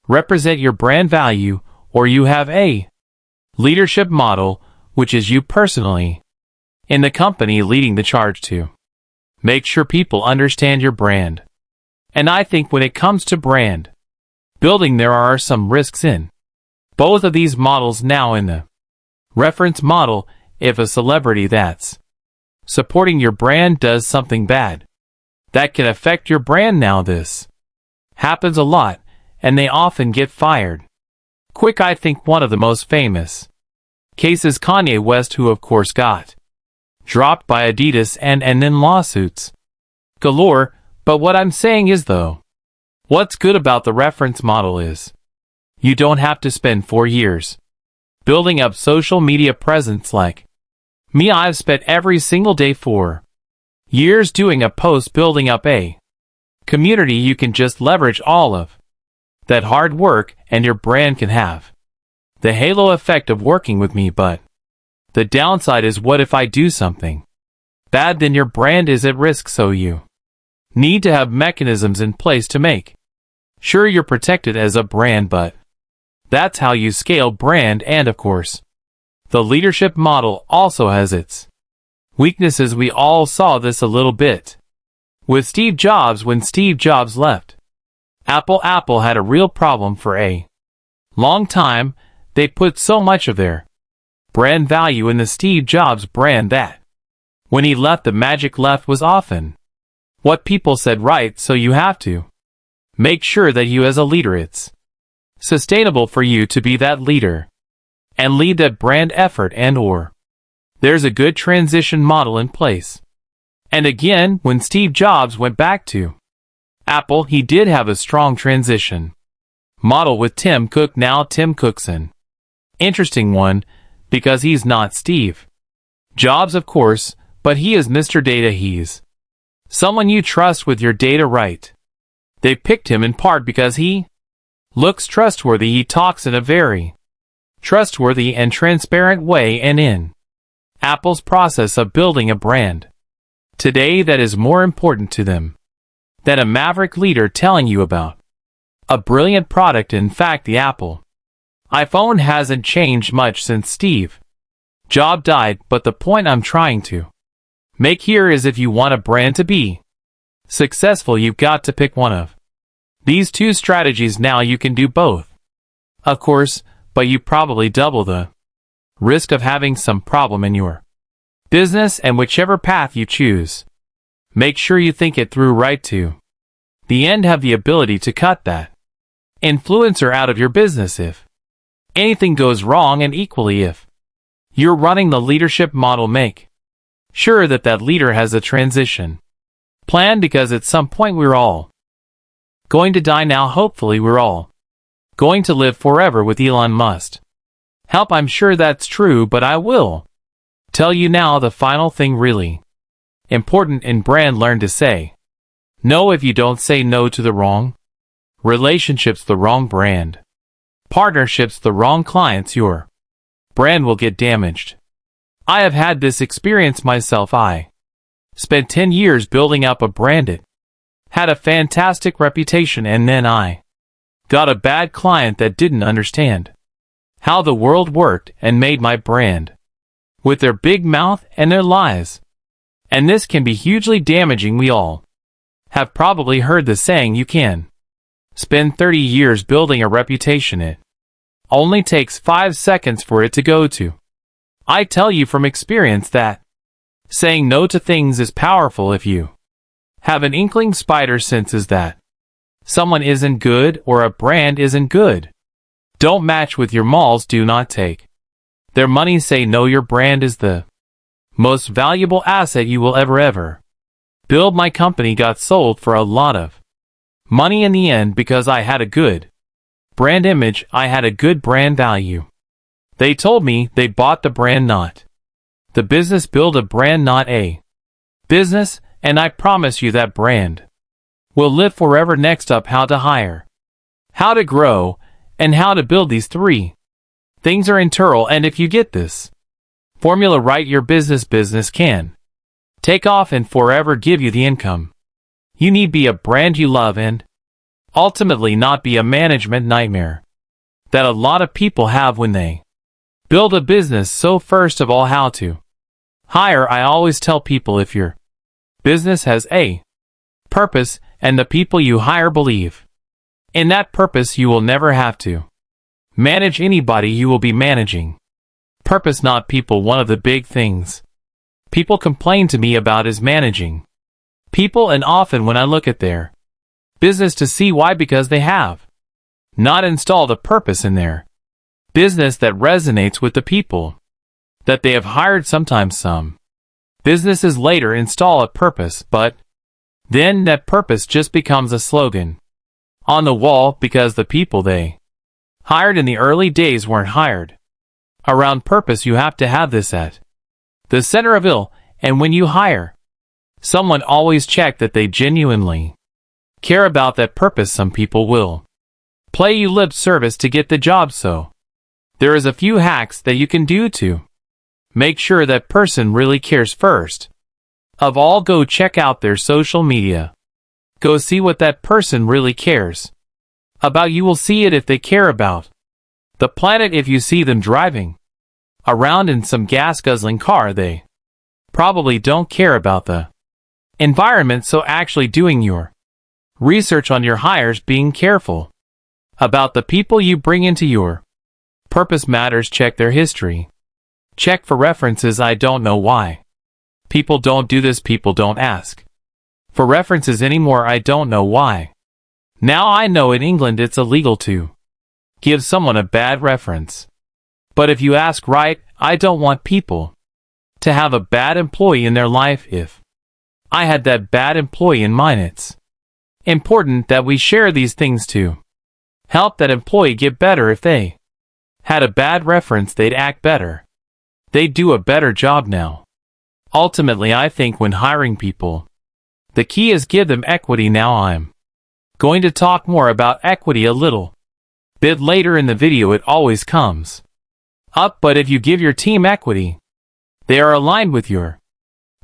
represent your brand value, or you have a leadership model, which is you personally in the company leading the charge to make sure people understand your brand. And I think when it comes to brand building, there are some risks in both of these models. Now in the reference model, if a celebrity that's supporting your brand does something bad, that can affect your brand. Now this happens a lot, and they often get fired quick. I think one of the most famous cases, Kanye West, who of course got dropped by Adidas and then lawsuits galore. But what I'm saying is, though, what's good about the reference model is you don't have to spend 4 years building up social media presence like me. I've spent every single day 4 years doing a post, building up a community. You can just leverage all of that hard work, and your brand can have the halo effect of working with me. But the downside is, what if I do something bad? Then your brand is at risk. So you need to have mechanisms in place to make sure you're protected as a brand. But that's how you scale brand. And of course, the leadership model also has its weaknesses. We all saw this a little bit with Steve Jobs. When Steve Jobs left Apple had a real problem for a long time. They put so much of their brand value in the Steve Jobs brand that when he left, the magic left was often what people said, right? So you have to make sure that you as a leader, it's sustainable for you to be that leader and lead that brand effort, and or there's a good transition model in place. And again, when Steve Jobs went back to Apple, he did have a strong transition model with Tim Cook. Now Tim Cook's an interesting one because he's not Steve Jobs, of course, but he is Mr. Data. He's someone you trust with your data, right? They picked him in part because he looks trustworthy. He talks in a very trustworthy and transparent way, and in Apple's process of building a brand today, that is more important to them than a maverick leader telling you about a brilliant product. In fact, the Apple iPhone hasn't changed much since Steve Jobs died, but the point I'm trying to make here is, if you want a brand to be successful, you've got to pick one of these two strategies. Now you can do both, of course, but you probably double the risk of having some problem in your business. And whichever path you choose, make sure you think it through right to the end. Have the ability to cut that influencer out of your business if anything goes wrong, and equally if you're running the leadership model, make sure that that leader has a transition plan, because at some point we're all going to die. Now hopefully we're all going to live forever with Elon Musk. Help, I'm sure that's true, but I will tell you now the final thing really important in brand. Learn to say no. If you don't say no to the wrong relationships, the wrong brand partnerships, the wrong clients, your brand will get damaged. I have had this experience myself. I spent 10 years building up a brand. It had a fantastic reputation, and then I got a bad client that didn't understand how the world worked and made my brand with their big mouth and their lies. And this can be hugely damaging. We all have probably heard the saying, you can spend 30 years building a reputation. It only takes 5 seconds for it to go to. I tell you from experience that saying no to things is powerful. If you have an inkling, spider senses that someone isn't good or a brand isn't good, don't match with your malls, do not take their money, say no. Your brand is the most valuable asset you will ever build. My company got sold for a lot of money in the end because I had a good brand image. I had a good brand value. They told me they bought the brand, not the business. Build a brand, not a business, and I promise you that brand will live forever. Next up, how to hire, how to grow, and how to build. These 3 things are integral, and if you get this formula right, your business can take off and forever give you the income you need. Be a brand you love and ultimately not be a management nightmare that a lot of people have when they build a business. So first of all, how to hire. I always tell people, if your business has a purpose and the people you hire believe in that purpose, you will never have to manage anybody. You will be managing purpose, not people. One of the big things people complain to me about is managing people, and often when I look at their business to see why, because they have not installed a purpose in their business that resonates with the people that they have hired. Sometimes some businesses later install a purpose, but then that purpose just becomes a slogan on the wall because the people they hired in the early days weren't hired around purpose. You have to have this at the center of it, and when you hire someone, always check that they genuinely care about that purpose. Some people will play you lip service to get the job, so there is a few hacks that you can do to make sure that person really cares. First of all, go check out their social media. Go see what that person really cares about. You will see it if they care about the planet. If you see them driving around in some gas-guzzling car, they probably don't care about the environment. So actually doing your research on your hires, being careful about the people you bring into your purpose matters. Check their history. Check for references. I don't know why people don't do this. People don't ask for references anymore. I don't know why. Now I know in England it's illegal to give someone a bad reference. But if you ask right, I don't want people to have a bad employee in their life. If I had that bad employee in mine, it's important that we share these things to help that employee get better. If they had a bad reference, they'd act better. They'd do a better job. Now, ultimately, I think when hiring people, the key is give them equity. Now I'm going to talk more about equity a little bit later in the video. It always comes up, but if you give your team equity, they are aligned with your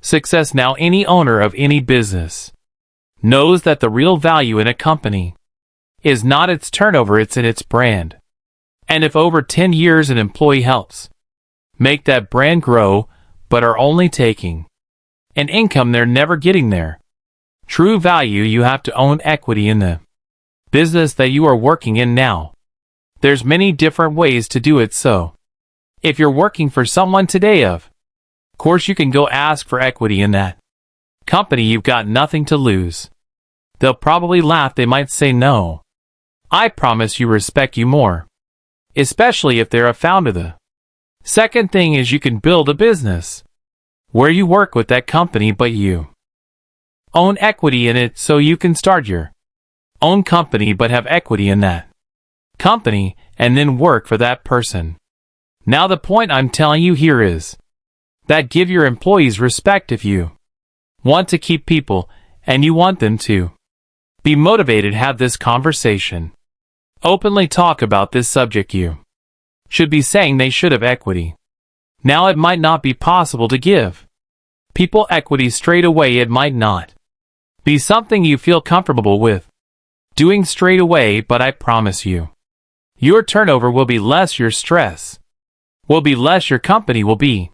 success. Now, any owner of any business knows that the real value in a company is not its turnover, it's in its brand. And if over 10 years an employee helps make that brand grow, but are only taking an income, they're never getting their true value. You have to own equity in the business that you are working in. Now, there's many different ways to do it. So if you're working for someone today, of course you can go ask for equity in that company. You've got nothing to lose. They'll probably laugh. They might say no. I promise you respect you more, especially if they're a founder. The second thing is you can build a business where you work with that company, but you own equity in it. So you can start your own company but have equity in that company and then work for that person Now the point I'm telling you here is that give your employees respect if you want to keep people and you want them to be motivated. Have this conversation. Openly talk about this subject. You should be saying they should have equity. Now it might not be possible to give people equity straight away. It might not be something you feel comfortable with doing straight away, but I promise you, your turnover will be less, your stress will be less, your company will be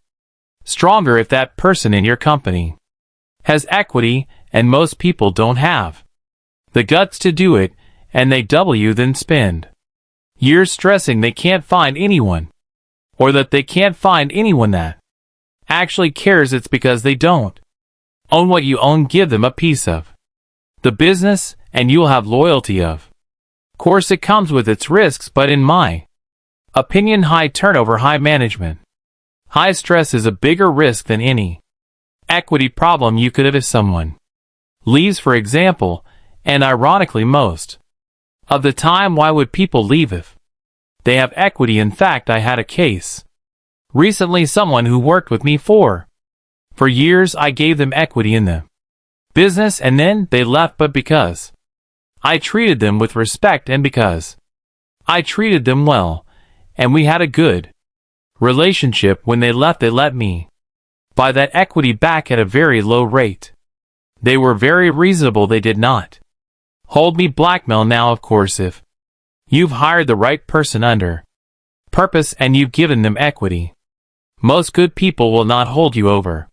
stronger if that person in your company has equity, and most people don't have the guts to do it, and they double you, then spend years stressing they can't find anyone, or that they can't find anyone that actually cares. It's because they don't own what you own. Give them a piece of the business, and you'll have loyalty. Of course, it comes with its risks, but in my opinion, high turnover, high management, high stress is a bigger risk than any equity problem you could have if someone leaves, for example. And ironically, most of the time, why would people leave if they have equity? In fact, I had a case recently, someone who worked with me for years. I gave them equity in the business and then they left, but because I treated them with respect and because I treated them well and we had a good relationship, when they left, they let me buy that equity back at a very low rate. They were very reasonable. They did not hold me blackmail. Now, of course, if you've hired the right person under purpose and you've given them equity, most good people will not hold you over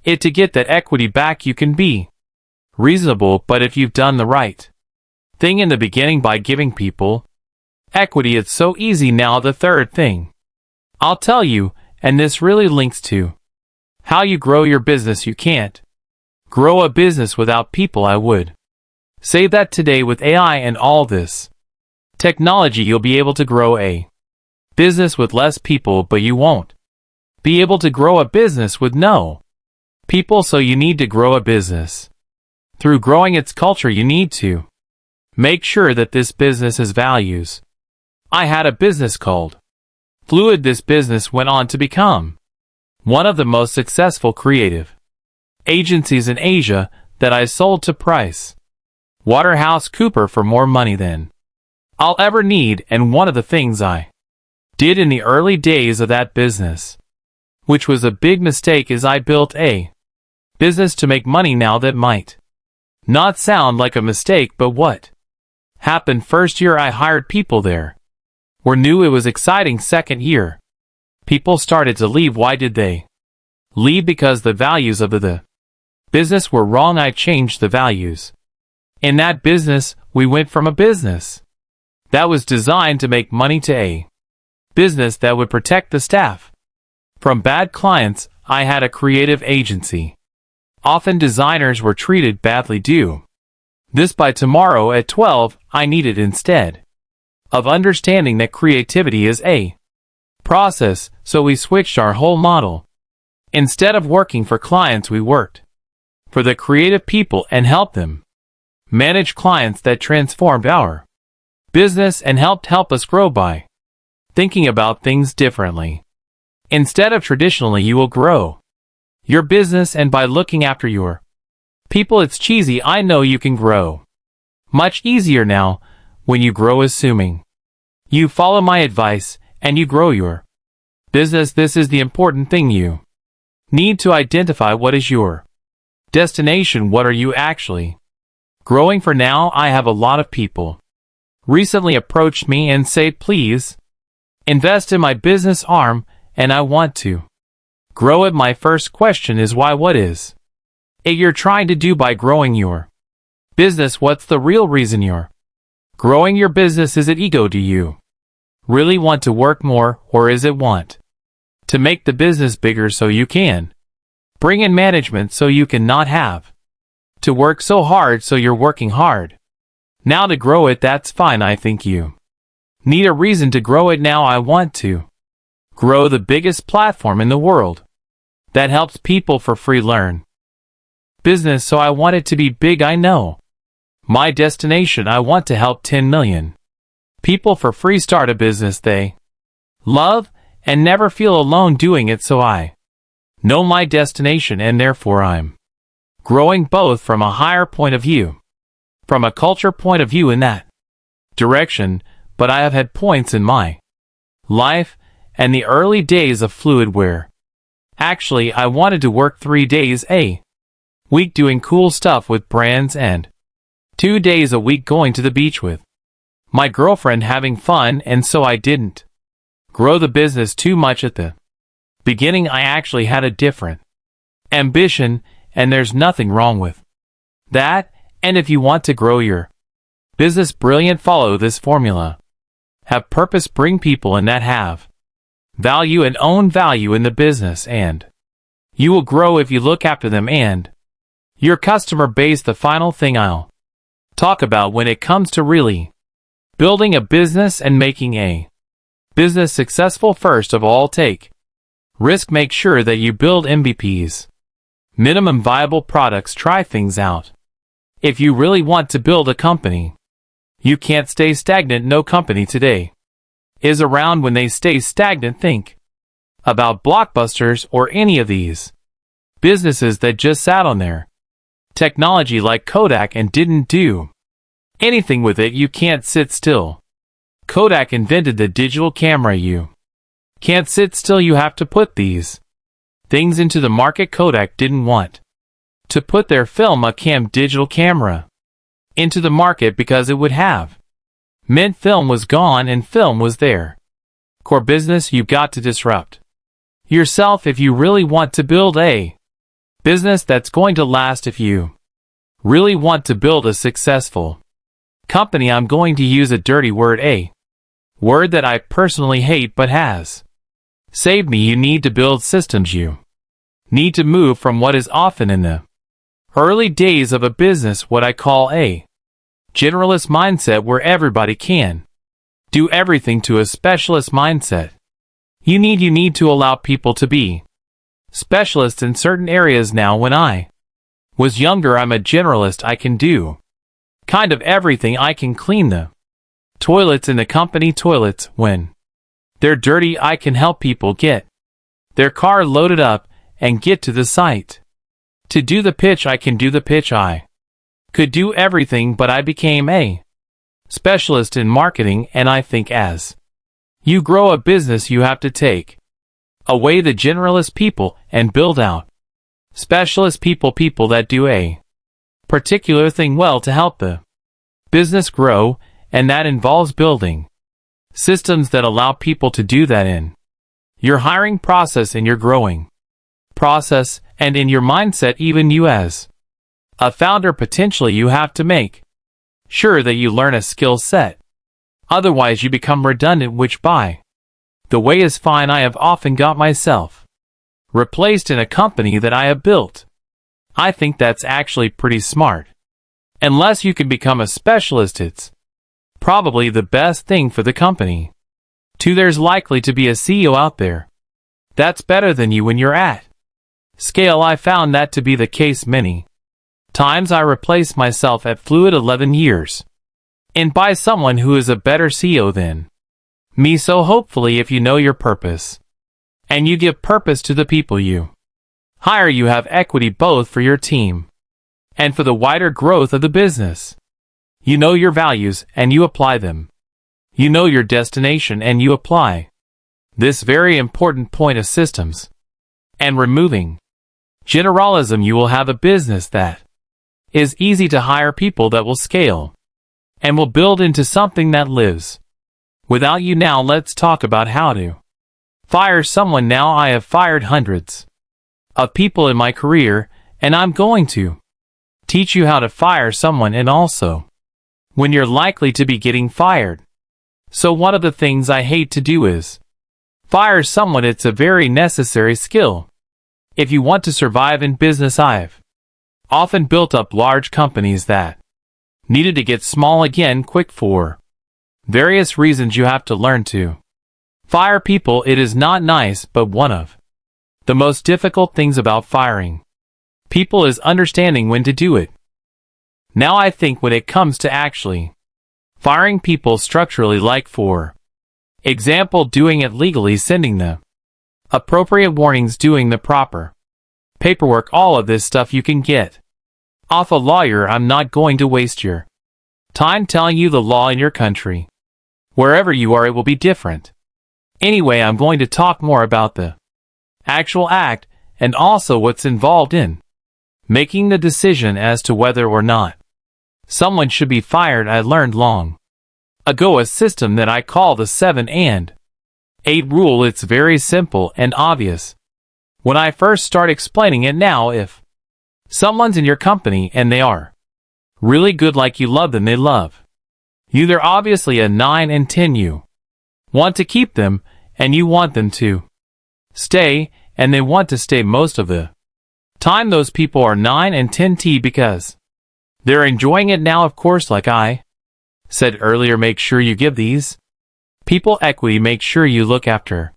it to get that equity back. You can be reasonable, but if you've done the right thing in the beginning by giving people equity, it's so easy. Now, the third thing I'll tell you, and this really links to how you grow your business. You can't grow a business without people. I would say that today with AI and all this technology, you'll be able to grow a business with less people, but you won't be able to grow a business with no people. So you need to grow a business through growing its culture. You need to make sure that this business has values. I had a business called Fluid. This business went on to become one of the most successful creative agencies in Asia that I sold to Price Waterhouse Cooper for more money than I'll ever need. And one of the things I did in the early days of that business, which was a big mistake, is I built a business to make money. Now that might not sound like a mistake, but what happened first year I hired people there were new. It was exciting. Second year, people started to leave. Why did they leave? Because the values of the business were wrong. I changed the values in that business. We went from a business that was designed to make money to a business that would protect the staff from bad clients. I had a creative agency. Often designers were treated badly. Do this by tomorrow at 12. I needed, instead of understanding that creativity is a process, so we switched our whole model. Instead of working for clients, we worked for the creative people and helped them manage clients. That transformed our business and helped us grow by thinking about things differently. Instead of traditionally, you will grow your business and by looking after your people. It's cheesy, I know. You can grow much easier now when you grow, assuming you follow my advice and you grow your business. This is the important thing. You need to identify what is your destination. What are you actually growing for? Now, I have a lot of people recently approached me and say, please invest in my business arm, and I want to grow it. My first question is why? What is it you're trying to do by growing your business? What's the real reason you're growing your business? Is it ego? Do you really want to work more, or is it want to make the business bigger so you can bring in management, so you can not have to work so hard, so you're working hard now to grow it? That's fine. I think you need a reason to grow it. Now, I want to grow the biggest platform in the world that helps people for free learn business, so I want it to be big. I know my destination. I want to help 10 million people for free start a business they love and never feel alone doing it, so I know my destination and therefore I'm growing both from a higher point of view, from a culture point of view in that direction, but I have had points in my life and the early days of fluid where actually I wanted to work 3 days a week doing cool stuff with brands and 2 days a week going to the beach with my girlfriend having fun, and so I didn't grow the business too much at the beginning. I actually had a different ambition, and there's nothing wrong with that. And if you want to grow your business brilliant, follow this formula. Have purpose, bring people in that have value and own value in the business, and you will grow if you look after them and your customer base. The final thing I'll talk about when it comes to really building a business and making a business successful: first of all, take risk. Make sure that you build MVPs, minimum viable products. Try things out. If you really want to build a company, you can't stay stagnant. No company today is around when they stay stagnant. Think about Blockbusters or any of these businesses that just sat on their technology like Kodak and didn't do anything with it. You can't sit still. Kodak invented the digital camera. You can't sit still. You have to put these things into the market. Kodak didn't want to put their film, a digital camera, into the market because it would have meant film was gone and film was their core business. You've got to disrupt yourself if you really want to build a business that's going to last. If you really want to build a successful company, I'm going to use a dirty word, a word that I personally hate but has saved me. You need to build systems. You need to move from what is often in the early days of a business what I call a generalist mindset, where everybody can do everything, to a specialist mindset. You need to allow people to be specialists in certain areas. Now, when I was younger, I'm a generalist. I can do kind of everything. I can clean the toilets in the company toilets. When they're dirty, I can help people get their car loaded up and get to the site. To do the pitch, I can do the pitch. I could do everything, but I became a specialist in marketing, and I think as you grow a business, you have to take away the generalist people and build out specialist people, people that do a particular thing well to help the business grow, and that involves building systems that allow people to do that in your hiring process, in your growing process, and in your mindset. Even you as a founder, potentially you have to make sure that you learn a skill set. Otherwise you become redundant, which by the way is fine. I have often got myself replaced in a company that I have built. I think that's actually pretty smart. Unless you can become a specialist, it's probably the best thing for the company. 2, there's likely to be a CEO out there that's better than you when you're at scale. I found that to be the case many times. I replaced myself at Fluid 11 years in by someone who is a better CEO than me. So hopefully, if you know your purpose and you give purpose to the people you hire, you have equity both for your team and for the wider growth of the business. You know your values and you apply them. You know your destination and you apply this very important point of systems and removing generalism. You will have a business that is easy to hire, people that will scale and will build into something that lives without you. Now let's talk about how to fire someone. Now, I have fired hundreds of people in my career, and I'm going to teach you how to fire someone and also when you're likely to be getting fired. So one of the things I hate to do is fire someone. It's a very necessary skill if you want to survive in business. I've often built up large companies that needed to get small again quick for various reasons. You have to learn to fire people. It is not nice, but one of the most difficult things about firing people is understanding when to do it. Now, I think when it comes to actually firing people structurally, like for Example, doing it legally, sending the appropriate warnings, doing the proper paperwork. All of this stuff you can get off a lawyer. I'm not going to waste your time telling you the law in your country. Wherever you are, it will be different. Anyway, I'm going to talk more about the actual act and also what's involved in making the decision as to whether or not someone should be fired. I learned long ago a system that I call the 7 and 8 rule. It's very simple and obvious when I first start explaining it. Now, if someone's in your company and they are really good, like you love them, they love you, they're obviously a 9 and 10. You want to keep them and you want them to stay, and they want to stay most of the time. Those people are 9 and 10T because they're enjoying it now. Of course, like I said earlier, make sure you give these people equity. Make sure you look after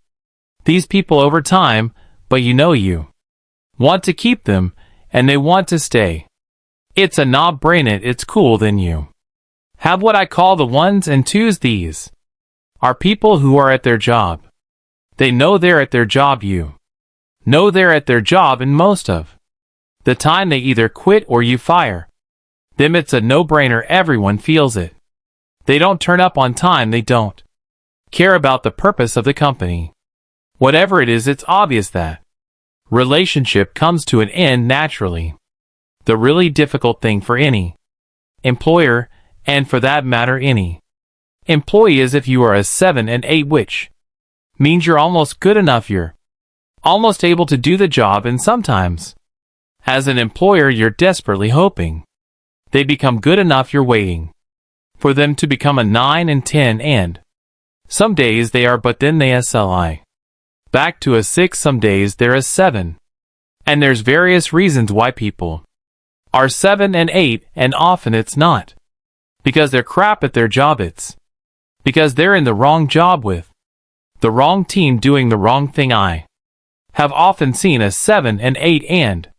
these people over time, but you want to keep them and they want to stay. It's a no-brainer. It's cool. Then you have what I call the 1s and 2s. These are people who are at their job. They know they're at their job. You know they're at their job, and most of the time they either quit or you fire them. It's a no-brainer. Everyone feels it. They don't turn up on time. They don't care about the purpose of the company. Whatever it is, it's obvious that relationship comes to an end naturally. The really difficult thing for any employer, and for that matter any employee, is if you are a 7 and 8, which means you're almost good enough, you're almost able to do the job, and sometimes as an employer you're desperately hoping they become good enough. You're waiting for them to become a 9 and 10, and some days they are, but then they SLI back to a 6. Some days they're a 7. And there's various reasons why people are 7 and 8, and often it's not because they're crap at their job. It's because they're in the wrong job with the wrong team doing the wrong thing. I have often seen a 7 and 8 and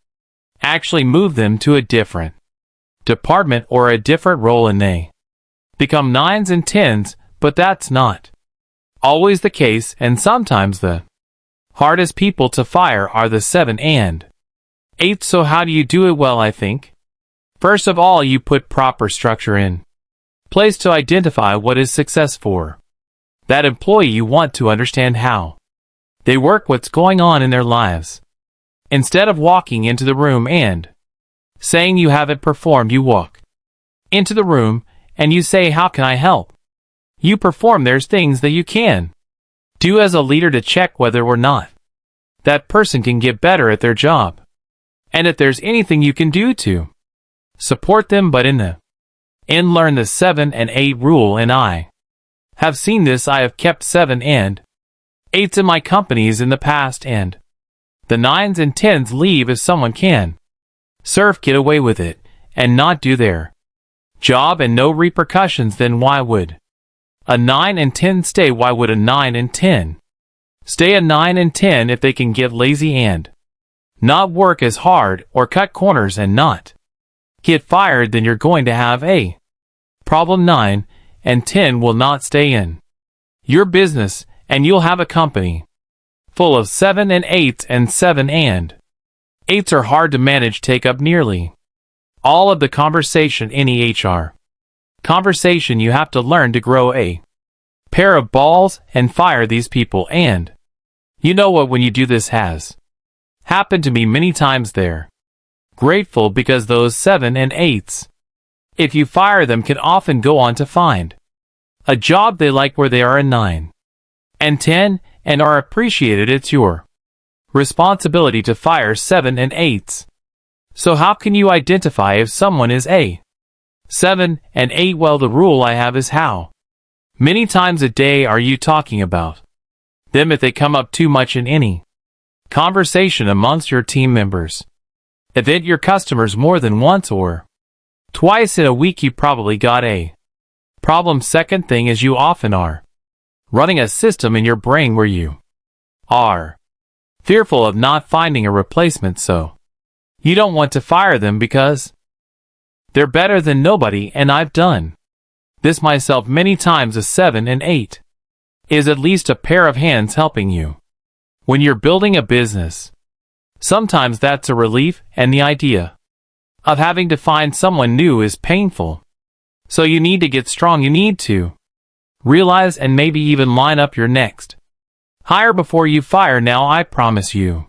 actually move them to a different department or a different role, and they become 9s and 10s, but that's not always the case, and sometimes the hardest people to fire are the 7 and 8. So how do you do it? Well, I think first of all you put proper structure in place to identify what is success for that employee. You want to understand how they work, what's going on in their lives. Instead of walking into the room and saying you haven't performed, you walk into the room and you say, how can I help you perform? There's things that you can do as a leader to check whether or not that person can get better at their job, and if there's anything you can do to support them. But in the end, learn the 7 and 8 rule, and I have seen this. I have kept 7 and 8s in my companies in the past, and the 9s and 10s leave if someone can get away with it and not do their job and no repercussions. Then why would a 9 and 10 stay? Why would a 9 and 10 stay a 9 and 10 if they can get lazy and not work as hard or cut corners and not get fired? Then you're going to have a problem. 9 and 10 will not stay in your business, and you'll have a company full of 7 and 8s, and 7 and 8s are hard to manage, take up nearly all of the conversation. Any HR conversation, you have to learn to grow a pair of balls and fire these people. And you know what, when you do this, has happened to me many times, they're grateful because those 7 and 8s, if you fire them, can often go on to find a job they like where they are a 9 and 10 and are appreciated. It's your responsibility to fire 7 and 8s. So how can you identify if someone is a 7 and 8? Well, the rule I have is, how many times a day are you talking about them? If they come up too much in any conversation amongst your team members, if it your customers more than once or twice in a week, you probably got a problem. Second thing is, you often are running a system in your brain where you are fearful of not finding a replacement, so you don't want to fire them because they're better than nobody. And I've done this myself many times. A 7 and 8 is at least a pair of hands helping you. When you're building a business, sometimes that's a relief, and the idea of having to find someone new is painful. So you need to get strong. You need to realize and maybe even line up your next hire before you fire. Now I promise you,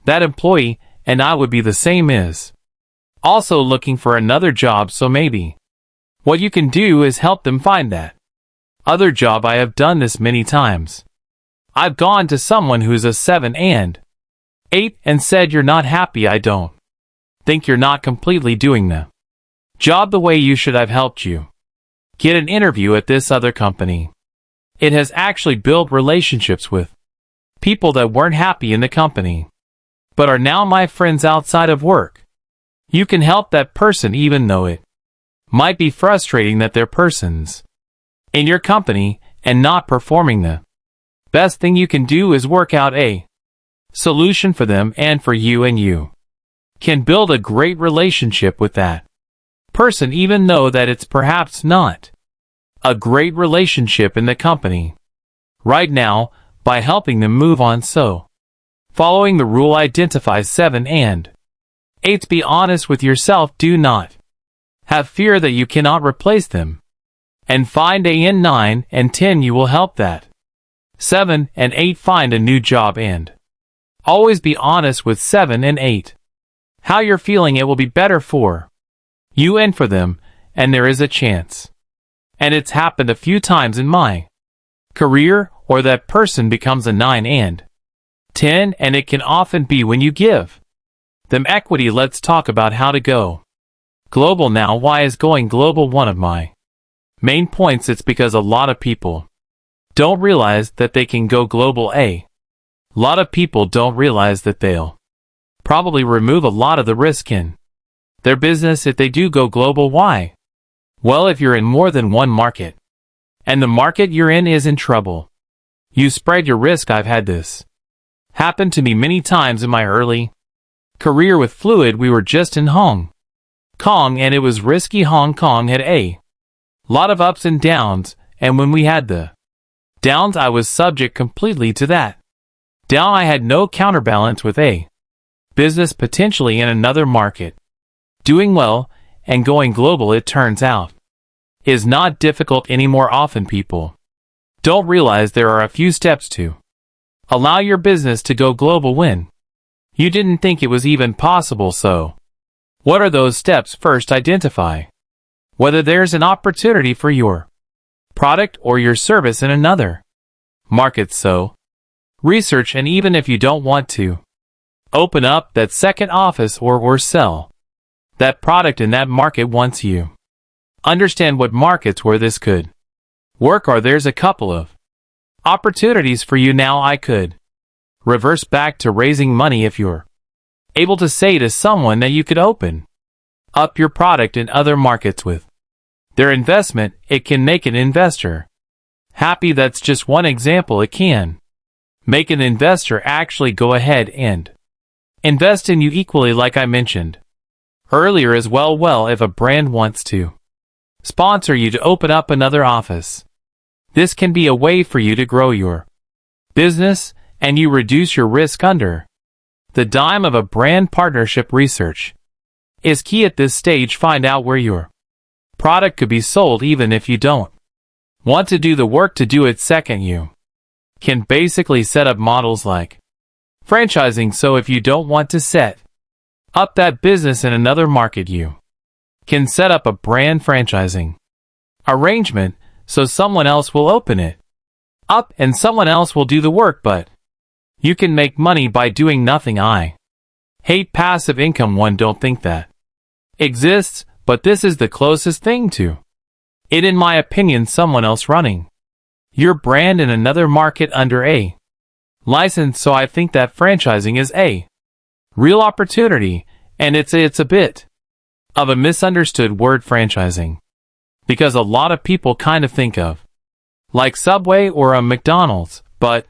that employee and I would be the same as also looking for another job, so maybe what you can do is help them find that other job. I have done this many times. I've gone to someone who's a 7 and 8 and said, "You're not happy. I don't think you're not completely doing the job the way you should. I've helped you get an interview at this other company." It has actually built relationships with people that weren't happy in the company, but are now my friends outside of work. You can help that person even though it might be frustrating that their person's in your company and not performing. The best thing you can do is work out a solution for them and for you, and you can build a great relationship with that person even though that it's perhaps not a great relationship in the company right now, by helping them move on. So, following the rule identifies 7 and 8. Be honest with yourself. Do not have fear that you cannot replace them. And find a in 9 and 10. You will help that 7 and 8 find a new job, and always be honest with 7 and 8. How you're feeling. It will be better for you and for them, and there is a chance. And it's happened a few times in my career, or that person becomes a 9 and 10, and it can often be when you give them equity. Let's talk about how to go global now. Why is going global one of my main points? It's because a lot of people don't realize that they can go global. A lot of people don't realize that they'll probably remove a lot of the risk in their business if they do go global. Why? Well, if you're in more than one market, and the market you're in is in trouble, you spread your risk. I've had this happen to me many times in my early career with Fluid. We were just in Hong Kong, and it was risky. Hong Kong had a lot of ups and downs, and when we had the downs, I was subject completely to that down. I had no counterbalance with a business potentially in another market doing well, and going global, it turns out, is not difficult anymore. Often people don't realize there are a few steps to allow your business to go global when you didn't think it was even possible. So, what are those steps? First, identify whether there's an opportunity for your product or your service in another market. So, research, and even if you don't want to open up that second office or sell that product in that market, once you understand what markets where this could work are, there's a couple of opportunities for you. Now I could reverse back to raising money. If you're able to say to someone that you could open up your product in other markets with their investment, it can make an investor happy. That's just one example. It can make an investor actually go ahead and invest in you equally, like I mentioned earlier as well. Well, if a brand wants to sponsor you to open up another office, this can be a way for you to grow your business, and you reduce your risk under the dime of a brand partnership. Research is key at this stage. Find out where your product could be sold even if you don't want to do the work to do it. Second, you can basically set up models like franchising. So if you don't want to set up that business in another market, you can set up a brand franchising arrangement, so someone else will open it up and someone else will do the work, but you can make money by doing nothing. I hate passive income. One don't think that exists, but this is the closest thing to it, in my opinion. Someone else running your brand in another market under a license. So I think that franchising is a real opportunity, and it's a bit of a misunderstood word, franchising, because a lot of people kind of think of like Subway or a McDonald's, but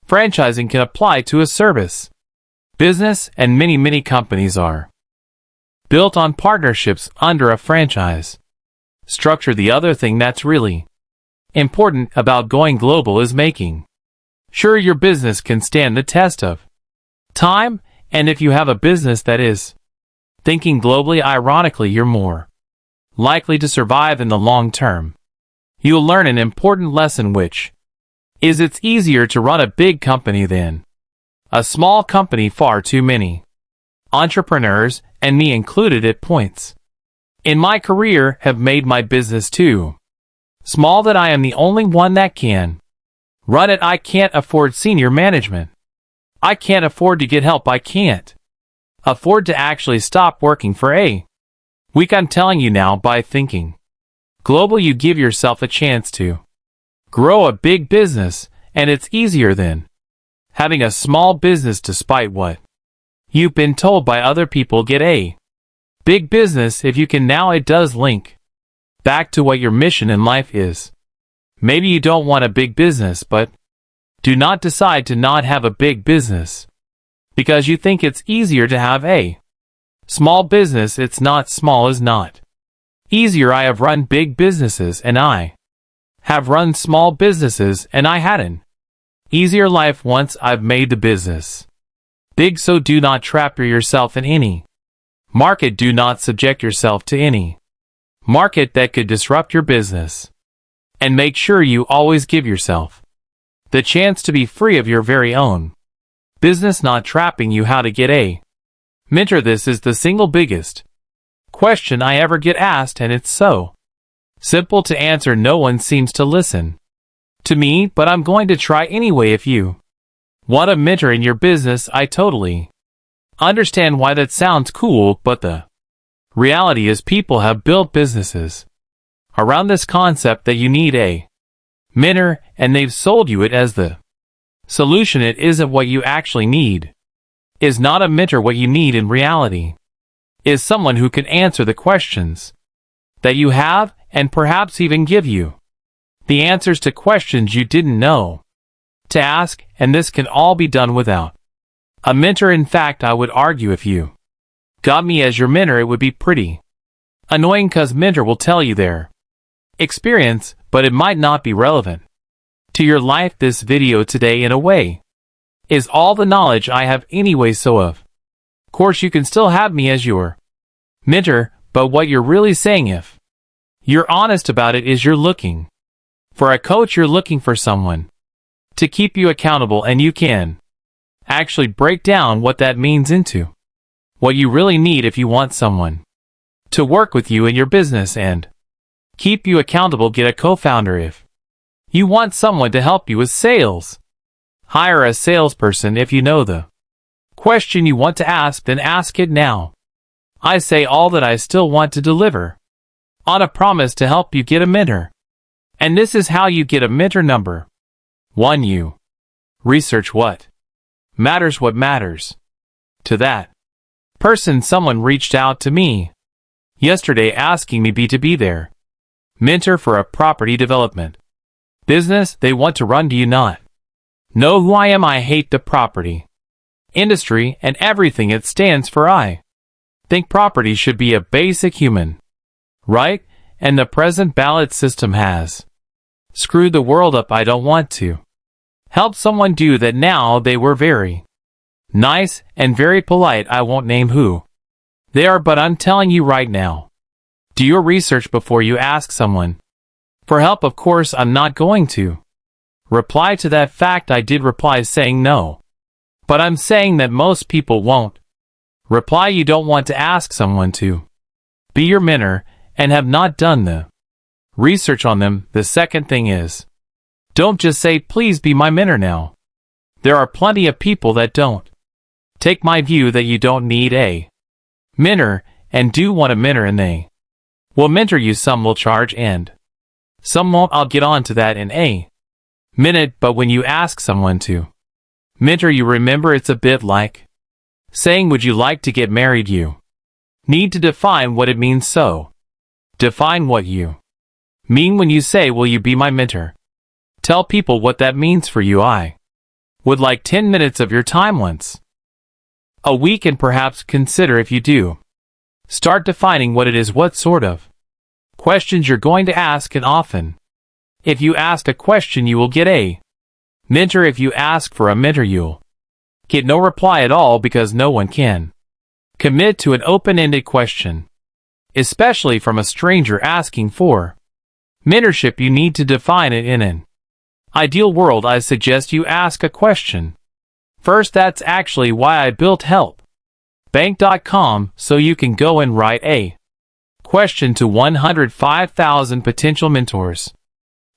franchising can apply to a service business, and many companies are built on partnerships under a franchise structure. The other thing that's really important about going global is making sure your business can stand the test of time, and if you have a business that is thinking globally, ironically, you're more likely to survive in the long term. You'll learn an important lesson, which is it's easier to run a big company than a small company. Far too many entrepreneurs, and me included at points in my career, have made my business too small that I am the only one that can run it. I can't afford senior management. I can't afford to get help. I can't afford to actually stop working for a week. I'm telling you now, by thinking global, you give yourself a chance to grow a big business, and it's easier than having a small business. Despite what you've been told by other people, get a big business if you can. Now it does link back to what your mission in life is. Maybe you don't want a big business, but do not decide to not have a big business because you think it's easier to have a small business. It's not. Small is not easier. I have run big businesses, and I have run small businesses, and I had an easier life once I've made the business big. So do not trap yourself in any market. Do not subject yourself to any market that could disrupt your business. And make sure you always give yourself the chance to be free of your very own business, not trapping you. How to get a mentor. This is the single biggest question I ever get asked, and it's so simple to answer. No one seems to listen to me, but I'm going to try anyway. If you want a mentor in your business, I totally understand why that sounds cool, but the reality is people have built businesses around this concept that you need a mentor, and they've sold you it as the solution. It isn't what you actually need. Is not a mentor. What you need in reality is someone who can answer the questions that you have, and perhaps even give you the answers to questions you didn't know to ask, and this can all be done without a mentor. In fact, I would argue if you got me as your mentor, it would be pretty annoying, cause mentor will tell you their experience, but it might not be relevant to your life. This video today, in a way, is all the knowledge I have anyway, so of course you can still have me as your mentor, but what you're really saying, if you're honest about it, is you're looking for a coach. You're looking for someone to keep you accountable, and you can actually break down what that means into what you really need. If you want someone to work with you in your business and keep you accountable, get a co-founder. If you want someone to help you with sales, hire a salesperson. If you know the question you want to ask, then ask it now. I say all that I still want to deliver on a promise to help you get a mentor. And this is how you get a mentor. Number 1, you research what matters. What matters to that person. Someone reached out to me yesterday asking me to be their mentor for a property development business they want to run. Do you not know who I am? I hate the property industry and everything it stands for. I think property should be a basic human right, and the present ballot system has screwed the world up. I don't want to help someone do that. Now, they were very nice and very polite. I won't name who they are, but I'm telling you right now, do your research before you ask someone for help. Of course, I'm not going to reply to that fact. I did reply saying no, but I'm saying that most people won't reply. You don't want to ask someone to be your mentor and have not done the research on them. The second thing is, don't just say, please be my mentor now. There are plenty of people that don't take my view that you don't need a mentor and do want a mentor, and they will mentor you. Some will charge and some won't. I'll get on to that in a minute. But when you ask someone to mentor you, remember it's a bit like saying, would you like to get married? You need to define what it means. So define what you mean when you say, will you be my mentor? Tell people what that means for you. I would like 10 minutes of your time once a week, and perhaps consider if you do. Start defining what it is, what sort of questions you're going to ask, and often If you ask a question, you will get a mentor. If you ask for a mentor, you'll get no reply at all because no one can commit to an open-ended question, especially from a stranger asking for mentorship. You need to define it. In an ideal world, I suggest you ask a question first. That's actually why I built helpbank.com, so you can go and write a question to 105,000 potential mentors.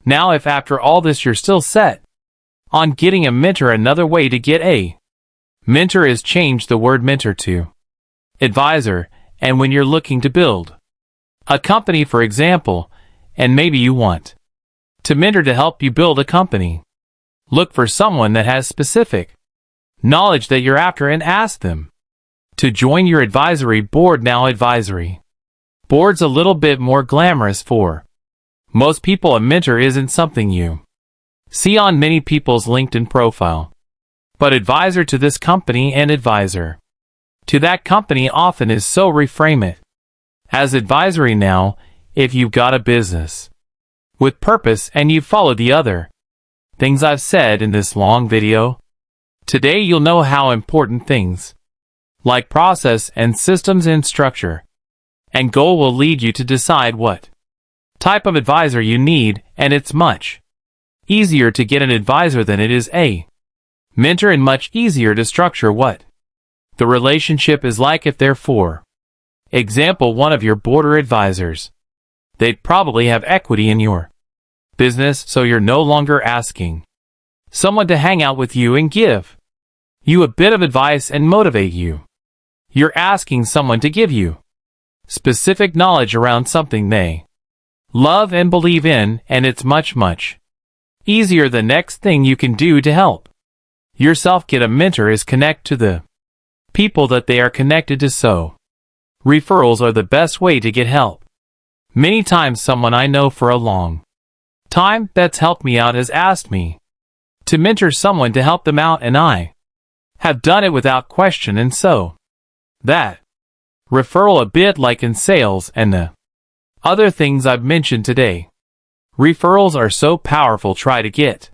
Now, if after all this you're still set on getting a mentor, another way to get a mentor is change the word mentor to advisor. And when you're looking to build a company, for example, and maybe you want to mentor to help you build a company, look for someone that has specific knowledge that you're after and ask them to join your advisory board. Now, advisory board's a little bit more glamorous for most people. A mentor isn't something you see on many people's LinkedIn profile, but advisor to this company and advisor to that company often is. So reframe it as advisory. Now, if you've got a business with purpose and you follow the other things I've said in this long video today, you'll know how important things like process and systems and structure and goal will lead you to decide what type of advisor you need. And it's much easier to get an advisor than it is a mentor, and much easier to structure what the relationship is like. If they're, for example, one of your board or advisors, they'd probably have equity in your business, so you're no longer asking someone to hang out with you and give you a bit of advice and motivate you. You're asking someone to give you specific knowledge around something they love and believe in, and it's much easier. The next thing you can do to help yourself get a mentor is connect to the people that they are connected to. So referrals are the best way to get help. Many times someone I know for a long time that's helped me out has asked me to mentor someone to help them out, and I have done it without question. And so that referral, a bit like in sales and the other things I've mentioned today, referrals are so powerful. Try to get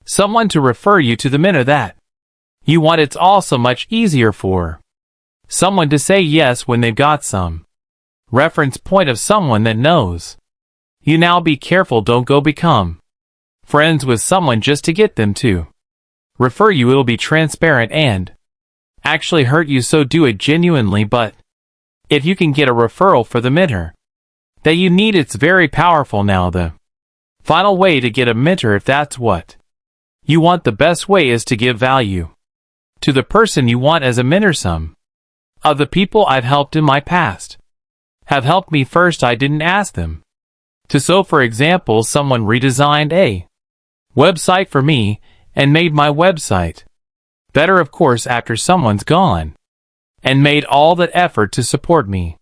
someone to refer you to the mentor that you want. It's also much easier for someone to say yes when they've got some reference point of someone that knows you. Now be careful, don't go become friends with someone just to get them to refer you. It'll be transparent and actually hurt you, so do it genuinely. But if you can get a referral for the mentor that you need, it's very powerful. Now, the final way to get a mentor, if that's what you want, the best way is to give value to the person you want as a mentor. Some of the people I've helped in my past have helped me first. I didn't ask them to. So, for example, someone redesigned a website for me and made my website better, of course, after someone's gone and made all that effort to support me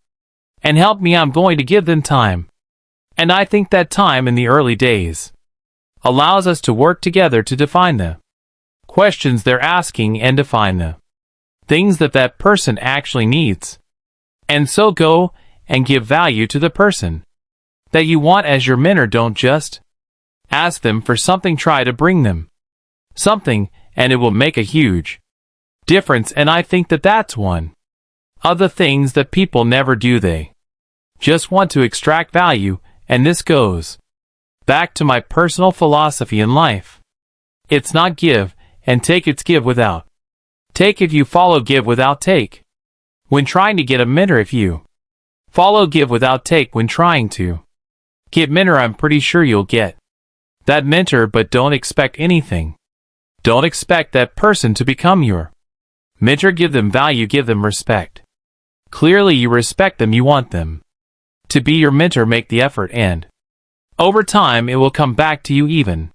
and help me. I'm going to give them time. And I think that time in the early days allows us to work together to define the questions they're asking and define the things that that person actually needs. And so go and give value to the person that you want as your mentor. Don't just ask them for something, try to bring them something, and it will make a huge difference. And I think that that's one of the things that people never do. They just want to extract value, and this goes back to my personal philosophy in life. It's not give and take, it's give without take. If you follow give without take when trying to get a mentor, if you follow give without take when trying to get mentor, I'm pretty sure you'll get that mentor. But don't expect anything. Don't expect that person to become your mentor. Give them value, give them respect. Clearly you respect them, you want them to be your mentor. Make the effort, and over time it will come back to you, even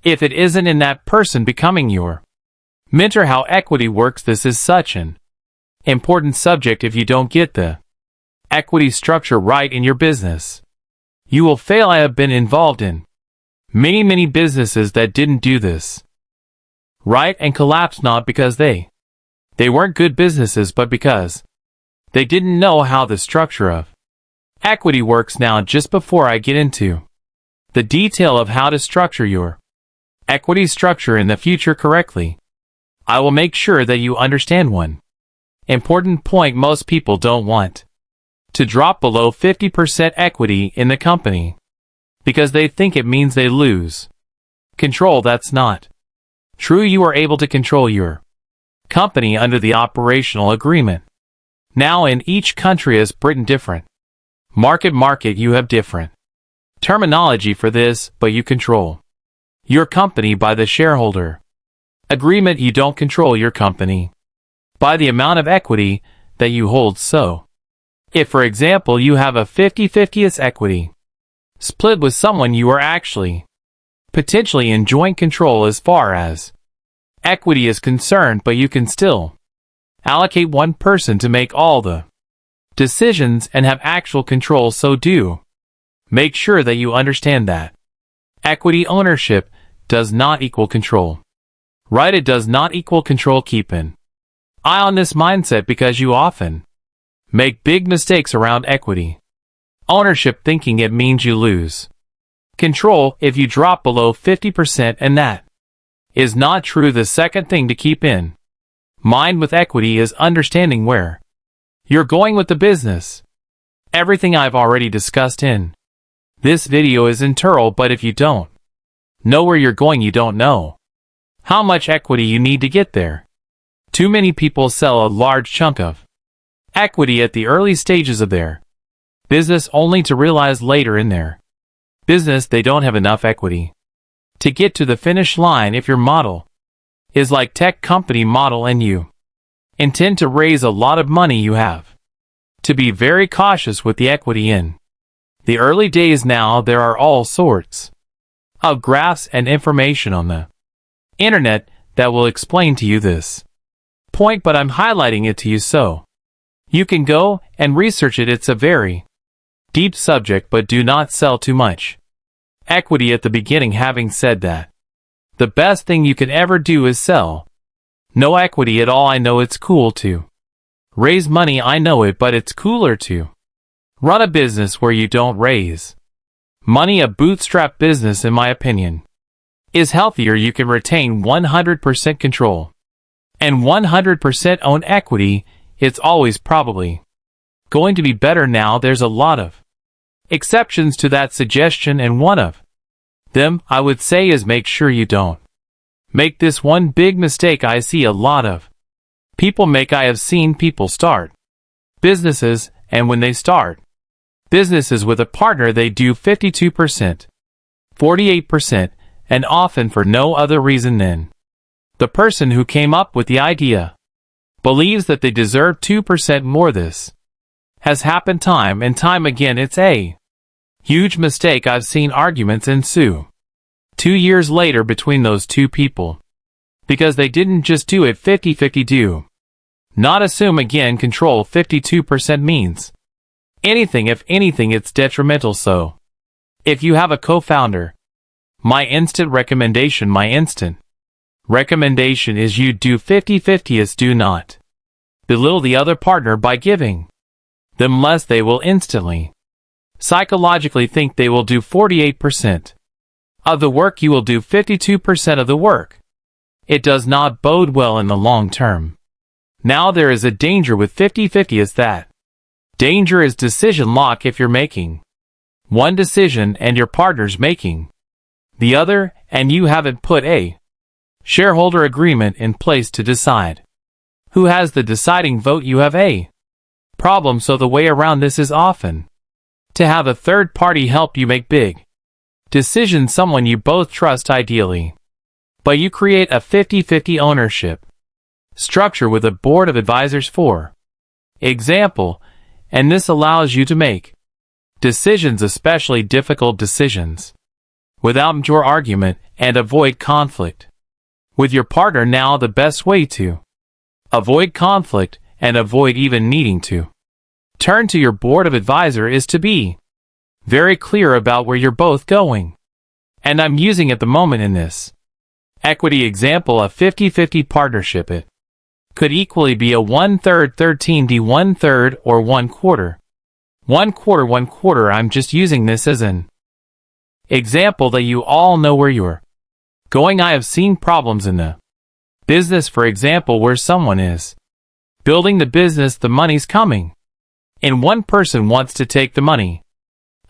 if it isn't in that person becoming your mentor. How equity works. This is such an important subject. If you don't get the equity structure right in your business, you will fail. I have been involved in many businesses that didn't do this right and collapsed, not because they weren't good businesses, but because they didn't know how the structure of equity works. Now, just before I get into the detail of how to structure your equity structure in the future correctly. I will make sure that you understand one important point: most people don't want to drop below 50% equity in the company because they think it means they lose control. That's not true. You are able to control your company under the operational agreement. Now, in each country is Britain different. Market, you have different terminology for this, but you control your company by the shareholder agreement. You don't control your company by the amount of equity that you hold. So, if for example you have a 50-50 equity split with someone, you are actually potentially in joint control as far as equity is concerned, but you can still allocate one person to make all the decisions and have actual control. So do make sure that you understand that equity ownership does not equal control. Right? It does not equal control. Keep an eye on this mindset because you often make big mistakes around equity ownership, thinking it means you lose control if you drop below 50%, and that is not true. The second thing to keep in mind with equity is understanding where you're going with the business. Everything I've already discussed in this video is internal, but if you don't know where you're going, you don't know how much equity you need to get there. Too many people sell a large chunk of equity at the early stages of their business only to realize later in their business they don't have enough equity to get to the finish line. If your model is like tech company model and you intend to raise a lot of money, you have to be very cautious with the equity in the early days. Now there are all sorts of graphs and information on the internet that will explain to you this point, but I'm highlighting it to you so you can go and research it. It's a very deep subject, but do not sell too much equity at the beginning. Having said that, the best thing you can ever do is sell no equity at all. I know it's cool to raise money, I know it, but it's cooler to run a business where you don't raise money. A bootstrap business, in my opinion, is healthier. You can retain 100% control and 100% own equity. It's always probably going to be better. Now there's a lot of exceptions to that suggestion, and one of them I would say is make sure you don't make this one big mistake I see a lot of people make. I have seen people start businesses, and when they start businesses with a partner, they do 52%, 48%, and often for no other reason than the person who came up with the idea believes that they deserve 2% more. This has happened time and time again. It's a huge mistake. I've seen arguments ensue 2 years later between those two people because they didn't just do it 50-50. Do not assume again control 52% means anything. If anything, it's detrimental. So if you have a co-founder, my instant recommendation is you do 50-50. Do not belittle the other partner by giving them less. They will instantly psychologically think they will do 48% of the work. You will do 52% of the work. It does not bode well in the long term. Now there is a danger with 50-50 is that danger is decision lock. If you're making one decision and your partner's making the other, and you haven't put a shareholder agreement in place to decide who has the deciding vote, you have a problem. So the way around this is often to have a third party help you make big decisions, someone you both trust ideally, but you create a 50-50 ownership structure with a board of advisors for example, and this allows you to make decisions, especially difficult decisions, without major argument and avoid conflict with your partner. Now the best way to avoid conflict and avoid even needing to turn to your board of advisor is to be very clear about where you're both going. And I'm using at the moment in this equity example a 50-50 partnership. It could equally be a 1/3 13D 1/3 or 1/4 1/4 1/4. I'm just using this as an Example that you all know where you're going. I have seen problems in the business, for example, where someone is building the business, the money's coming, and one person wants to take the money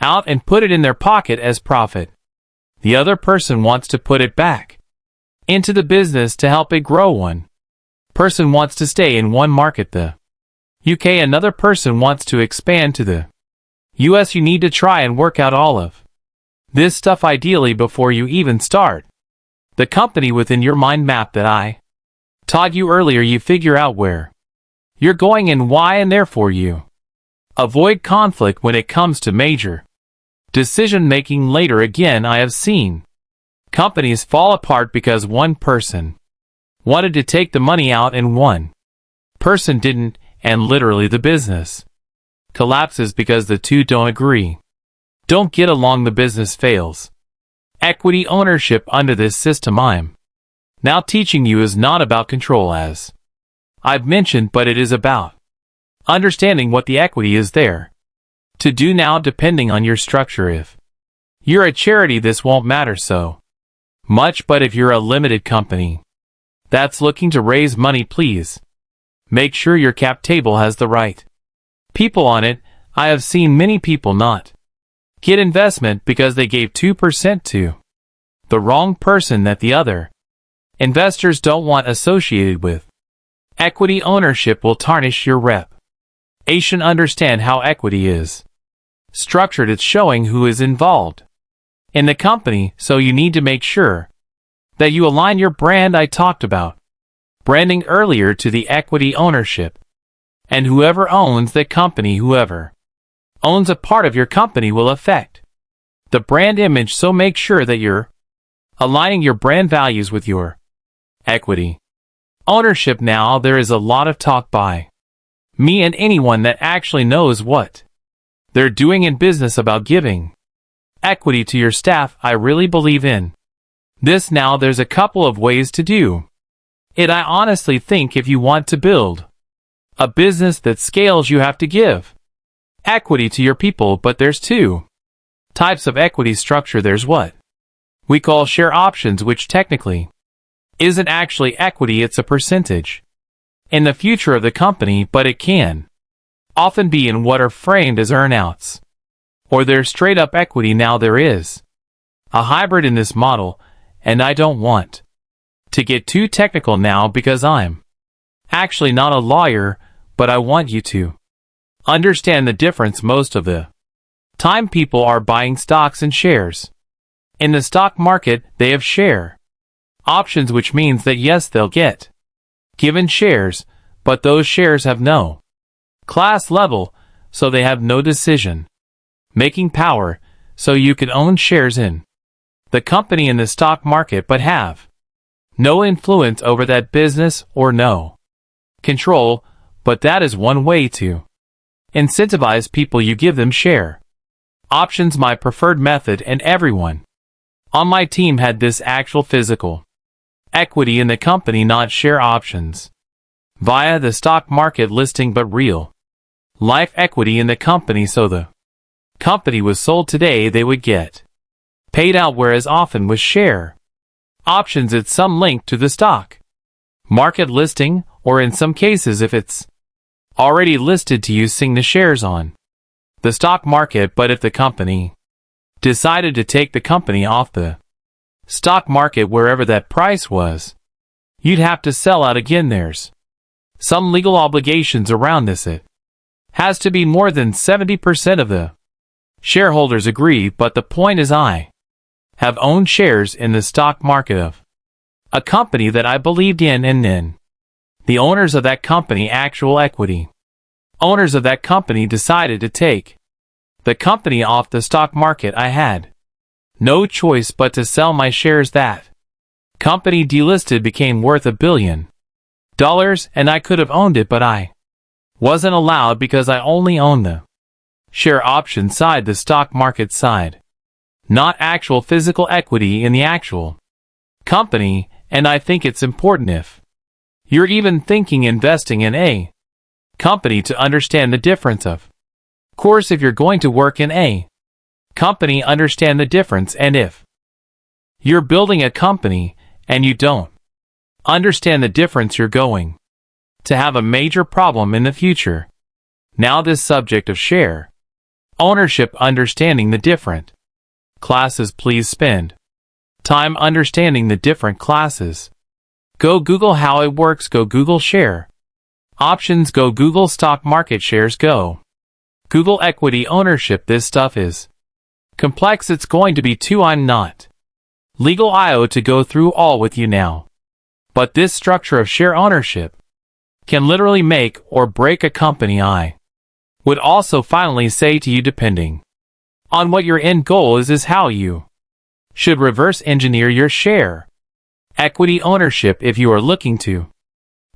out and put it in their pocket as profit. The other person wants to put it back into the business to help it grow. One person wants to stay in one market, the UK. Another person wants to expand to the US. You need to try and work out all of this stuff ideally before you even start the company within your mind map that I taught you earlier. You figure out where you're going and why, and therefore you avoid conflict when it comes to major decision making later. Again, I have seen companies fall apart because one person wanted to take the money out and one person didn't, and literally the business collapses because the two don't agree, don't get along. The business fails. Equity ownership under this system I'm now teaching you is not about control, as I've mentioned, but it is about understanding what the equity is there to do now, depending on your structure. If you're a charity, this won't matter so much, but if you're a limited company that's looking to raise money, please make sure your cap table has the right people on it. I have seen many people not get investment because they gave 2% to the wrong person that the other investors don't want associated with. Equity ownership will tarnish your reputation. Understand how equity is structured. It's showing who is involved in the company, so you need to make sure that you align your brand. I talked about branding earlier to the equity ownership, and whoever owns the company, whoever owns a part of your company will affect the brand image, so make sure that you're aligning your brand values with your equity ownership. Now, there is a lot of talk by me and anyone that actually knows what they're doing in business about giving equity to your staff. I really believe in this. Now, there's a couple of ways to do it. I honestly think if you want to build a business that scales, you have to give equity to your people, but there's two types of equity structure. There's what we call share options, which technically isn't actually equity, it's a percentage in the future of the company, but it can often be in what are framed as earnouts, or they're straight up equity. Now, there is a hybrid in this model, and I don't want to get too technical now because I'm actually not a lawyer, but I want you to understand the difference. Most of the time people are buying stocks and shares. In the stock market, they have share options, which means that yes, they'll get given shares, but those shares have no class level, so they have no decision making power. So you can own shares in the company in the stock market but have no influence over that business or no control. But that is one way to incentivize people. You give them share options, my preferred method, and everyone on my team had this actual physical equity in the company, not share options via the stock market listing, but real life equity in the company. So the company was sold today, they would get paid out, whereas often with share options it's some link to the stock market listing, or in some cases if it's already listed to using the shares on the stock market. But if the company decided to take the company off the stock market, wherever that price was, you'd have to sell out again. There's some legal obligations around this. It has to be more than 70% of the shareholders agree, but the point is I have owned shares in the stock market of a company that I believed in, and then the owners of that company, actual equity owners of that company, decided to take the company off the stock market. I had no choice but to sell my shares. That company delisted, became worth $1 billion, and I could have owned it, but I wasn't allowed because I only owned the share option side, the stock market side, not actual physical equity in the actual company. And I think it's important, if you're even thinking investing in a company, to understand the difference. Of course, if you're going to work in a company understand the difference, and if you're building a company and you don't understand the difference, you're going to have a major problem in the future. Now this subject of share ownership, understanding the different classes, please spend time understanding the different classes. Go Google how it works, go Google share options, go Google stock market shares, go Google equity ownership. This stuff is complex, it's going to be too. I'm not legal IO to go through all with you now. But this structure of share ownership can literally make or break a company. I would also finally say to you, depending on what your end goal is how you should reverse engineer your share equity ownership. If you are looking to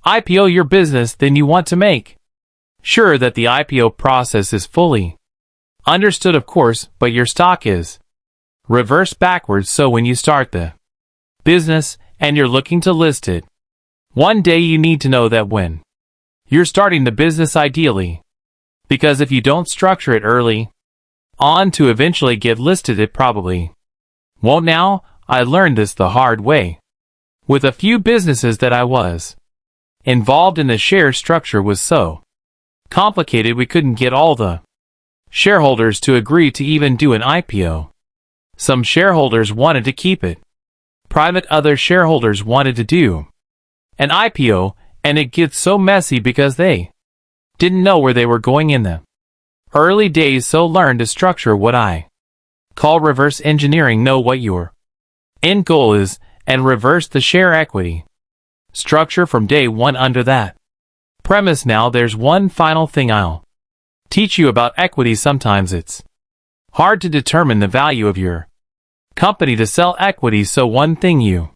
IPO your business, then you want to make sure that the IPO process is fully understood, of course, but your stock is reversed backwards. So when you start the business and you're looking to list it, one day you need to know that when you're starting the business, ideally, because if you don't structure it early on to eventually get listed, it probably won't. Now, I learned this the hard way. With a few businesses that I was involved in, the share structure was so complicated we couldn't get all the shareholders to agree to even do an IPO. Some shareholders wanted to keep it private, other shareholders wanted to do an IPO, and it gets so messy because they didn't know where they were going in the early days. So learn to structure what I call reverse engineering. Know what your end goal is and reverse the share equity structure from day one. Under that premise, now there's one final thing I'll teach you about equity. Sometimes it's hard to determine the value of your company to sell equity, so one thing you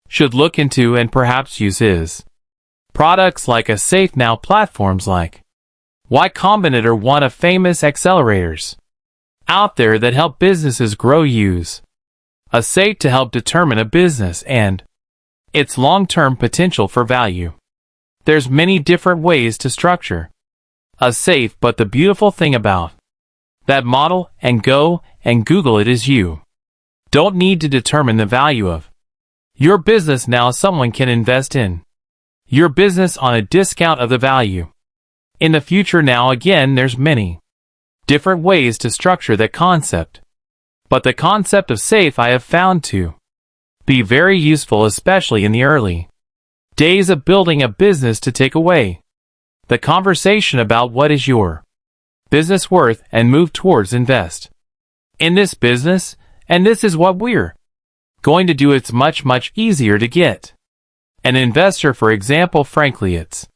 should look into and perhaps use is products like a safe. Now platforms like Y Combinator, one of famous accelerators out there that help businesses grow, use a safe to help determine a business and its long-term potential for value. There's many different ways to structure a safe, but the beautiful thing about that model, and go and Google it, is you don't need to determine the value of your business. Now someone can invest in your business on a discount of the value in the future. Now again, there's many different ways to structure that concept, but the concept of safe I have found to be very useful, especially in the early days of building a business, to take away the conversation about what is your business worth and move towards invest in this business, and this is what we're going to do. It's much easier to get an investor, for example. Frankly, it's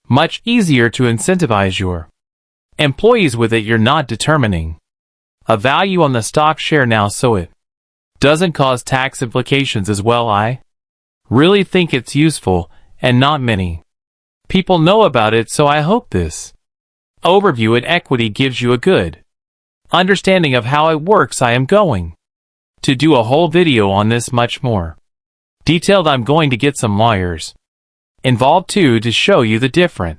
much easier to incentivize your employees with it. You're not determining a value on the stock share now, so it doesn't cause tax implications as well. I really think it's useful, and not many people know about it, so I hope this overview in equity gives you a good understanding of how it works. I am going to do a whole video on this, much more detailed. I'm going to get some lawyers involved too to show you the different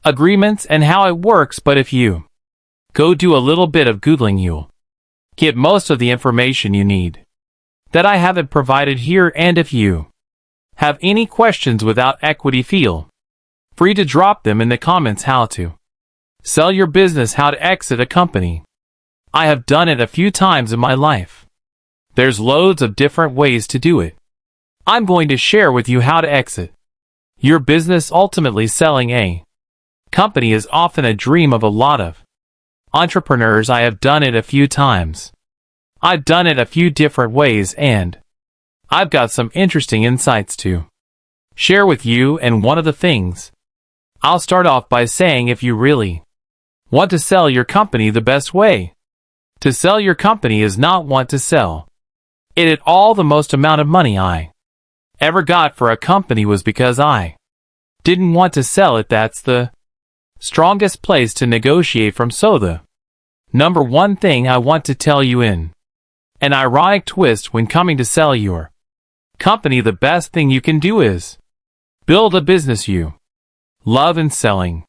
agreements and how it works, but if you go do a little bit of Googling, you'll get most of the information you need that I haven't provided here. And if you have any questions without equity, feel free to drop them in the comments. How to sell your business, how to exit a company. I have done it a few times in my life. There's loads of different ways to do it. I'm going to share with you how to exit your business. Ultimately, selling a company is often a dream of a lot of entrepreneurs. I have done it a few times. I've done it a few different ways, and I've got some interesting insights to share with you. And one of the things I'll start off by saying, if you really want to sell your company, the best way to sell your company is not want to sell it at all. The most amount of money I ever got for a company was because I didn't want to sell it. That's the strongest place to negotiate from. So the number one thing I want to tell you, in an ironic twist, when coming to sell your company, the best thing you can do is build a business you love, and selling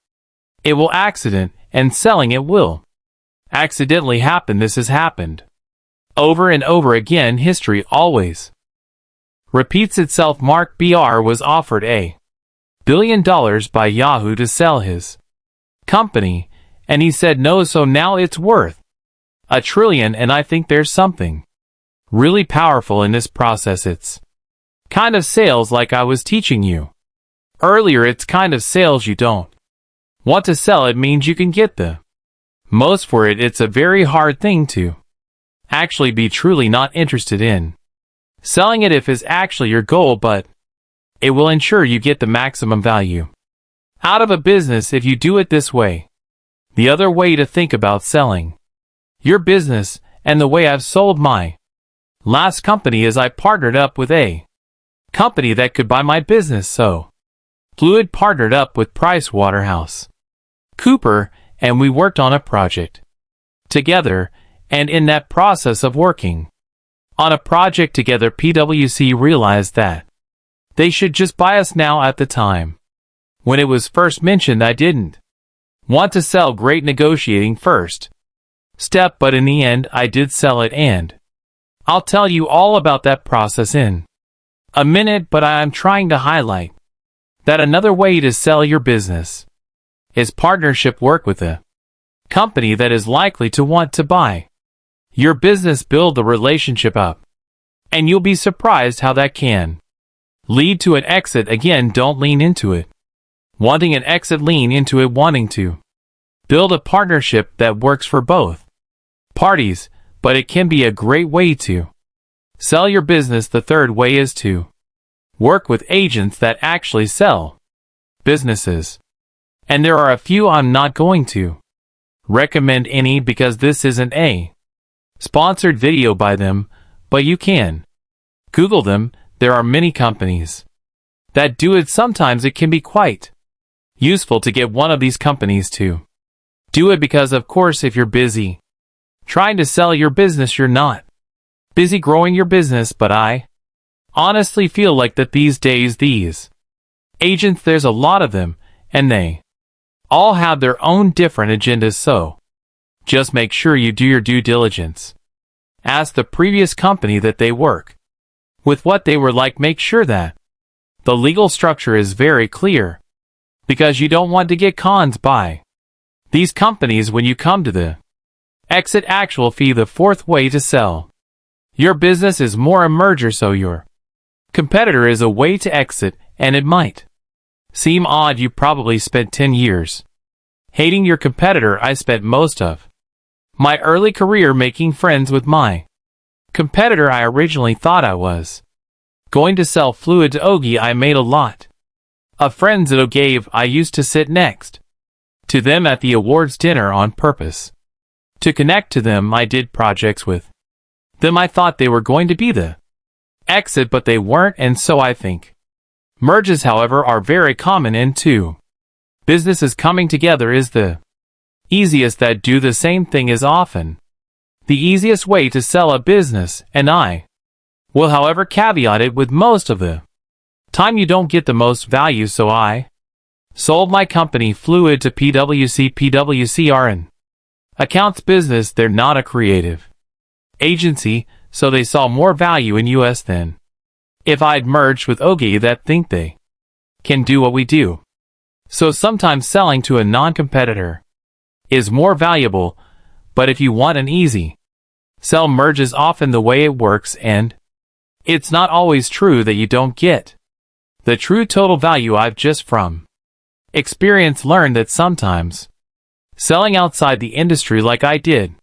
it will accident, and selling it will accidentally happen. This has happened over and over again. History always repeats itself. Mark Br was offered $1 billion by Yahoo to sell his company, and he said no, so now it's worth $1 trillion, and I think there's something really powerful in this process. It's kind of sales like I was teaching you earlier. It's kind of sales you don't want to sell. It means you can get the most for it. It's a very hard thing to actually be truly not interested in selling it if it's actually your goal, but it will ensure you get the maximum value out of a business if you do it this way. The other way to think about selling your business, and the way I've sold my last company, is I partnered up with a company that could buy my business. So Fluid partnered up with PricewaterhouseCoopers, and we worked on a project together, and in that process of working on a project together, PwC realized that they should just buy us. Now, at the time when it was first mentioned, I didn't want to sell. Great negotiating first step, but in the end I did sell it, and I'll tell you all about that process in a minute. But I am trying to highlight that another way to sell your business is partnership. Work with a company that is likely to want to buy your business. Build the relationship up, and you'll be surprised how that can lead to an exit. Again, don't lean into it wanting an exit, lean into it wanting to build a partnership that works for both parties. But it can be a great way to sell your business. The third way is to work with agents that actually sell businesses. And there are a few. I'm not going to recommend any because this isn't a sponsored video by them, but you can Google them. There are many companies that do it. Sometimes it can be quite useful to get one of these companies to do it because, of course, if you're busy trying to sell your business, you're not busy growing your business. But I honestly feel like that these days, these agents, there's a lot of them, and they all have their own different agendas. So just make sure you do your due diligence. Ask the previous company that they work with what they were like. Make sure that the legal structure is very clear, because you don't want to get conned by these companies when you come to the exit. Actual fee. The fourth way to sell your business is more a merger. So your competitor is a way to exit, and it might seem odd. You probably spent 10 years hating your competitor. I spent most of my early career making friends with my competitor. I originally thought I was going to sell Fluid to Ogi. I made a lot of friends at Ogi. I used to sit next to them at the awards dinner on purpose to connect to them. I did projects with them. I thought they were going to be the exit, but they weren't, and so I think merges, however, are very common, and two businesses coming together is the easiest. That do the same thing is often the easiest way to sell a business, and I will, however, caveat it with most of the time you don't get the most value. So I sold my company Fluid to PwC. PwC are an accounts business. They're not a creative agency, so they saw more value in US than if I'd merged with Ogi that think they can do what we do. So sometimes selling to a non-competitor is more valuable, but if you want an easy sell, merge is often the way it works, and it's not always true that you don't get the true total value. I've just from experience learned that sometimes selling outside the industry like I did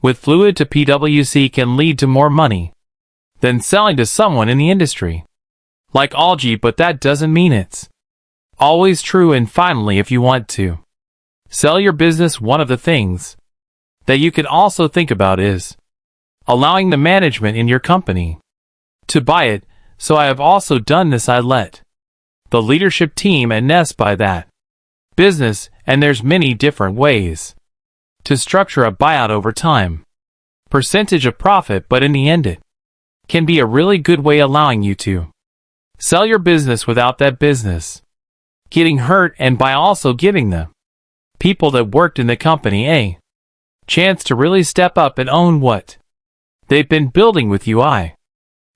with Fluid to PwC can lead to more money than selling to someone in the industry like Algae, but that doesn't mean it's always true. And finally, if you want to sell your business, one of the things that you can also think about is allowing the management in your company to buy it. So I have also done this. I let the leadership team at Nest buy that business, and there's many different ways to structure a buyout over time, percentage of profit, but in the end it can be a really good way allowing you to sell your business without that business getting hurt, and by also giving the people that worked in the company a chance to really step up and own what they've been building with you. I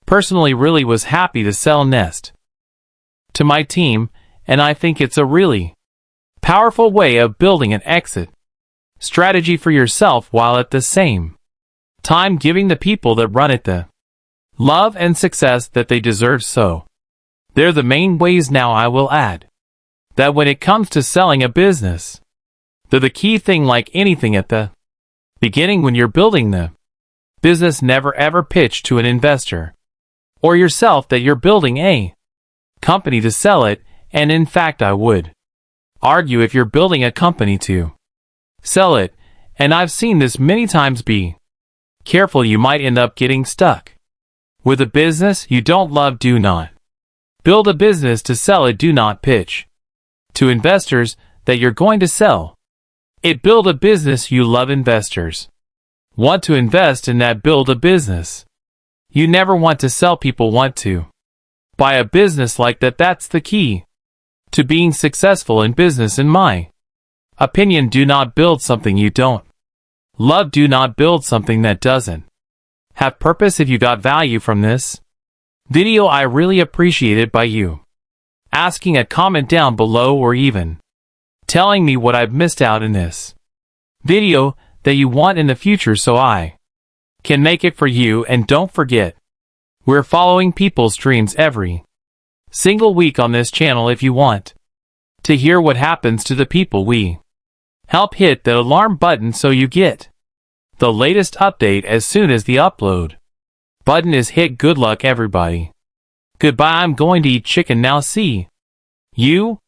personally really was happy to sell Nest to my team, and I think it's a really powerful way of building an exit strategy for yourself while at the same time giving the people that run it the love and success that they deserve. So they're the main ways. Now I will add that when it comes to selling a business, they're the key thing. Like anything at the beginning when you're building the business, never ever pitch to an investor or yourself that you're building a company to sell it. And in fact, I would argue if you're building a company to sell it, and I've seen this many times, be careful. You might end up getting stuck with a business you don't love. Do not build a business to sell it. Do not pitch to investors that you're going to sell it. Build a business you love. Investors want to invest in that. Build a business you never want to sell. People want to buy a business like that. That's the key to being successful in business, in my opinion. Do not build something you don't love. Do not build something that doesn't have purpose. If you got value from this video, I really appreciate it by you asking a comment down below, or even telling me what I've missed out in this video that you want in the future so I can make it for you. And don't forget, we're following people's dreams every single week on this channel. If you want to hear what happens to the people we help, hit the alarm button so you get the latest update as soon as the upload button is hit. Good luck, everybody. Goodbye. I'm going to eat chicken now. See you